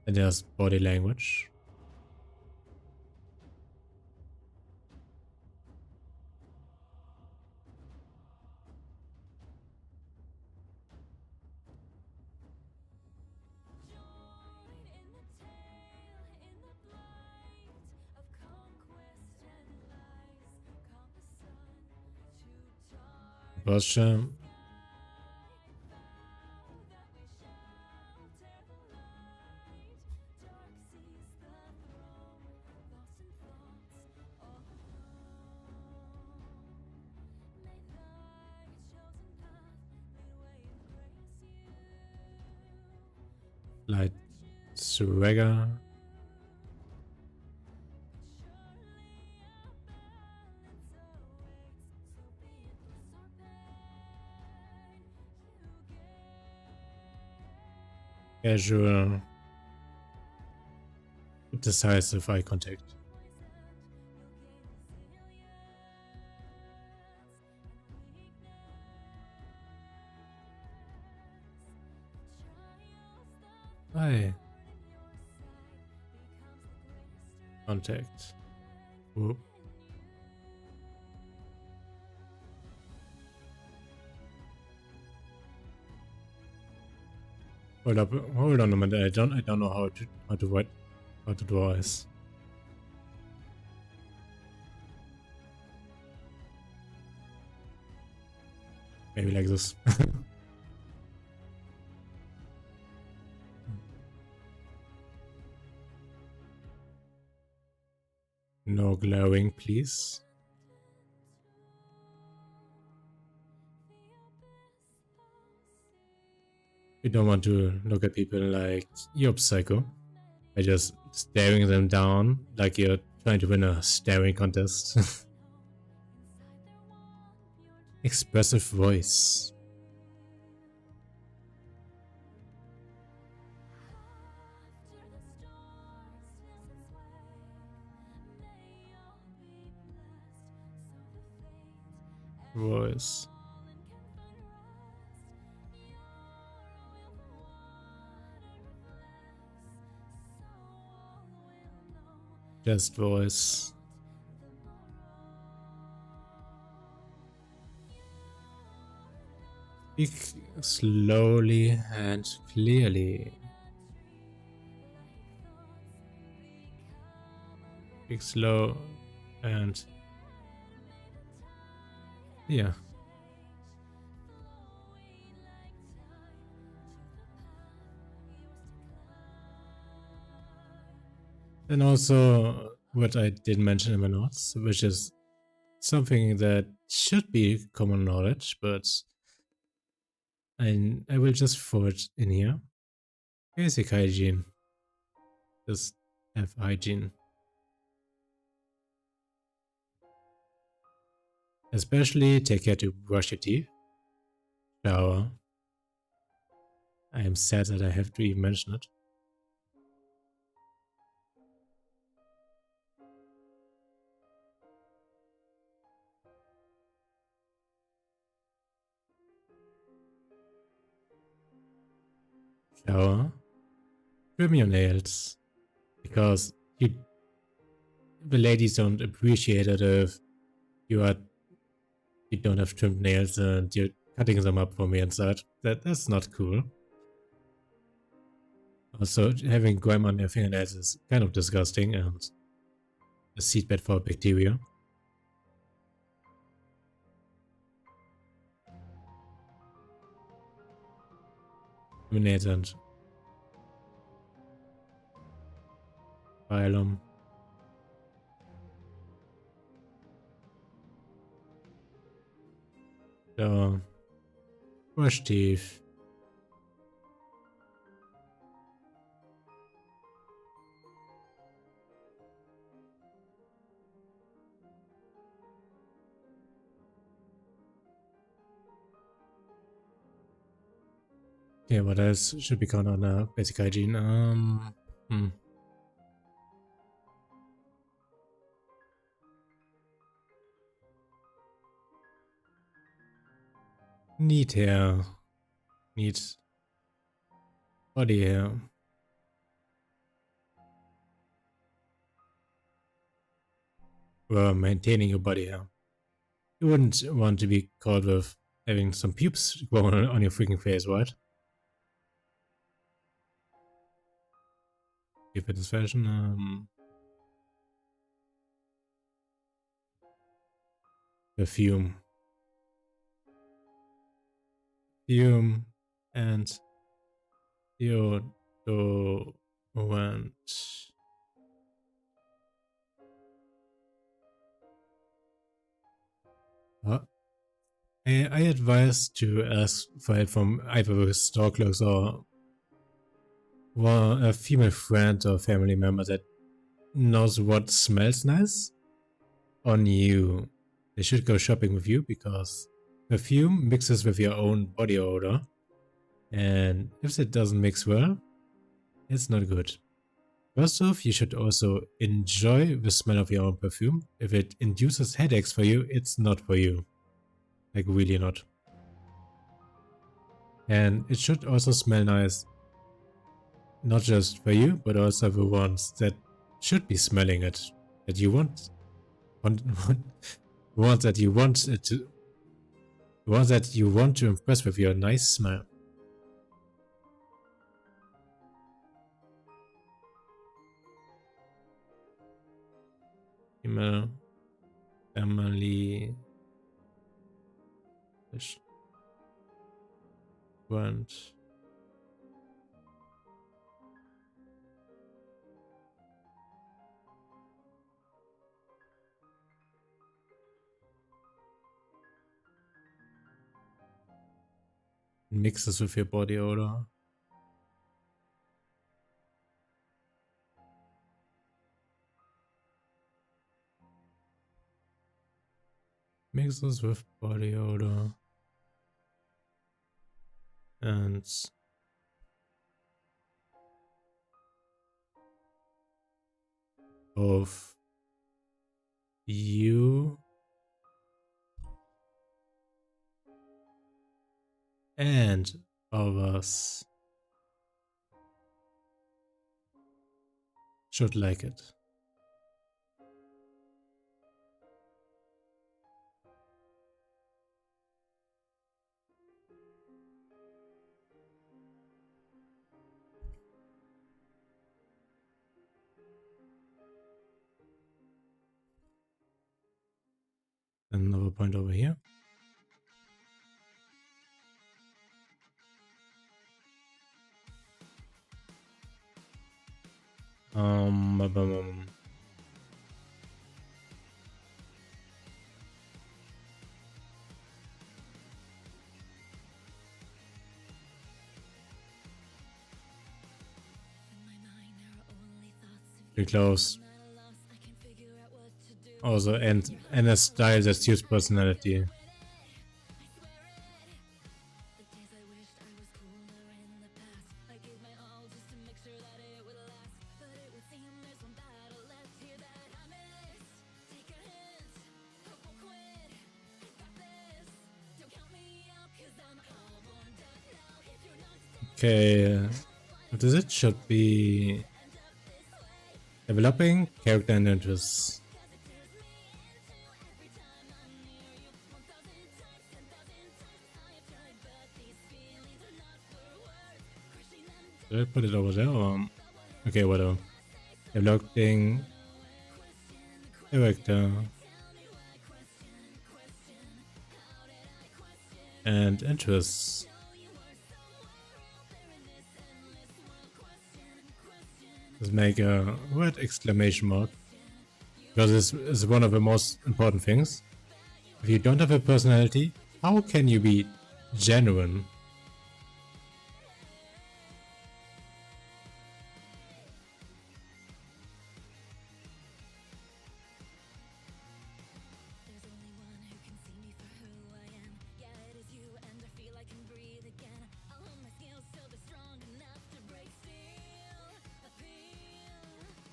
And there's body language. Posture. Light swagger. Casual. Decisive eye contact. Eye contact. Whoop. Hold up, hold on a minute. I don't know how to draw eyes. Maybe like this. No glowing, please. You don't want to look at people like you're psycho by just staring them down like you're trying to win a staring contest. Expressive voice. Voice. Just voice. Speak slowly and clearly. Speak slow and yeah. And also what I did mention in my notes, which is something that should be common knowledge, but I will just throw it in here. Basic hygiene. Just have hygiene. Especially take care to brush your teeth, shower. I am sad that I have to even mention it. Shower. Trim your nails. Because the ladies don't appreciate it if you don't have trimmed nails and you're cutting them up from the inside. That's not cool. Also, having grime on your fingernails is kind of disgusting and a seedbed for bacteria. Eliminate and phylum. So, brush teeth. Okay, what else should be counted on basic hygiene? Neat hair. Neat body hair. Well, maintaining your body hair. You wouldn't want to be caught with having some pubes growing on your freaking face, right? If it is fashion, perfume. Perfume and deodorant. I advise to ask for help from either the store clerks or a female friend or family member that knows what smells nice on you. They should go shopping with you because perfume mixes with your own body odor, and if it doesn't mix well, it's not good. First off, you should also enjoy the smell of your own perfume. If it induces headaches for you, it's not for you. Like, really not. And it should also smell nice, not just for you, but also the ones that should be smelling it, that you want ones that you want it to, ones that you want to impress with your nice smell. Female family friend. Mixes with your body odor. Mixes with body odor. And of you and of us should like it. Another point over here. Pretty close. Also, and a style that suits personality. Okay, what is it? Should be developing character and interests. Did I put it over there or? Okay, whatever. Developing character and interests. Let's make a red exclamation mark, because this is one of the most important things. If you don't have a personality, how can you be genuine?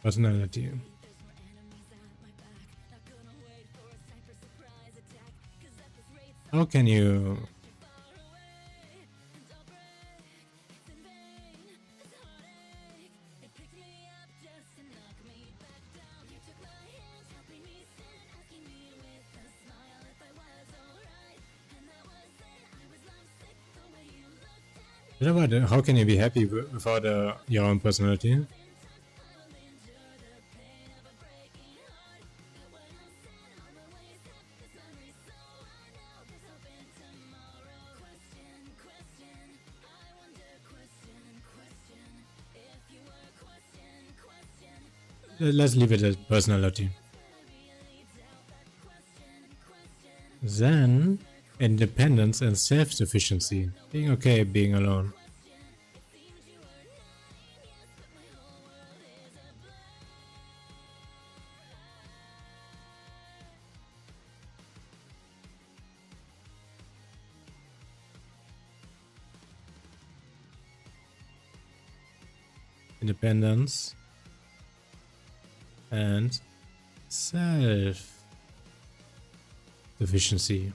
Personality. How can you how can you be happy without your own personality? Let's leave it at personality. Then, independence and self-sufficiency. Being okay being alone. independence, and self-sufficiency.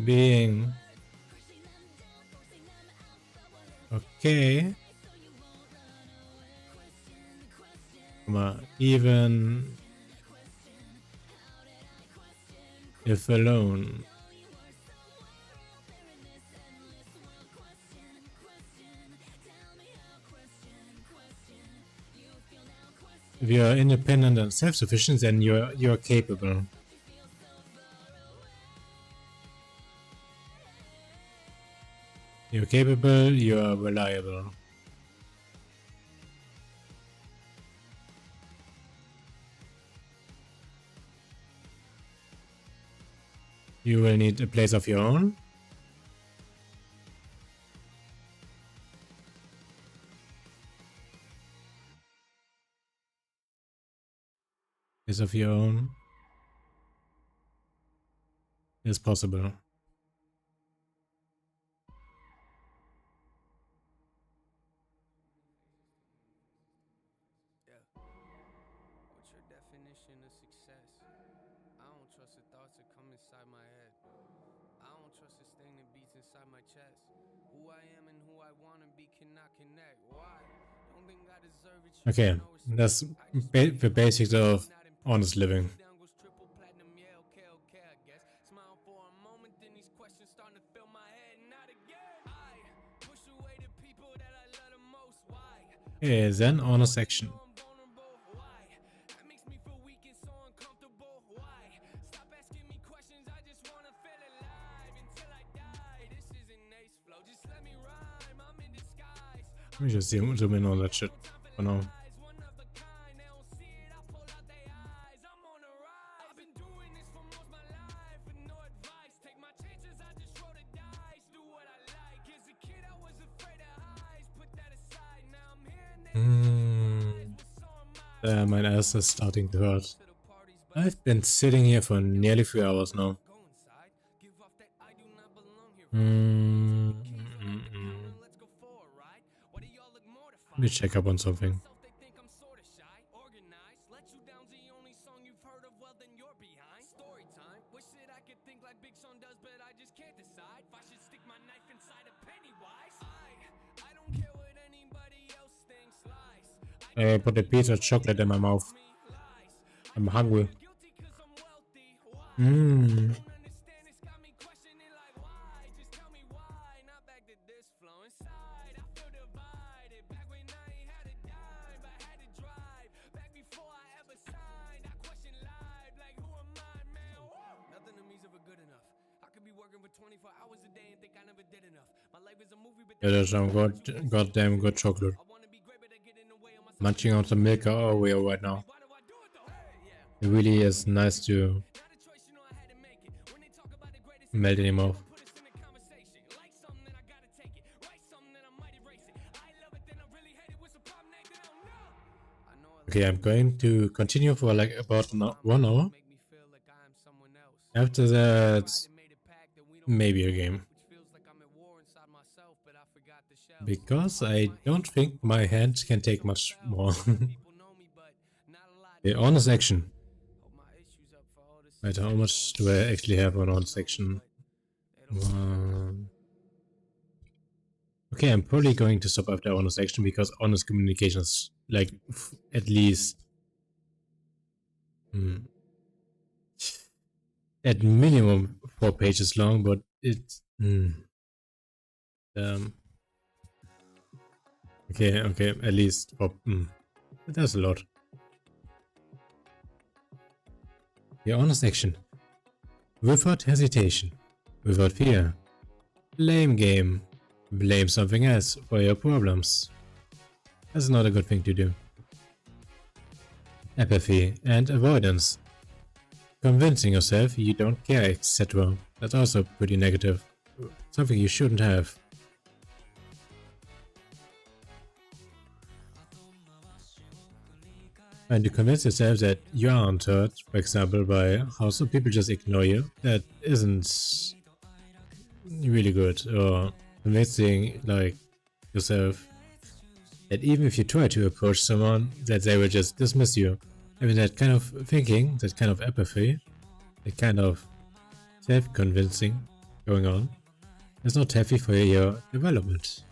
Being okay, even if alone. If you're independent and self-sufficient, then you're capable. You're capable, you're reliable. You will need a place of your own. Place of your own is possible. Okay, that's the basics of honest living. Okay, then honest action. Let me just zoom in on that shit for now. My ass is starting to hurt. I've been sitting here for nearly 3 hours now. Let me check up on something. I put a piece of chocolate in my mouth. I'm hungry. Yeah, there's some goddamn good chocolate. Munching on some milk Oreo right now. It really is nice to melt in your mouth. Okay, I'm going to continue for like about 1 hour. After that, maybe a game. Because I don't think my hand can take much more. The honest action. Wait, how much do I actually have on honest action? Okay, I'm probably going to stop after honest action because honest communication is like at least at minimum 4 pages long, but it's okay, at least that's a lot. The honest action. Without hesitation, without fear. Blame game. Blame something else for your problems. That's not a good thing to do. Apathy and avoidance. Convincing yourself you don't care, etc. That's also pretty negative. Something you shouldn't have. And to convince yourself that you aren't hurt, for example, by how some people just ignore you, that isn't really good. Or convincing, like, yourself that even if you try to approach someone, that they will just dismiss you. I mean, that kind of thinking, that kind of apathy, that kind of self-convincing going on is not healthy for your development.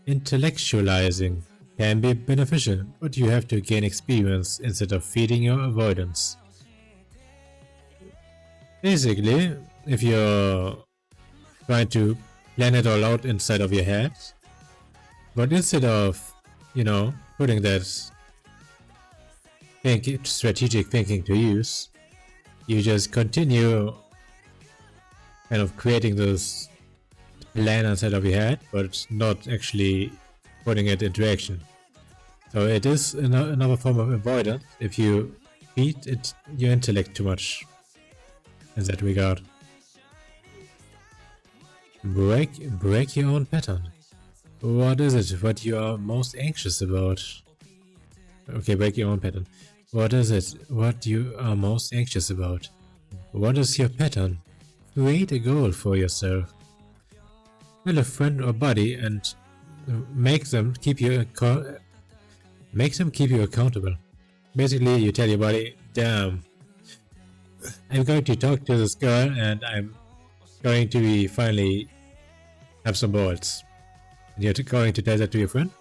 Intellectualizing can be beneficial, but you have to gain experience instead of feeding your avoidance. Basically, if you're trying to plan it all out inside of your head, but instead of, putting that strategic thinking to use, you just continue kind of creating this plan inside of your head, but not actually putting it into action. So it is another form of avoidance if you feed it your intellect too much in that regard. Break your own pattern. What is it? What you are most anxious about? Okay, break your own pattern. What is it? What you are most anxious about? What is your pattern? Create a goal for yourself. Tell a friend or buddy and make them keep you accountable. Basically, you tell your buddy, damn, I'm going to talk to this girl and I'm going to be finally have some balls. And you're going to tell that to your friend.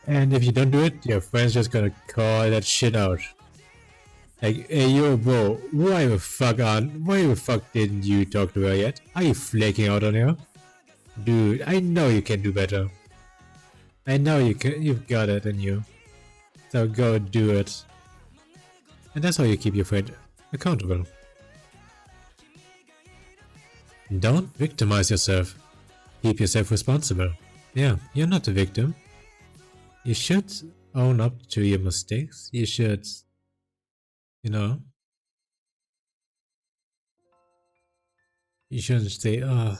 And if you don't do it, your friend's just gonna call that shit out. Like, hey yo bro, why the fuck didn't you talk to her yet? Are you flaking out on her? Dude, I know you can do better. I know you've got it in you. So go do it. And that's how you keep your friend accountable. Don't victimize yourself. Keep yourself responsible. Yeah, you're not a victim. You should own up to your mistakes. You should, you shouldn't say, oh,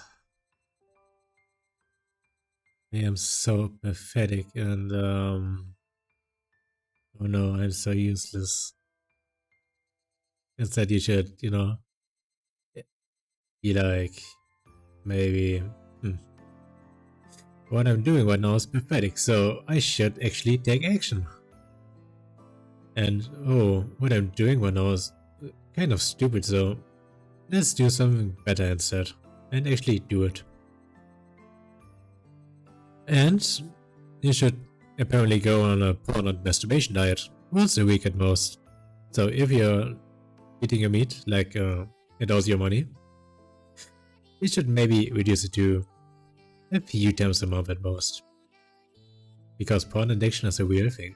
I am so pathetic and, oh no, I'm so useless. Instead, you should, be like, maybe, what I'm doing right now is pathetic, so I should actually take action. And, oh, what I'm doing right now is kind of stupid, so let's do something better instead. And actually do it. And you should apparently go on a porn and masturbation diet once a week at most. So if you're eating your meat, like it owes your money, you should maybe reduce it to a few times a month at most. Because porn addiction is a real thing.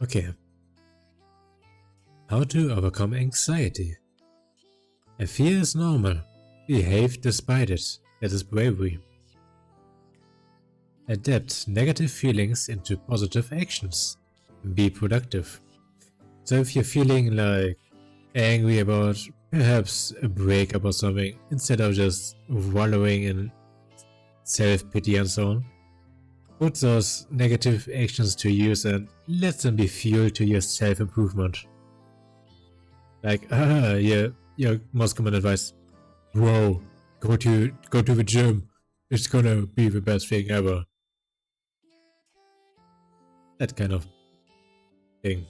Okay. How to overcome anxiety. A fear is normal. Behave despite it. That is bravery. Adapt negative feelings into positive actions. Be productive. So if you're feeling like angry about perhaps a breakup or something, instead of just wallowing in self-pity and so on, put those negative actions to use and let them be fuel to your self-improvement. Like, yeah, your most common advice. Bro, go to the gym. It's gonna be the best thing ever. That kind of thing.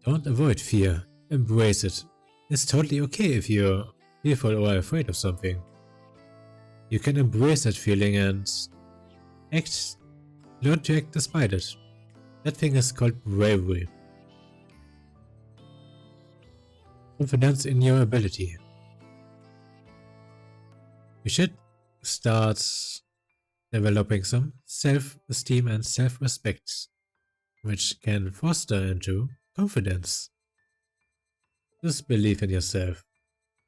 Don't avoid fear. Embrace it. It's totally okay if you're fearful or afraid of something. You can embrace that feeling and learn to act despite it. That thing is called bravery. Confidence in your ability. You should start developing some self-esteem and self-respect, which can foster into confidence. Just believe in yourself.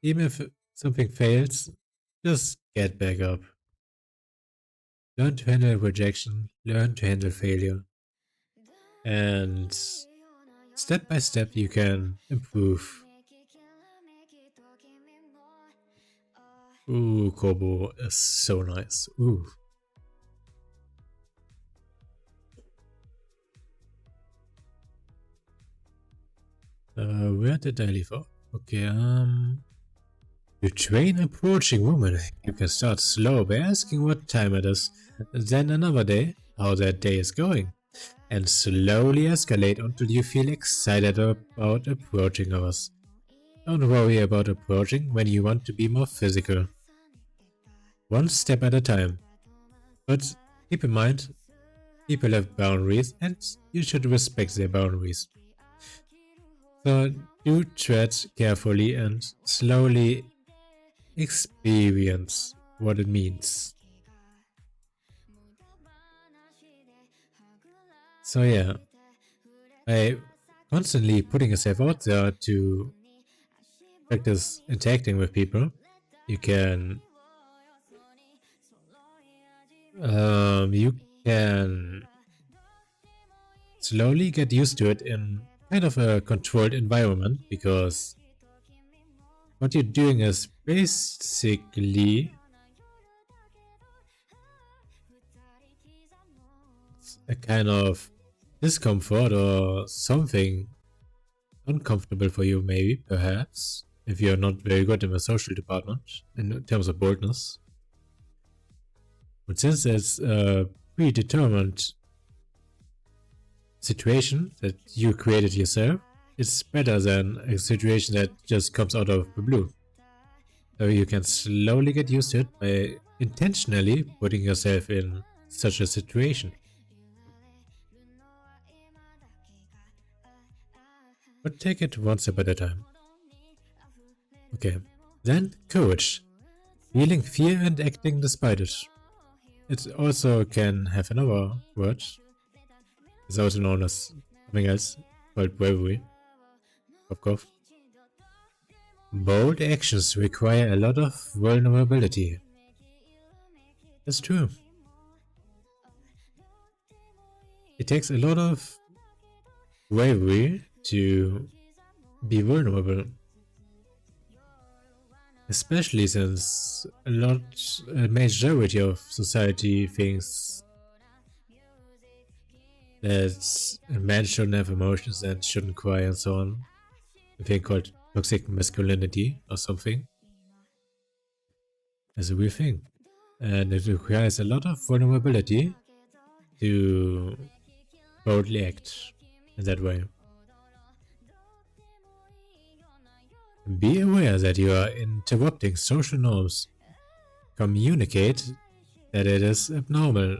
Even if something fails, just get back up. Learn to handle rejection, learn to handle failure. and step by step you can improve. Ooh, Kobo is so nice. Ooh. Where did I leave off? Okay, to train approaching women, you can start slow by asking what time it is, then another day, how that day is going, and slowly escalate until you feel excited about approaching others. Don't worry about approaching when you want to be more physical. One step at a time. But keep in mind, people have boundaries and you should respect their boundaries. So do tread carefully and slowly experience what it means. So yeah, by constantly putting yourself out there to practice interacting with people, you can you can slowly get used to it in kind of a controlled environment, because what you're doing is basically a kind of discomfort or something uncomfortable for you, maybe, perhaps, if you're not very good in the social department in terms of boldness. But since it's a predetermined situation that you created yourself, it's better than a situation that just comes out of the blue. So you can slowly get used to it by intentionally putting yourself in such a situation. But take it one step at a time. Okay, then courage. Feeling fear and acting despite it. It also can have another word. It's also known as something else called bravery. Of course. Bold actions require a lot of vulnerability. That's true. It takes a lot of bravery to be vulnerable. Especially since a majority of society thinks that men shouldn't have emotions and shouldn't cry and so on. A thing called toxic masculinity or something. That's a real thing. And it requires a lot of vulnerability to boldly act in that way. Be aware that you are interrupting social norms. Communicate that it is abnormal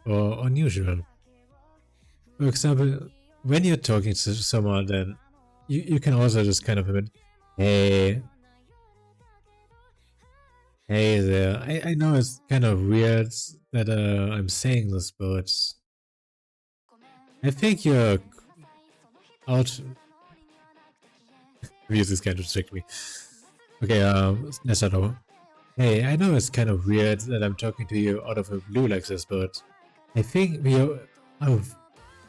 or unusual. For example, when you're talking to someone, then you can also just kind of admit, hey there. I know it's kind of weird that I'm saying this, but I think you're out. Music kind of tricked me. Okay, let's start over. Hey, I know it's kind of weird that I'm talking to you out of the blue like this, but I think your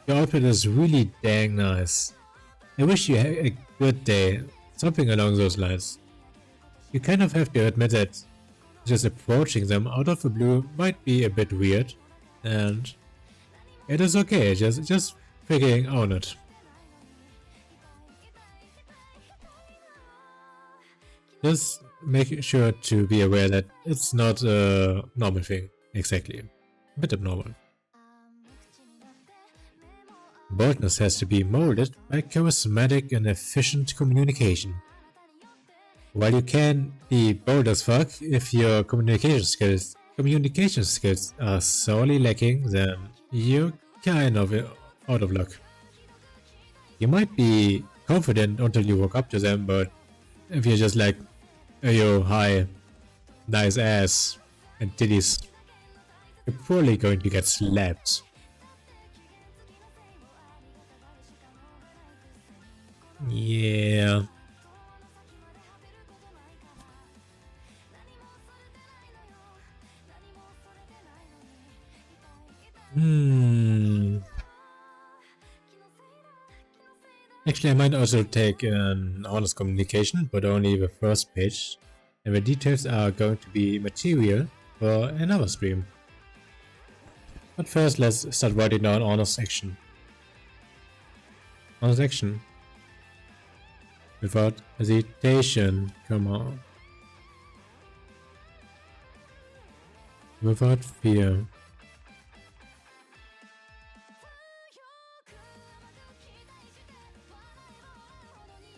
outfit is really dang nice. I wish you had a good day. Something along those lines. You kind of have to admit that just approaching them out of the blue might be a bit weird, and it is okay, just figuring on it. Just make sure to be aware that it's not a normal thing, exactly. A bit abnormal. Boldness has to be molded by charismatic and efficient communication. While you can be bold as fuck, if your communication skills are sorely lacking, then you're kind of out of luck. You might be confident until you walk up to them, but if you're just like, hey yo, hi, nice ass, and titties, you're probably going to get slapped. Yeah. Actually, I might also take an honest communication, but only the first page, and the details are going to be material for another stream. But first, let's start writing down honest action. Honest action. Without hesitation, come on. Without fear.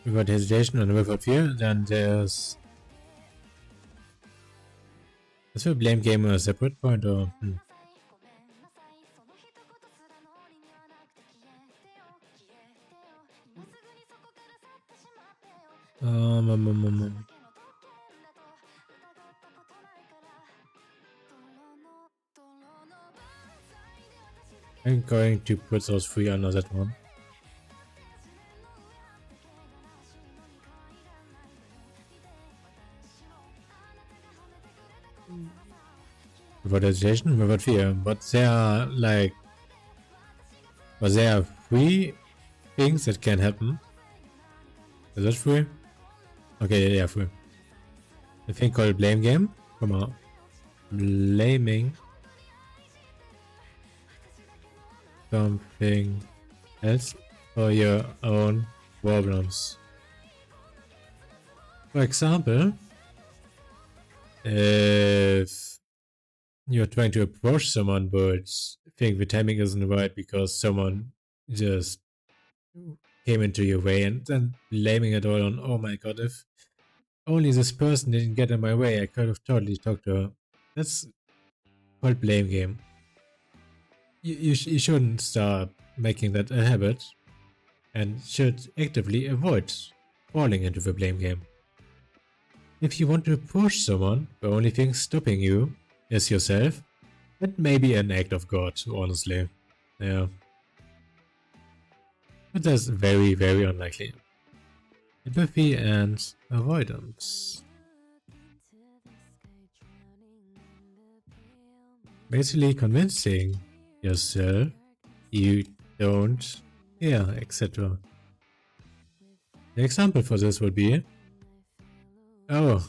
Without hesitation and without fear, then there's... Is the blame game a separate point or... I'm going to put those three under that one. Without hesitation, without fear. But there are like... But there are three things that can happen. Is that three? Okay, yeah, three. A thing called blame game. Come on. Blaming something else for your own problems. For example, if you're trying to approach someone but think the timing isn't right because someone just came into your way, and then blaming it all on, oh my god, if only this person didn't get in my way, I could have totally talked to her. That's called blame game. You shouldn't start making that a habit and should actively avoid falling into the blame game. If you want to approach someone, the only thing stopping you is yourself, that may be an act of God, honestly. Yeah. But that's very, very unlikely. Empathy and avoidance. Basically convincing yourself you don't care, etc. The example for this would be, oh,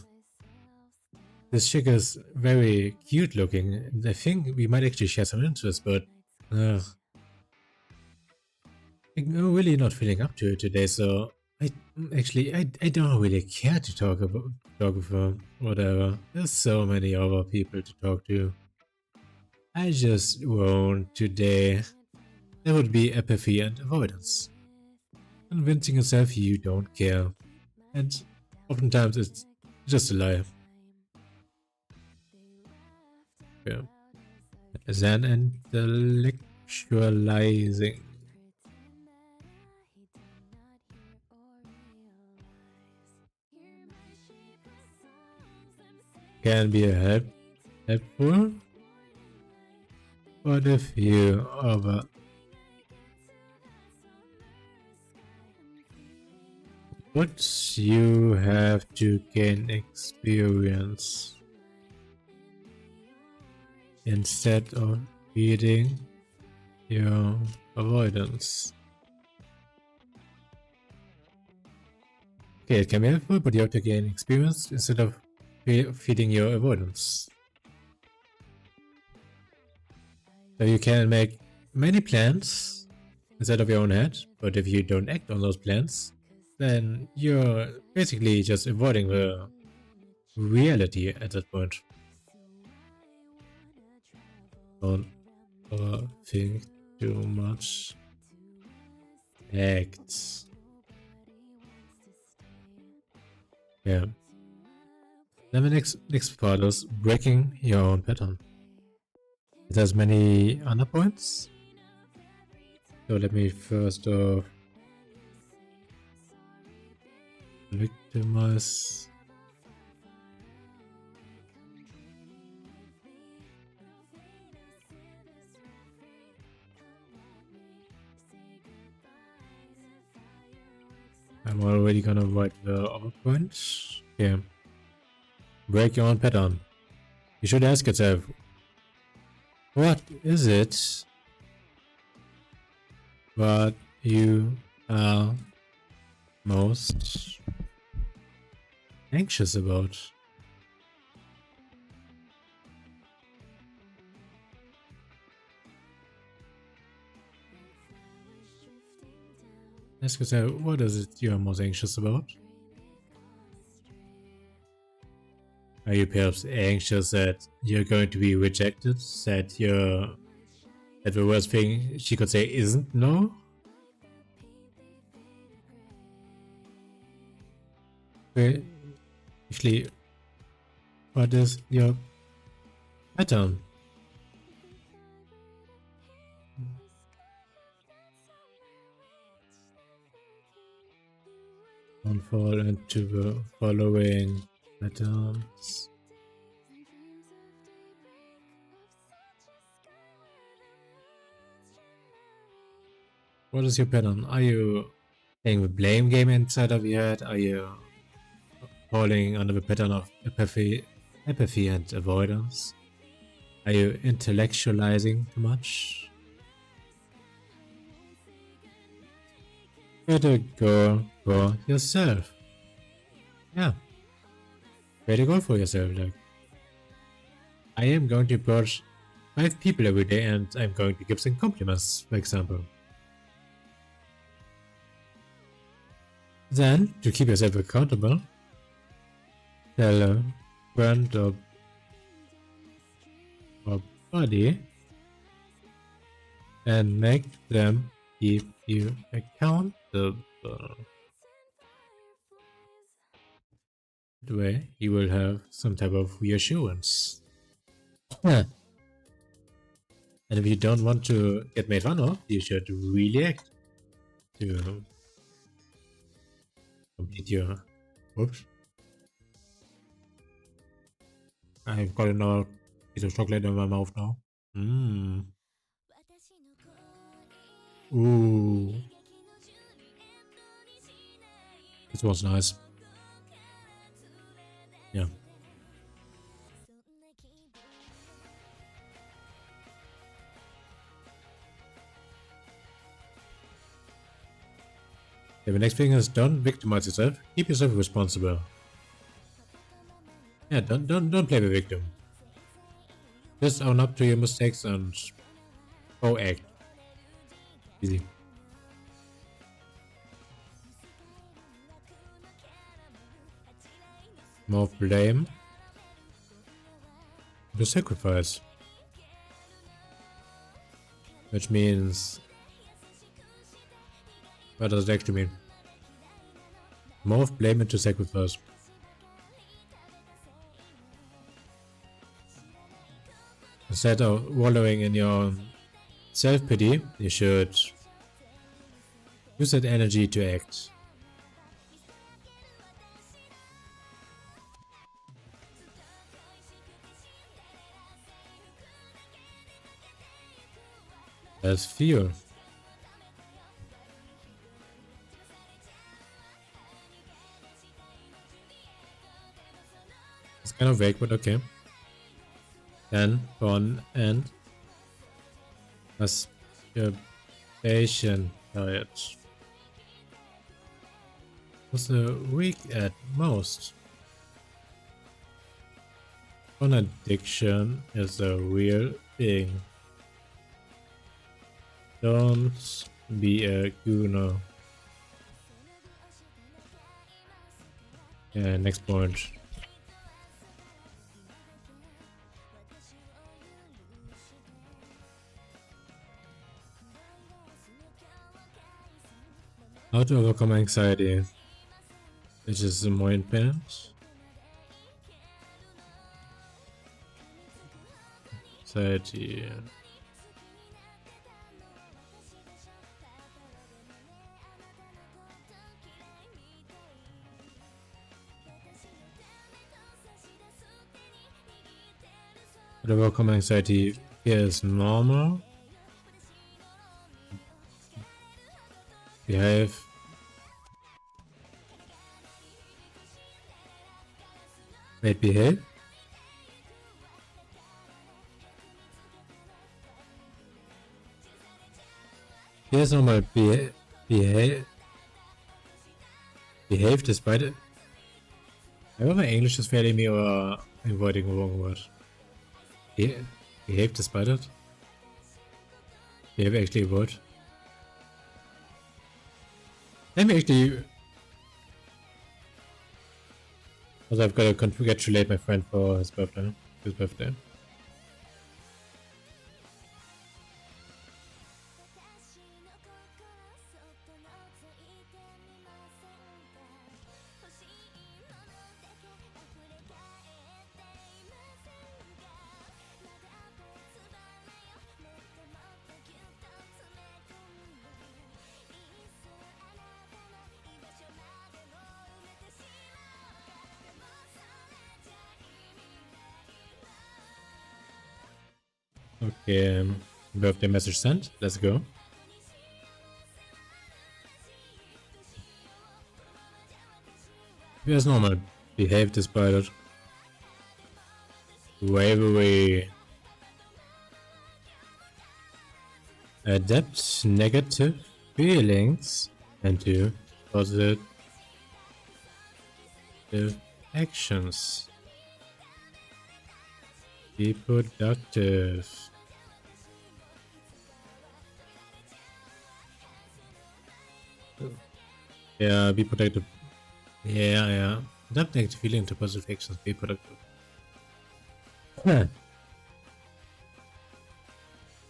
this chick is very cute looking. I think we might actually share some interests, but I'm really not feeling up to it today, so I don't really care to talk with her, whatever. There's so many other people to talk to. I just won't today. That would be apathy and avoidance. Convincing yourself you don't care. And oftentimes it's just a lie. Yeah. Then intellectualizing. Can be helpful. But if you over what you have to gain experience instead of feeding your avoidance. Okay, it can be helpful, but you have to gain experience instead of feeding your avoidance. So you can make many plans inside of your own head, but if you don't act on those plans, then you're basically just avoiding the reality at that point. Don't think too much. Act. Yeah. Then the next part is breaking your own pattern. It has many other points. So let me first victimize. I'm already gonna write the other points. Okay. Break your own pattern. You should ask yourself, what is it what you are most anxious about? Ask yourself, what is it you are most anxious about? Are you perhaps anxious that you're going to be rejected? That the worst thing she could say isn't no? Well, actually, what is your pattern? Don't fall into the following patterns. What is your pattern? Are you playing the blame game inside of your head? Are you falling under the pattern of apathy and avoidance? Are you intellectualizing too much? Better go for yourself. Yeah. Better go for yourself. Like, I am going to approach 5 people every day and I'm going to give them compliments, for example. Then, to keep yourself accountable, tell a friend or buddy and make them keep you accountable. That way, you will have some type of reassurance. Yeah. And if you don't want to get made fun of, you should really act to complete your... Oops. I've got another piece of chocolate in my mouth now. Mmm. Ooh. This was nice. Yeah. The next thing is don't victimize yourself. Keep yourself responsible. Yeah, don't play the victim. Just own up to your mistakes and go act. Easy. More blame. The sacrifice. Which means... What does it actually mean? More of blame into sacrifice. Instead of wallowing in your self-pity, you should use that energy to act. That's fear. It's kind of vague, but okay. Then fun and masturbation diet. What's a week at most? Fun addiction is a real thing. Don't be a gooner. Yeah, next point. How to overcome anxiety, which is more important. Anxiety. How to overcome anxiety is normal. Behave. Wait, behave? Here's normal behave. Behave despite it. I hope my English is failing me or I'm avoiding the wrong word. Behave despite it? Behave actually a word? Let me actually... Also, I've got to congratulate my friend for his birthday. Okay, birthday message sent. Let's go. As normal. Behave despite it. Bravery. Adapt negative feelings into positive actions. Be productive. Yeah, be productive. Yeah. Adapt negative feeling into positive actions. Be productive.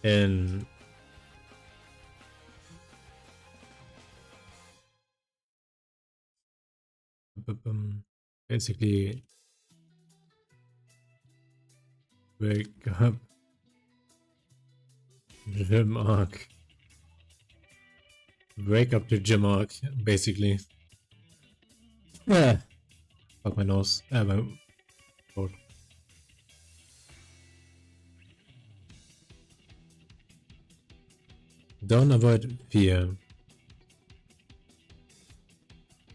And basically wake up Jim Arc. Wake up to Jim Arc, basically. Yeah. Fuck my nose. My throat. Don't avoid fear.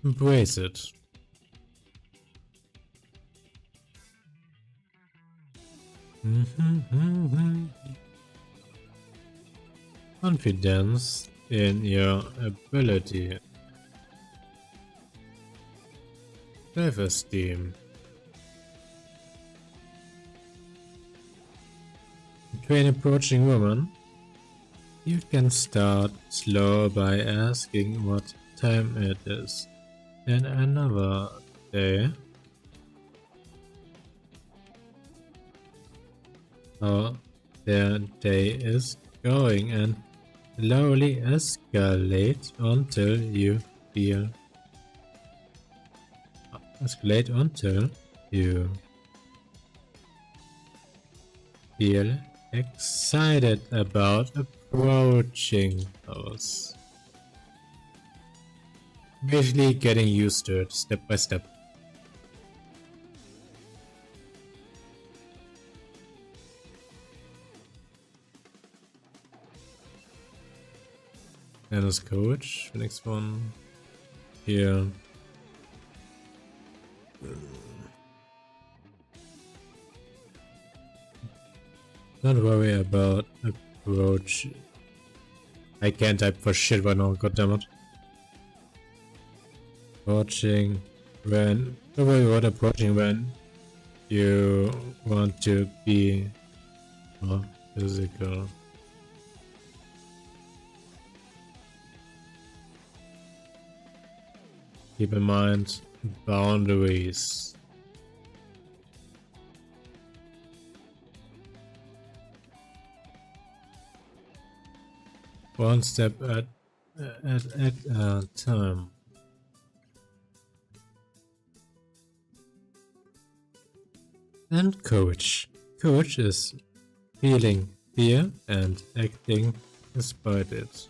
Embrace it. Confidence in your ability. Self-esteem. To an approaching woman, you can start slow by asking what time it is. And another day, how their day is going, and slowly escalate until you feel excited about approaching those. Basically getting used to it step by step. And as coach, the next one here. Don't worry about approach. I can't type for shit right now, goddammit. Approaching when. Don't worry about approaching when you want to be more physical. Keep in mind boundaries. One step at a time. And coach. Coach is feeling fear and acting despite it.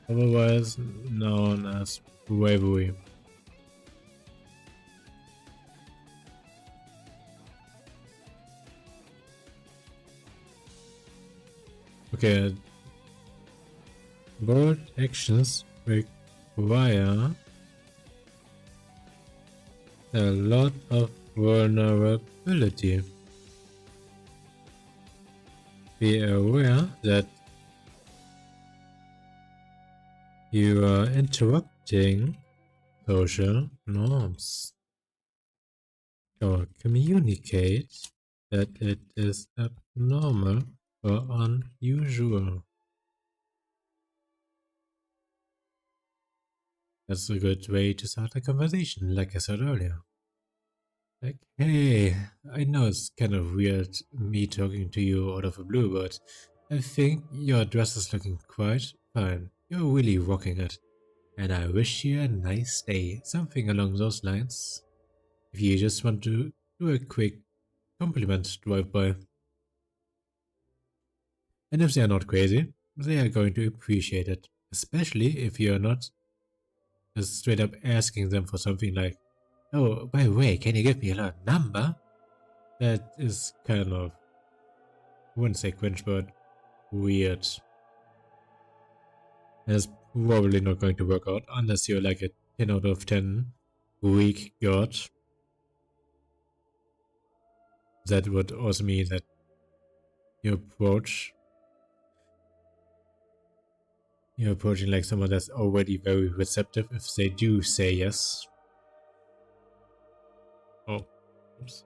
Otherwise known as bravery. Okay. Bold actions require a lot of vulnerability. Be aware that you are interrupting social norms or communicate that it is abnormal or unusual. That's a good way to start a conversation, like I said earlier. Like, hey, I know it's kind of weird me talking to you out of the blue, but I think your dress is looking quite fine. You're really rocking it. And I wish you a nice day. Something along those lines. If you just want to do a quick compliment drive-by. And if they are not crazy, they are going to appreciate it. Especially if you're not just straight up asking them for something like, oh, by the way, can you give me a number? That is kind of, I wouldn't say cringe, but weird. And it's probably not going to work out unless you're like a 10 out of 10 Greek god. That would also mean that you approach you're approaching like someone that's already very receptive if they do say yes. Oh, oops.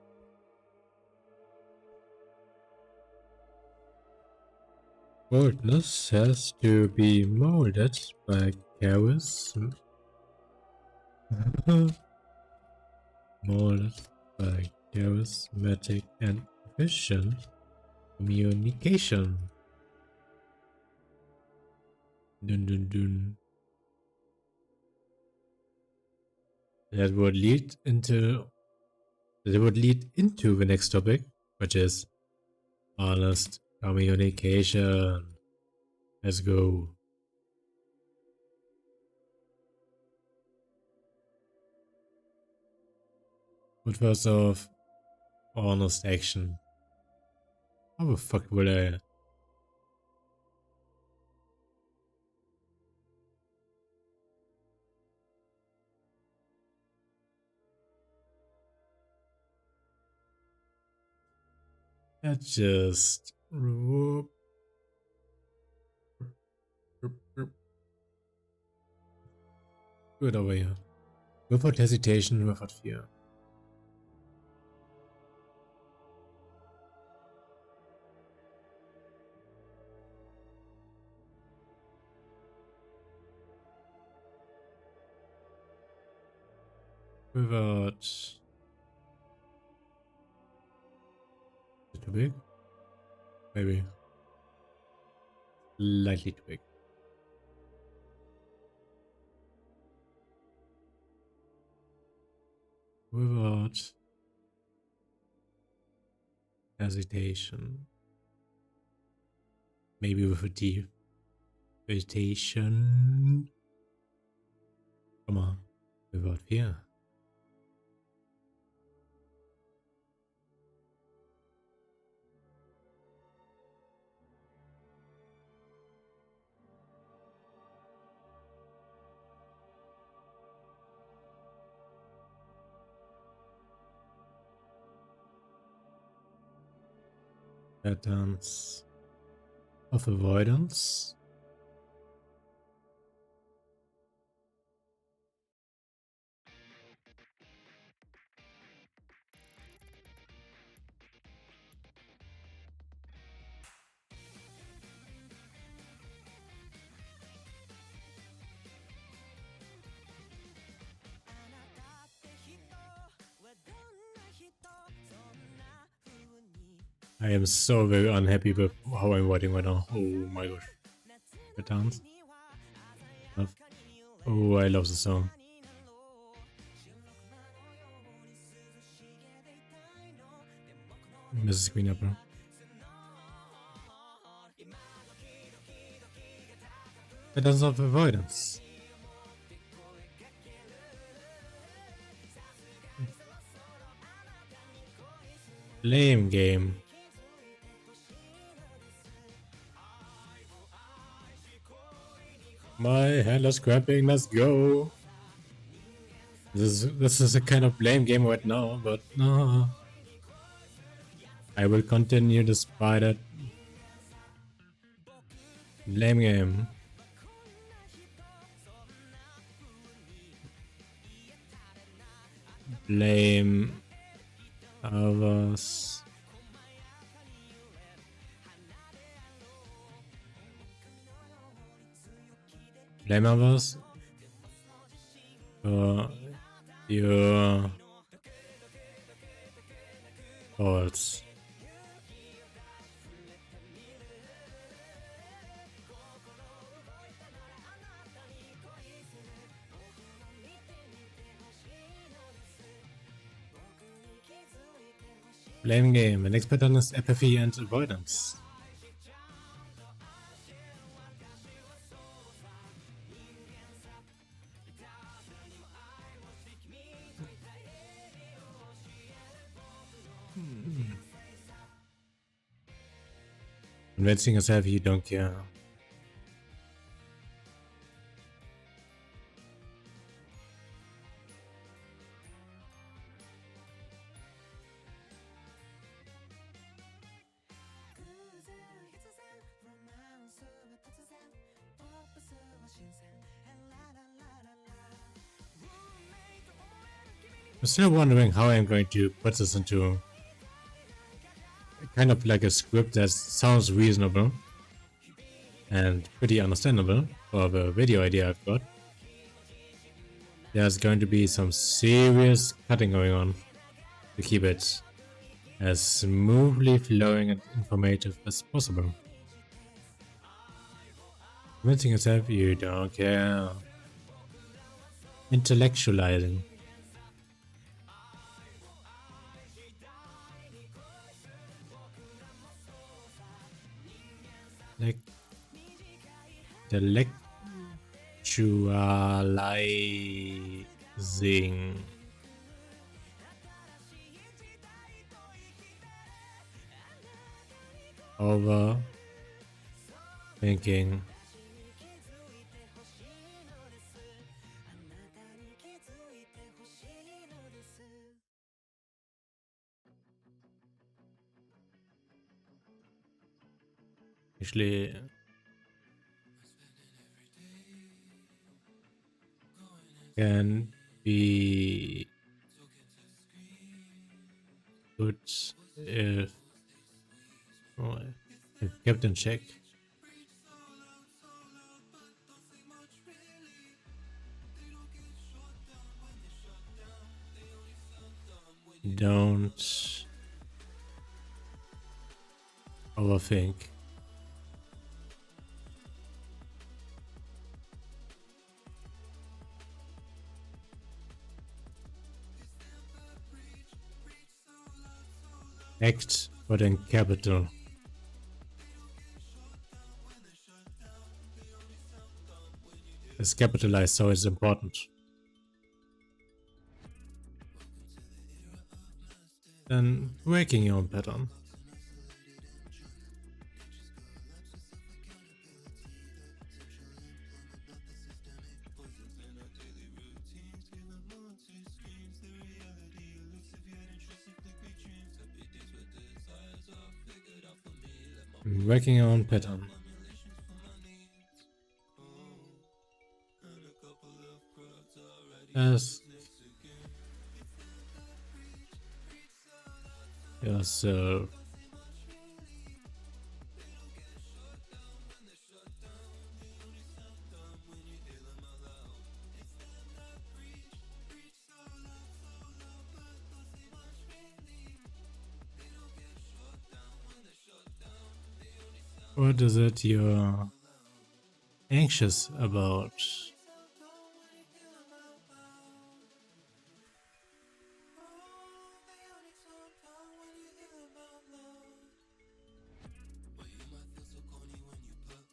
Boldness has to be molded by charisma. Molded by charismatic and efficient communication. Dun dun dun. That would lead into the next topic, which is honest communication. Let's go. But first off, honest action. How the fuck will I? Let's just do it over here. Without hesitation, without fear. Without... Is it too big? Maybe. Slightly too big. Without hesitation. Maybe with a D. Hesitation. Come on. Without fear. Patterns of avoidance. I am so very unhappy with how I'm writing right now. Oh my gosh. Patterns. Oh, I love the song. Mrs. Green Apple. Patterns of avoidance. Blame game. My handler's cramping, let's go. This is a kind of blame game right now, but no. I will continue despite it. Blame game. blame others. Blame others for your faults. Blame game. The next pattern is apathy and avoidance. Convincing yourself you don't care. I'm still wondering how I'm going to put this into kind of like a script that sounds reasonable and pretty understandable for the video idea I've got. There's going to be some serious cutting going on to keep it as smoothly flowing and informative as possible. Convincing yourself you don't care. Intellectualizing. Like intellectualizing. Overthinking. Actually, can be good if kept in check. Don't overthink. Act, but in capital. It's capitalized, so it's important. Then breaking your own pattern. Breaking your own pattern. Ask yourself. What is it you're anxious about?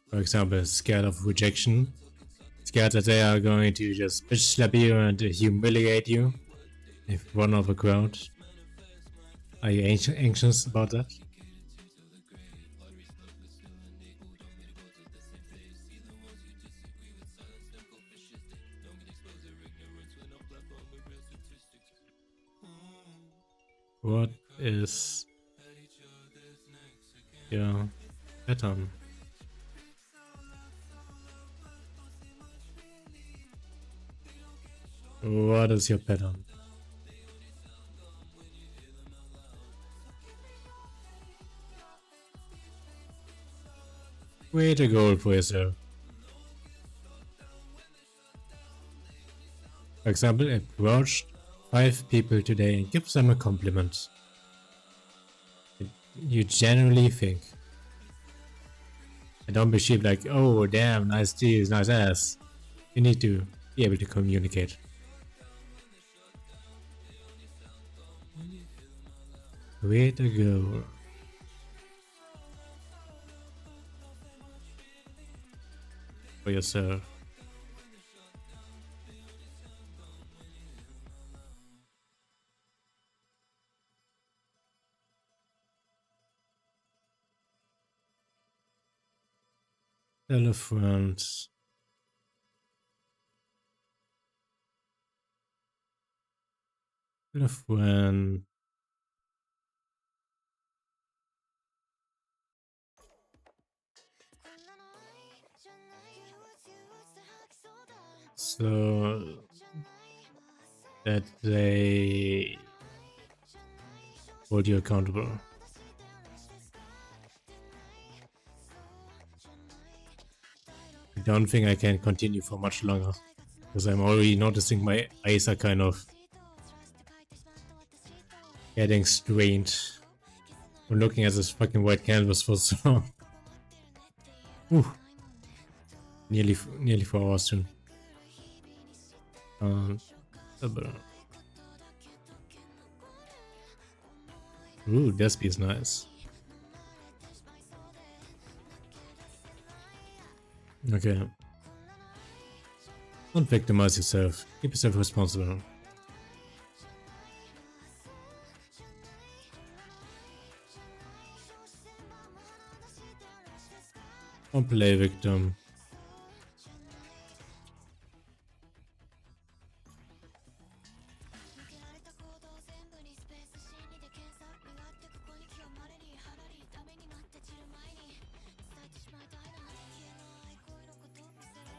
For example, scared of rejection. Scared that they are going to just bitch slap you and humiliate you if one of a crowd. Are you anxious about that? What is your pattern? What is your pattern? Create a goal for yourself. For example, approach 5 people today and give them a compliment. You generally think. And don't be cheap like, oh damn, nice cheese, nice ass. You need to be able to communicate. Create a goal. For yourself. Tell a friend. Tell a friend. So that they hold you accountable. I don't think I can continue for much longer, because I'm already noticing my eyes are kind of getting strained from looking at this fucking white canvas for so long. Ooh. Nearly 4 hours soon. Ooh, Despy is nice. Okay. Don't victimize yourself. Keep yourself responsible. Don't play victim.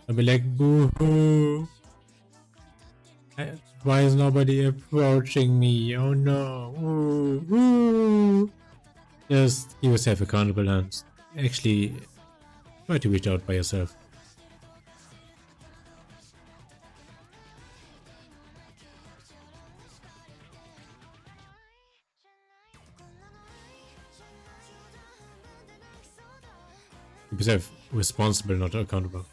I'll be like, boo-hoo. Why is nobody approaching me? Oh no. Ooh, ooh. Just keep yourself accountable and actually try to reach out by yourself. Keep yourself responsible, not accountable.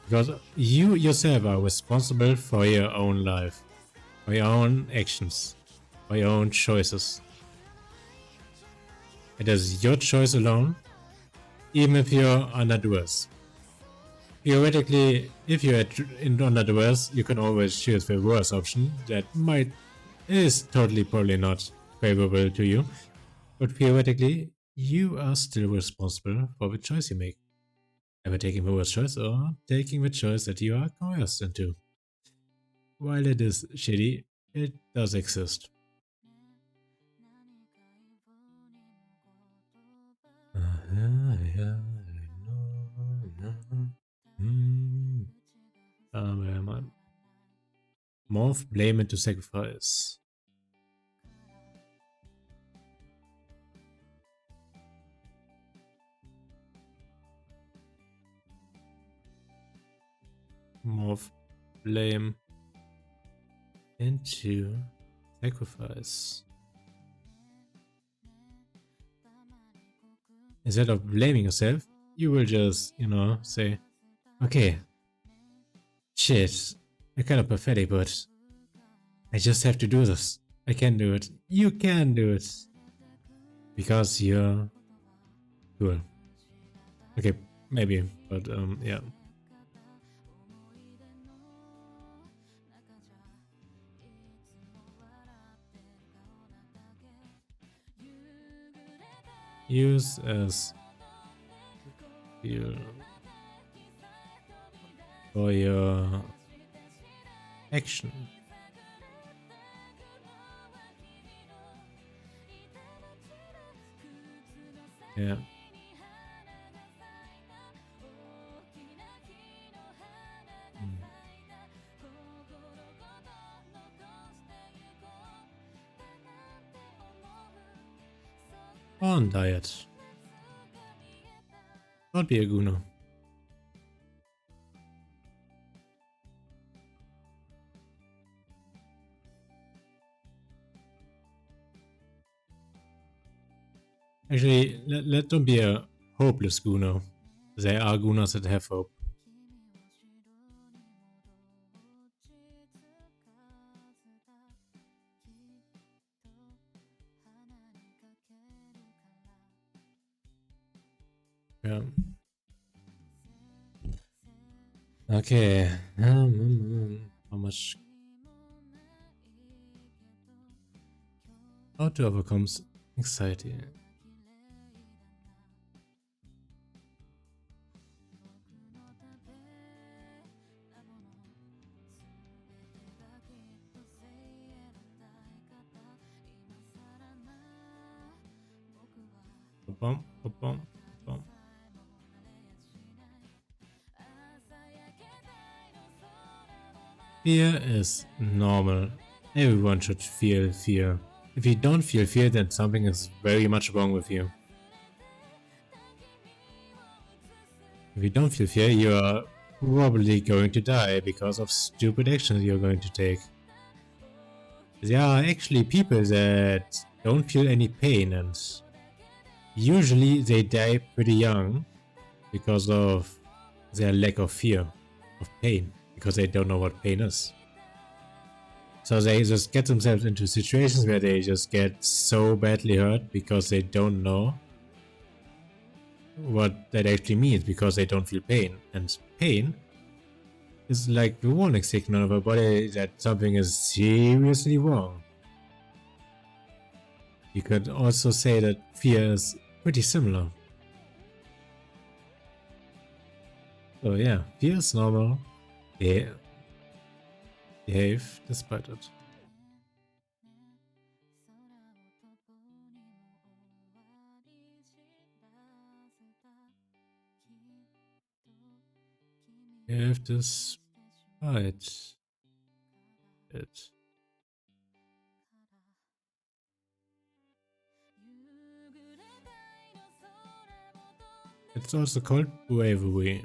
Because you yourself are responsible for your own life, for your own actions, for your own choices. It is your choice alone, even if you're under duress. Theoretically, if you're under duress, you can always choose the worst option that is totally probably not favorable to you, but theoretically, you are still responsible for the choice you make. Either taking the worst choice or taking the choice that you are coerced into. While it is shitty, it does exist. Where am I? Morph, blame into sacrifice. Morph, blame into sacrifice. Instead of blaming yourself, you will just, say, okay, shit, I'm kind of pathetic, but I just have to do this. I can do it. You can do it. Because you're cool. Okay, maybe, but yeah. Use as fuel for your action. Yeah. On diet. Don't be a gooner. Actually, don't be a hopeless gooner. There are gooners that have hope. Yeah. Okay. How much? How to overcome anxiety? Bum, bum, bum. Fear is normal. Everyone should feel fear. If you don't feel fear, then something is very much wrong with you. If you don't feel fear, you are probably going to die because of stupid actions you're going to take. There are actually people that don't feel any pain, and usually they die pretty young because of their lack of fear of pain, because they don't know what pain is. So they just get themselves into situations where they just get so badly hurt because they don't know what that actually means, because they don't feel pain. And pain is like the warning signal of a body that something is seriously wrong. You could also say that fear is pretty similar. So yeah, fear is normal. Behave despite it. Behave despite it. It's also called bravery.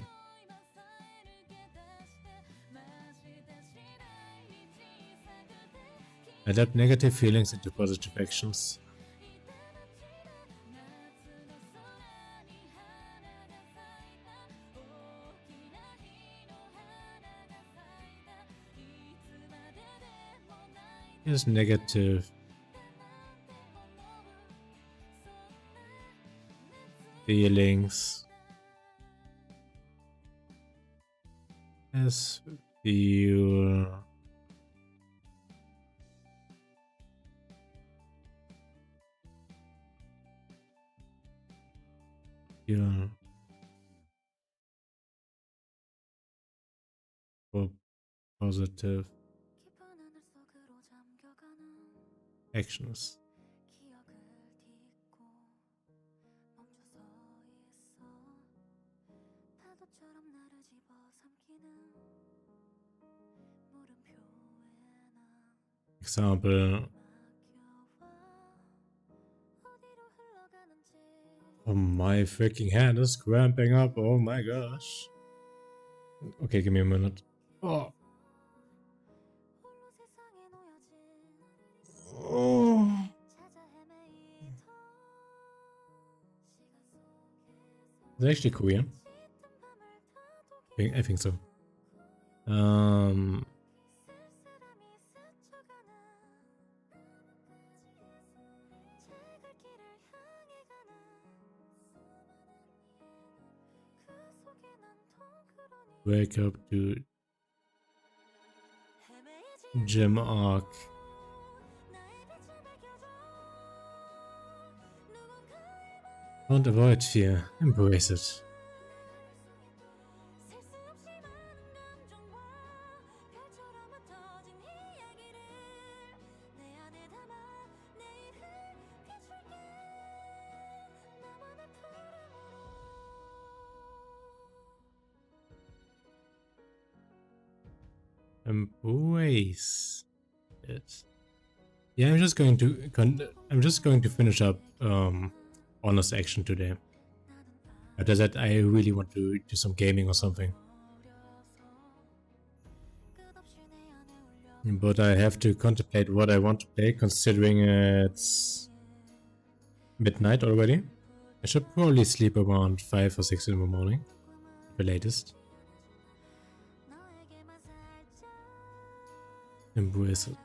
Adapt negative feelings into positive actions. Here's negative feelings as feel for positive actions. Example. Oh, my freaking hand is cramping up. Oh my gosh. Okay, give me a minute. Oh. Oh. Is it actually Korean? I think so. Wake up to gym arc. Don't avoid fear, embrace it. Embrace it. Yeah, I'm just going to finish up honest action today. After that, I really want to do some gaming or something. But I have to contemplate what I want to play, considering it's midnight already. I should probably sleep around 5 or 6 in the morning, the latest. Embrace it.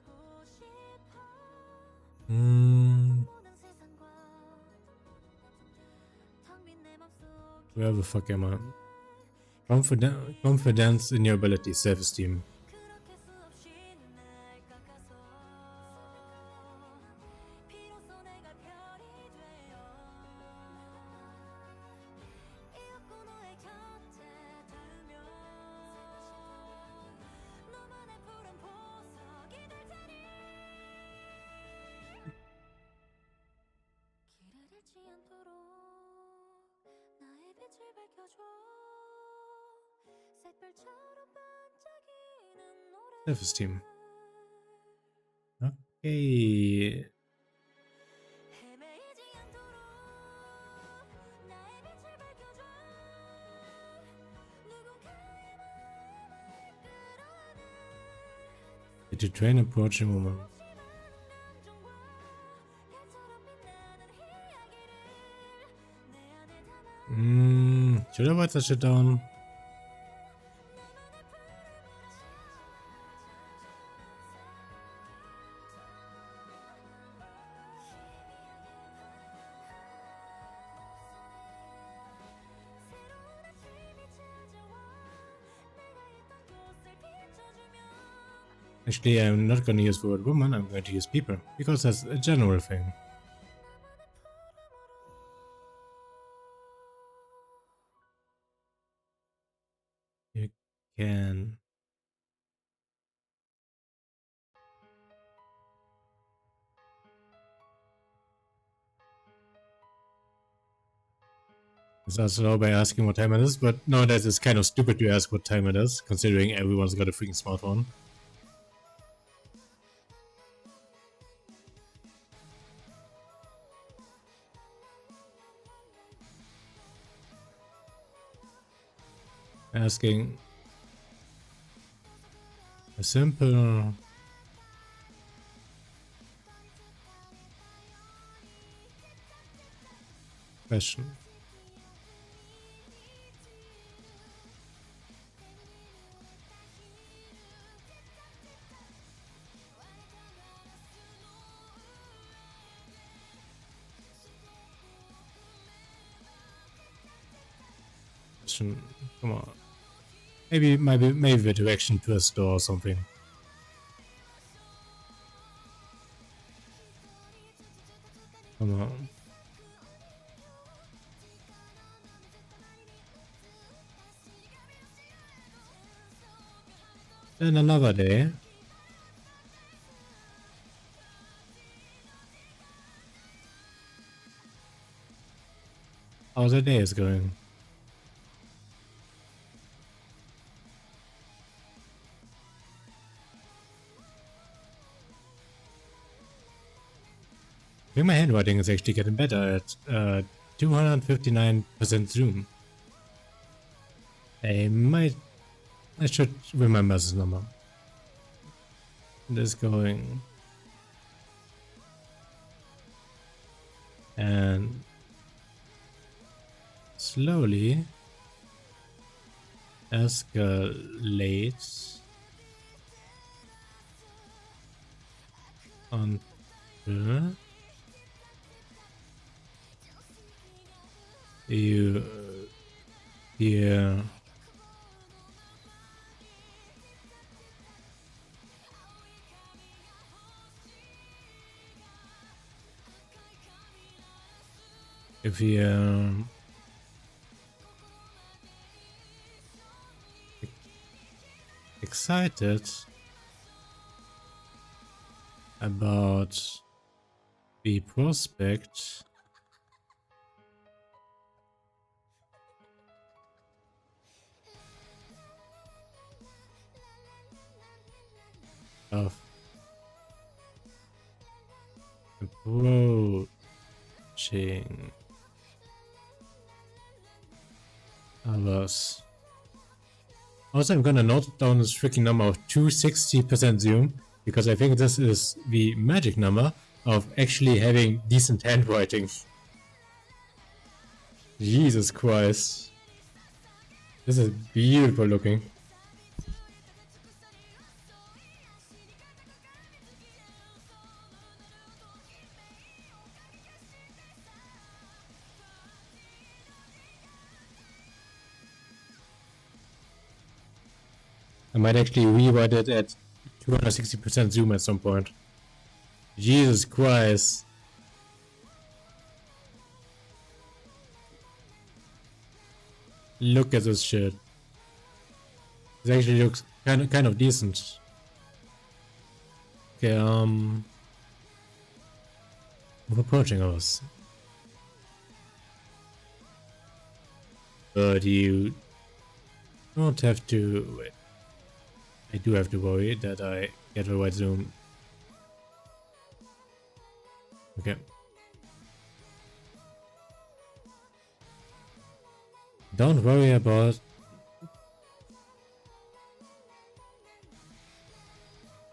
Where the fuck am I? Confidence in your ability, self-esteem. Self-esteem. Okay. To train approaching woman. Should I write that shit down? Actually, I'm not going to use the word woman, I'm going to use people, because that's a general thing. You can... It's also by asking what time it is, but nowadays it's kind of stupid to ask what time it is, considering everyone's got a freaking smartphone. Asking a simple question. Come on. Maybe the direction to a store or something. Come on. Then another day. How the day is going. I think my handwriting is actually getting better at 259% zoom. I should remember this number. This going and slowly escalates until you hear if you excited about the prospect of approaching I was. Also, I'm gonna note down this freaking number of 260% zoom, because I think this is the magic number of actually having decent handwriting. Jesus Christ. This is beautiful looking. I might actually rewrite it at 260% zoom at some point. Jesus Christ. Look at this shit. It actually looks kind of decent. Okay, we're approaching us. But you don't have to. Wait. I do have to worry that I get the right zoom. Okay. Don't worry about.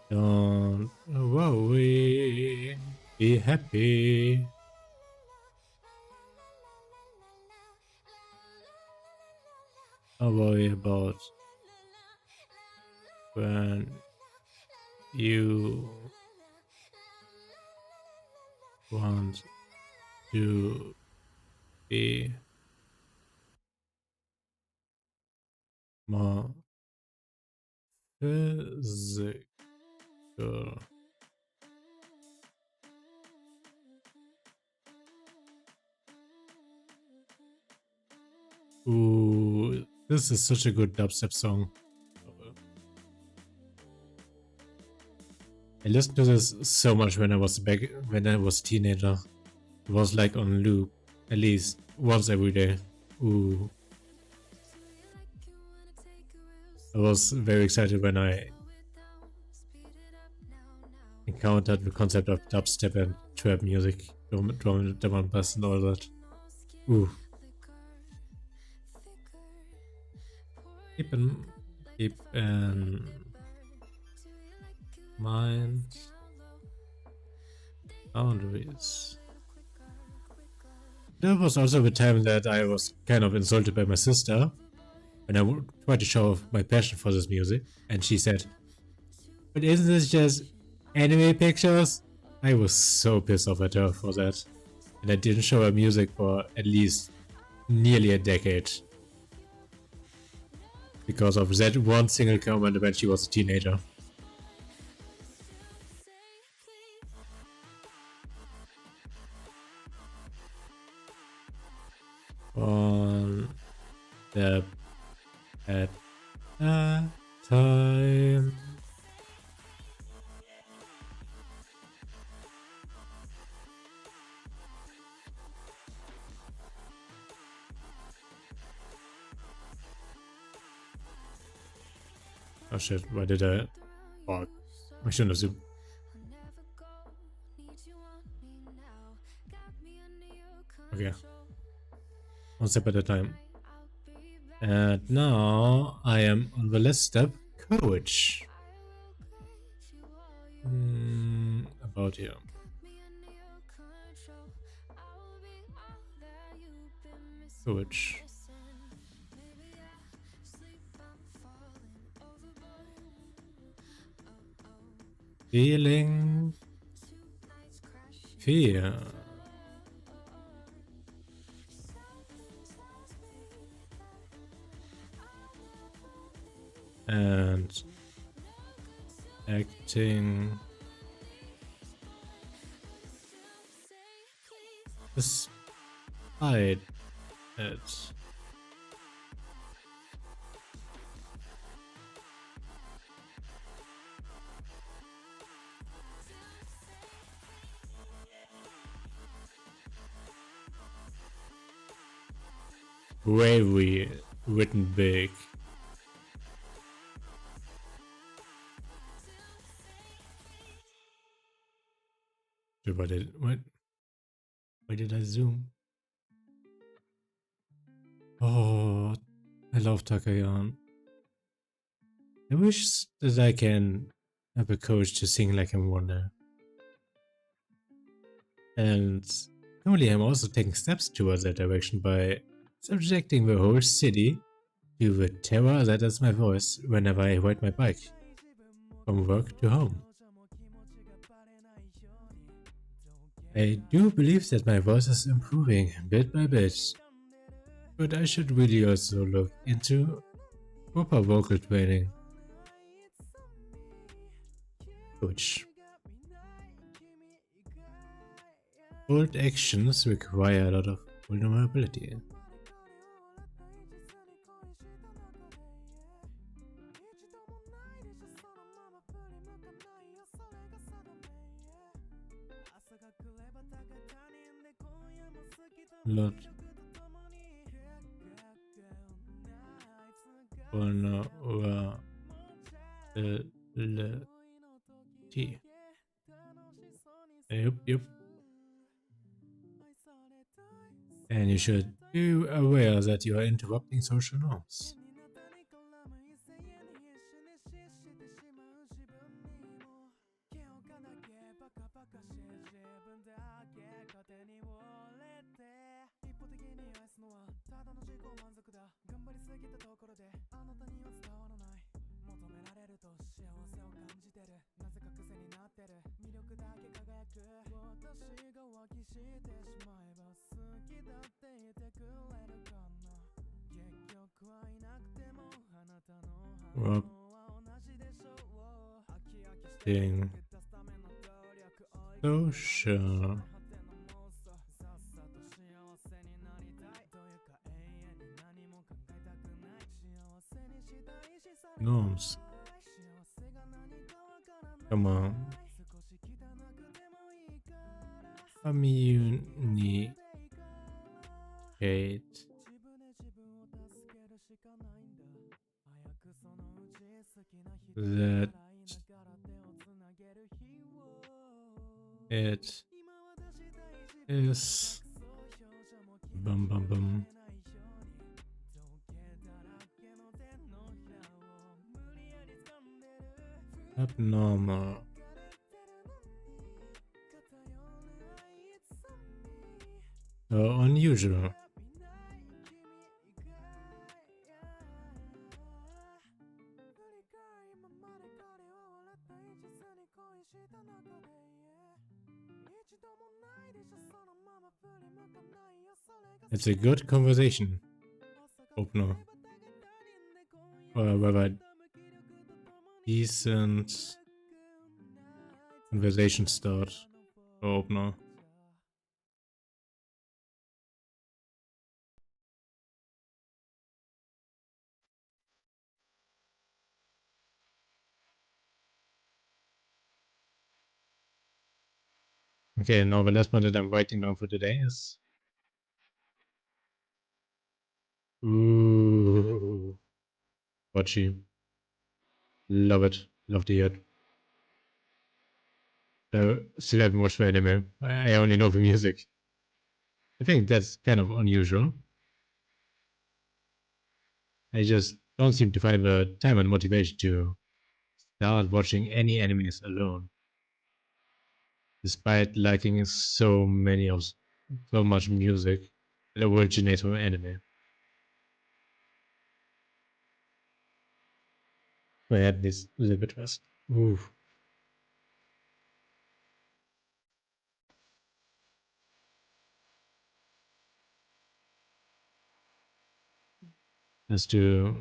Don't worry. Be happy. Don't worry about when you want to be more physical. Ooh, this is such a good dubstep song. I listened to this so much when I was a teenager. It was like on loop, at least once every day. Ooh. I was very excited when I encountered the concept of dubstep and trap music, drum and bass and all that. Ooh. Keep in mind boundaries. There was also the time that I was kind of insulted by my sister when I tried to show off my passion for this music, and she said, "But isn't this just anime pictures?" I was so pissed off at her for that, and I didn't show her music for at least nearly a decade because of that one single comment when she was a teenager. On the at that time. Oh shit, why did I? Fuck. I shouldn't have zoomed. Okay. One step at a time. And now I am on the last step, coach. About here. Coach. Feeling fear. And acting despite it. Bravery written big. Why did I zoom? Oh, I love Takayan. I wish that I can have a coach to sing like I'm Wonder. And currently I'm also taking steps towards that direction by subjecting the whole city to the terror that is my voice whenever I ride my bike from work to home. I do believe that my voice is improving bit by bit, but I should really also look into proper vocal training, which bold actions require a lot of vulnerability. Lot vulnerability. Yep. And you should be aware that you are interrupting social norms. Thing. Social norms. Come on. Communicate that it is abnormal or unusual. It's a good conversation opener. Or rather, decent conversation start or opener. Okay, now the last one that I'm writing down for today is ooh, Watchy. Love it. Love to hear it. Still haven't watched the anime. I only know the music. I think that's kind of unusual. I just don't seem to find the time and motivation to start watching any animes alone, despite liking so much music that originates from anime. I had this little bit rest. Ooh. Has to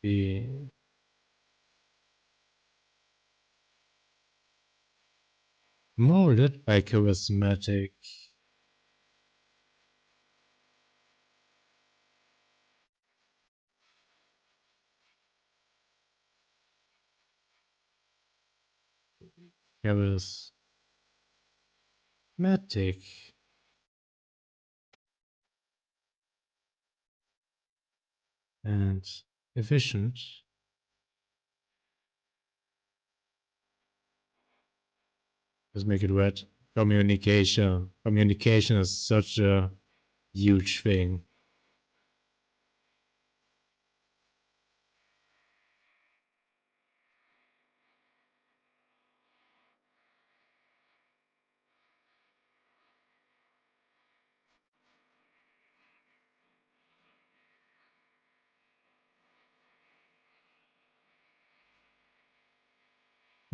be molded by charismatic charismatic and efficient. Let's make it red. Communication. Communication is such a huge thing.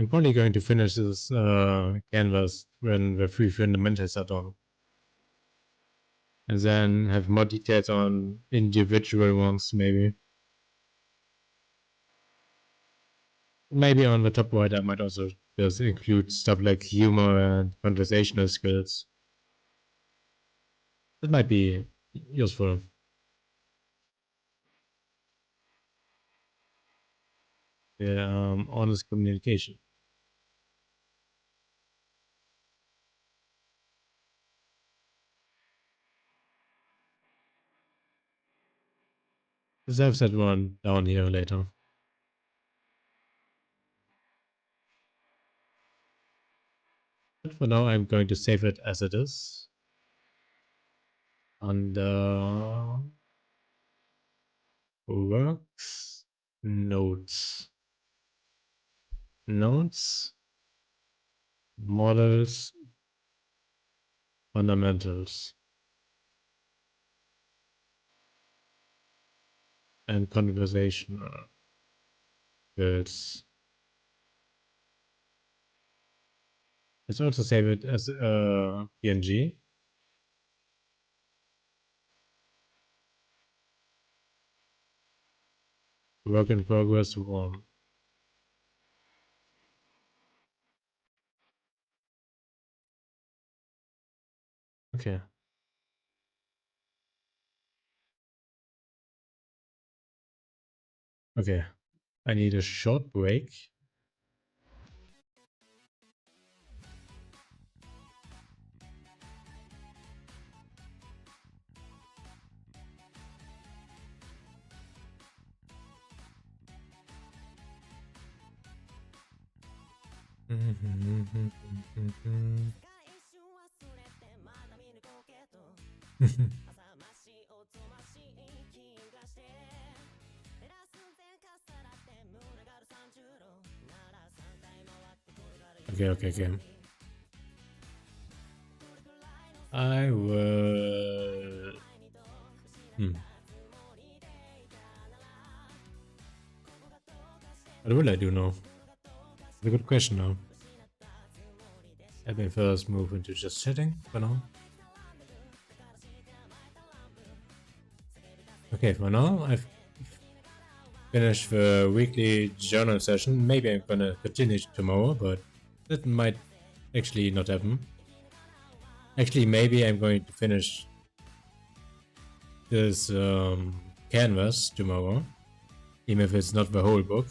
I'm probably going to finish this canvas when the three fundamentals are done. And then have more details on individual ones, maybe. Maybe on the top right, I might also just include stuff like humor and conversational skills. That might be useful. Yeah, honest communication. Deserves that one down here later. But for now, I'm going to save it as it is. Under works, notes, notes, models, fundamentals, and conversational skills. Let's also save it as a PNG. Work in progress 1. Okay. Okay. I need a short break. Okay. I will. What will I do now? It's a good question now. Let me first move into just setting for now. Okay, for now I've finished the weekly journal session. Maybe I'm gonna continue tomorrow, but that might actually not happen. Actually, maybe I'm going to finish this canvas tomorrow, even if it's not the whole book.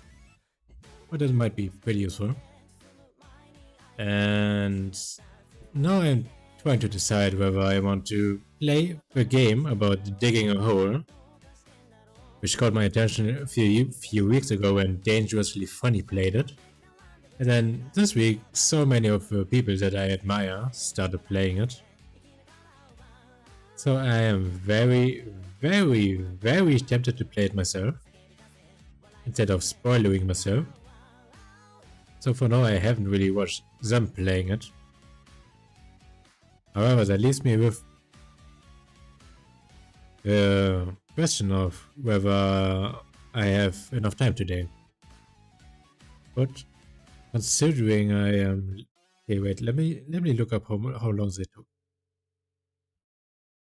But it might be pretty useful. And now I'm trying to decide whether I want to play a game about digging a hole, which caught my attention a few weeks ago when Dangerously Funny played it. And then this week, so many of the people that I admire started playing it. So I am very tempted to play it myself, instead of spoiling myself. So for now I haven't really watched them playing it. However, that leaves me with the question of whether I have enough time today. But considering I am... Okay, wait, let me look up how long they took.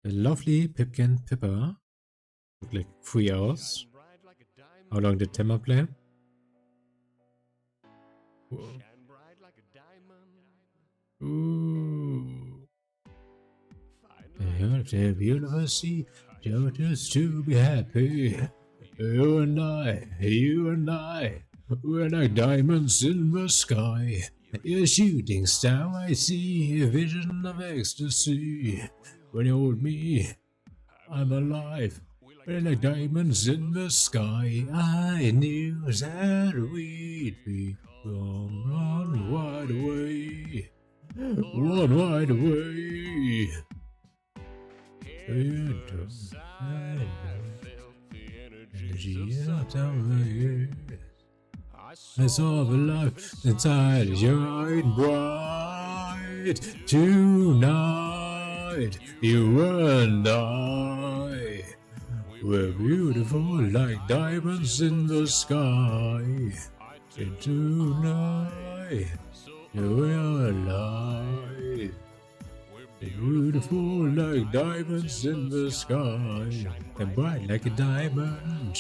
The lovely Pipkin Pippa took like 3 hours. How long did Timmer play? Ooh. The university told us to be happy. You and I, we're like diamonds in the sky. You're a shooting star, I see, a vision of ecstasy. When you hold me, I'm alive. We're like diamonds in the sky. I knew that we'd be one wide away. One wide away. Energy out of the years. I saw the light inside shine bright. Tonight, you and I were beautiful like diamonds in the sky. tonight, you're alive. Beautiful like diamonds in the sky. Shine bright like a diamond.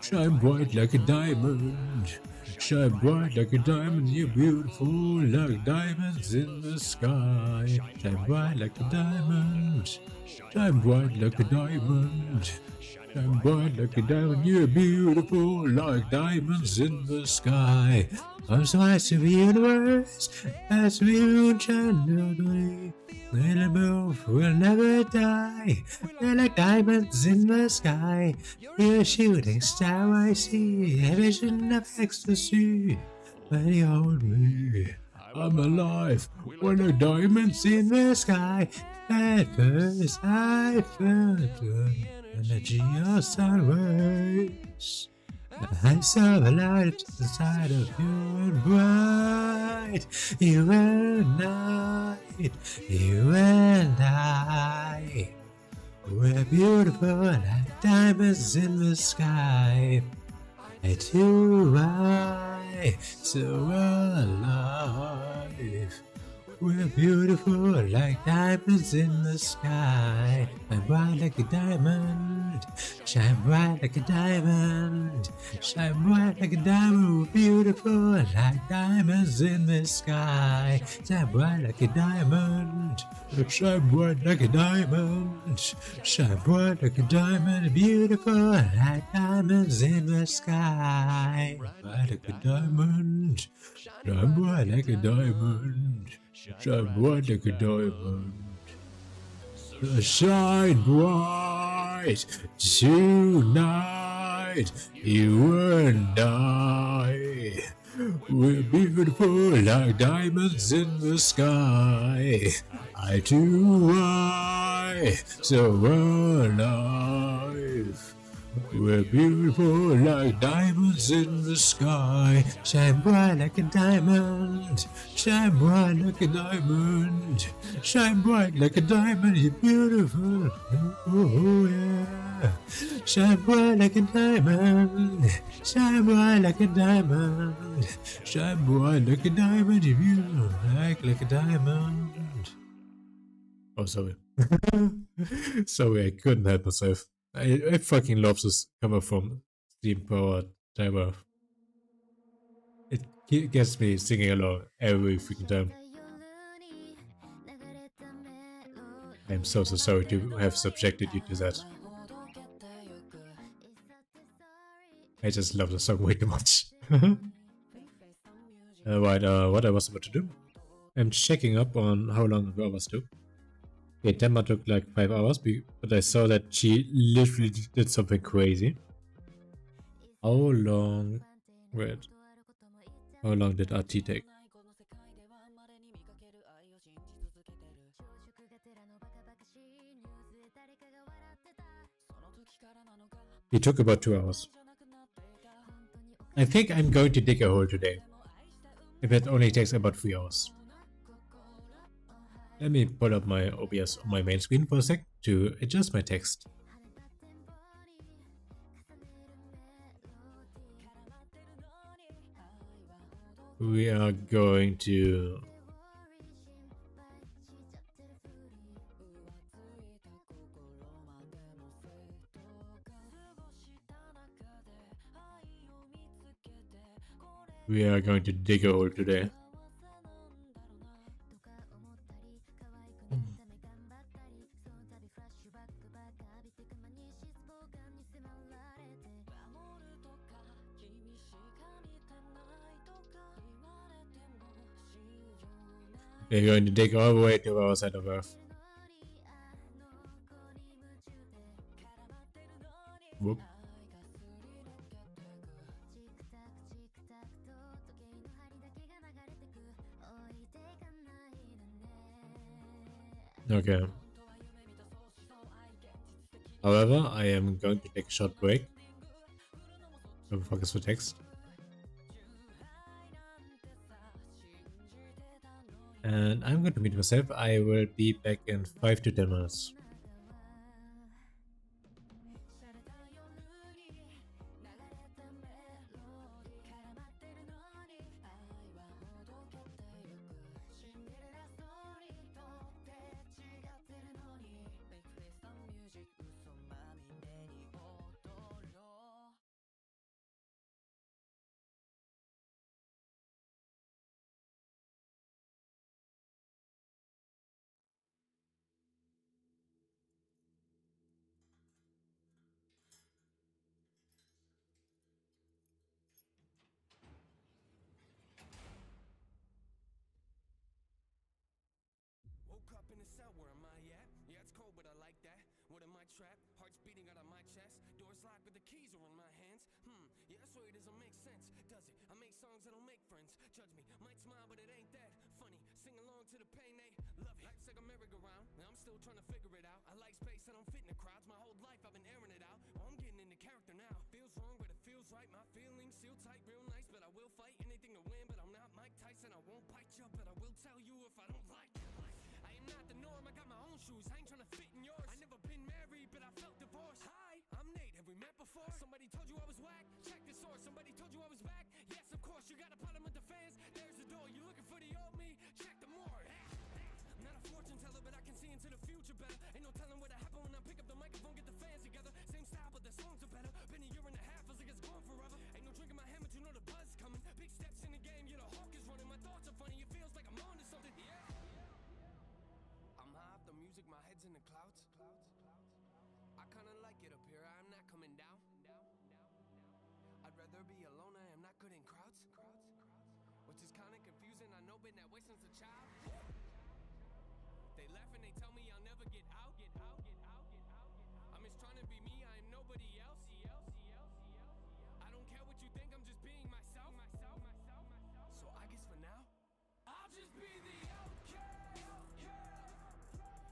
Shine bright like a diamond. Shine bright like a diamond. You're beautiful like diamonds in the sky. Shine bright like a diamond. Shine bright like a diamond. Shine bright like a diamond. You're beautiful like diamonds in the sky. I'm so high to the universe as we shine. Little move will never die. They're like diamonds in the sky. You're a shooting star, I see. A vision of ecstasy. When you hold me, I'm alive. We're like diamonds in the sky. At first, I felt the energy of sun rays. I saw the light inside of you and bright. You and I, you and I. We're beautiful like diamonds in the sky. And you I, so alive. We're beautiful like diamonds in the sky. Shine bright like a diamond. Shine bright like a diamond. Shine bright like a diamond. We're beautiful like diamonds in the sky. Shine bright like a diamond. Shine bright like a diamond. Shine bright like a diamond. Beautiful like diamonds in the sky. Bright like a diamond. Shine bright like a diamond. Shine bright like a diamond. Shine bright tonight, you and I. We're beautiful like diamonds in the sky. I do I, so alive. We're beautiful like diamonds in the sky. Shine bright like a diamond. Shine bright like a diamond. Shine bright like a diamond. You're beautiful. Oh yeah. Shine bright like a diamond. Shine bright like a diamond. Shine bright like a diamond. You're beautiful like a diamond. Oh, sorry. Sorry, I couldn't help myself. I fucking love this cover from Steam Powered Timer. It gets me singing along every freaking time. I'm so sorry to have subjected you to that. I just love the song way too much. Right, what I was about to do? I'm checking up on how long the hours took. Okay, Temma took like 5 hours, but I saw that she literally did something crazy. How long... Wait. How long did RT take? It took about 2 hours. I think I'm going to dig a hole today. If it only takes about 3 hours. Let me pull up my OBS on my main screen for a sec to adjust my text. We are going to... We are going to dig a hole today. We're going to dig all the way to our side of Earth. Whoop. Okay. However, I am going to take a short break. Don't focus for text. And I'm going to mute myself. I will be back in 5 to 10 minutes. but I like that. What am I trapped? Hearts beating out of my chest. Doors locked, but the keys are in my hands. Yeah, that's where it doesn't make sense, does it? I make songs, I don't make friends. Judge me, might smile, but it ain't that funny. Sing along to the pain, they love it. Life's like a merry-go-round, and I'm still trying to figure it out. I like space, I don't fit in the crowds. My whole life I've been airing it out. Oh, I'm getting into character now. Feels wrong, but it feels right. My feelings seal tight, real nice, but I will fight anything to win. But I'm not Mike Tyson, I won't bite you, but I will tell you if I don't like it. I am not the norm, I got my own shoes, I ain't tryna fit in yours. I never been married, but I felt divorced. Hi, I'm Nate, have we met before? Somebody told you I was whack? Check the source. Somebody told you I was back? Yes, of course, you got a problem with the fans? There's the door, you looking for the old me? Check the more. I'm not a fortune teller, but I can see into the future better. Ain't no telling what'll happen when I pick up the microphone, get the fans together. Same style, but the songs are better. Been a year and a half, feels like it's gone forever. Ain't no drink in my hand, but you know the buzz coming. Big steps in the game, yeah, the hawk is running. My thoughts are funny, it feels like I'm on to something, yeah. I'm high off the music, my head's in the clouds. I kinda like it up here, I'm not coming down. I'd rather be alone, I am not good in crowds. Which is kinda confusing, I know, been that way since a child. They laugh and they tell me I'll never get out. I'm just trying to be me, I am nobody else. I don't care what you think, I'm just being myself. So I guess for now, I'll just be the outcast.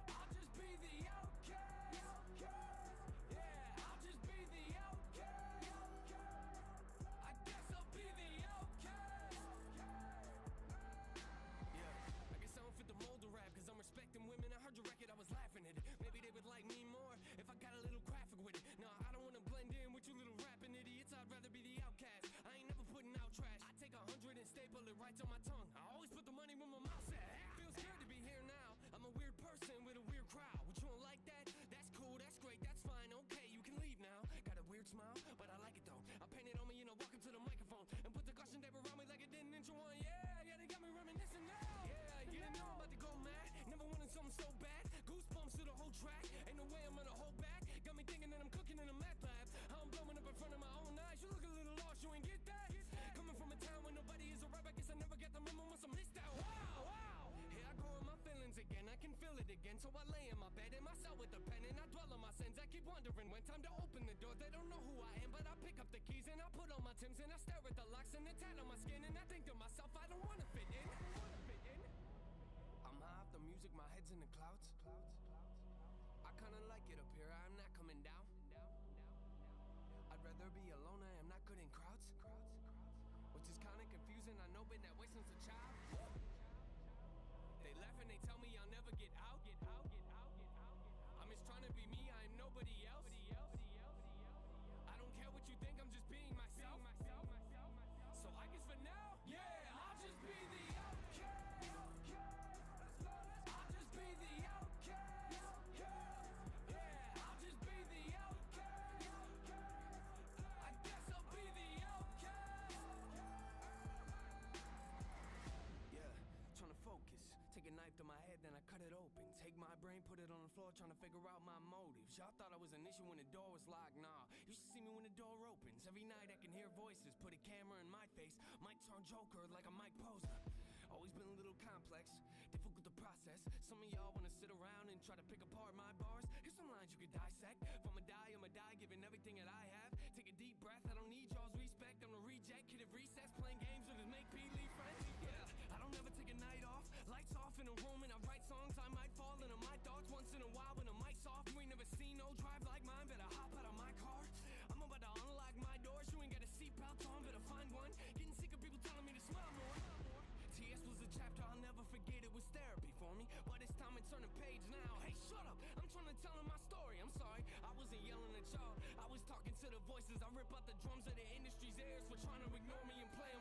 I'll just be the outcast. Yeah, I'll just be the outcast. I guess I'll be the outcast. Yeah, I guess I don't fit the mold of rap, cause I'm respecting women. I heard your record, I was laughing at it. Maybe they would like me more if I got a little graphic with it. No, I don't wanna blend in with you little rapping idiots. I'd rather be the outcast. I ain't never putting out trash. I take 100 and staple it right to my tongue. I always put the money where my mouth's at. Feels good to be here now. I'm a weird person with a weird crowd. What, you don't like that? That's cool, that's great, that's fine. Okay, you can leave now. Got a weird smile, but I like it though. I paint it on me, walk up to the microphone and put the caution tape around me like it didn't intro one. Yeah, they got me reminiscing now. Yeah, you didn't know I'm about to go mad. Never wanted something so bad. Goosebumps to the whole track. Ain't no way I'm gonna hold back. Got me thinking that I'm cooking in a math lab. How I'm blowing up in front of my own eyes. You look a little lost, you ain't get that? Coming from a town where nobody is a rap, I guess I never get the memo once I missed that. Wow. Here I go in my feelings again, I can feel it again. So I lay in my bed in my cell with a pen and I dwell on my sins. I keep wondering when time to open the door. They don't know who I am, but I pick up the keys and I put on my Timbs and I stare at the locks and the tat on my skin and I think to myself, I don't wanna fit in. I'm high off the music, my head's in the clouds. I kinda like it up here, I'm not coming down. I'd rather be alone, I am not good in crowds. Which is kinda confusing, I know, been that way since a child. They laugh and they tell me I'll never get out. I'm just trying to be me, I am nobody else. I don't care what you think, I'm just being myself. So I guess for now, yeah, I'll just be the outcast. I'll just be the outcast. Yeah, I'll just be the outcast. I guess I'll be the outcast. Yeah, trying to focus. Take a knife to my head, then I cut it open. Take my brain, put it on the floor, trying to figure out my motives. Y'all thought I was an issue when the door was locked. Nah, you should see me when the door opens. Every night I can hear voices, put a camera in my face. Might turn Joker like a Mike Posner. Always been a little complex, difficult to process. Some of y'all wanna sit around and try to pick apart my bars. Here's some lines you could dissect. If I'ma die, giving everything that I have. Take a deep breath, I don't need y'all's respect. I'm a reject, kid at recess, playing games with his make-believe friends. Yeah, I don't ever take a night off. Lights off in a room and I write songs. I might fall into my thoughts once in a while when the mic's off. You ain't never seen no drive like mine, better hop out of my car. I'm about to unlock my doors, you ain't got a seatbelt on, better find one. Getting sick of people telling me to smile more. TS was a chapter I'll never forget, it was therapy for me. But it's time to turn the page now. Hey, shut up, I'm trying to tell them my story. I'm sorry, I wasn't yelling at y'all. I was talking to the voices, I rip out the drums of the industry's ears for trying to ignore me and play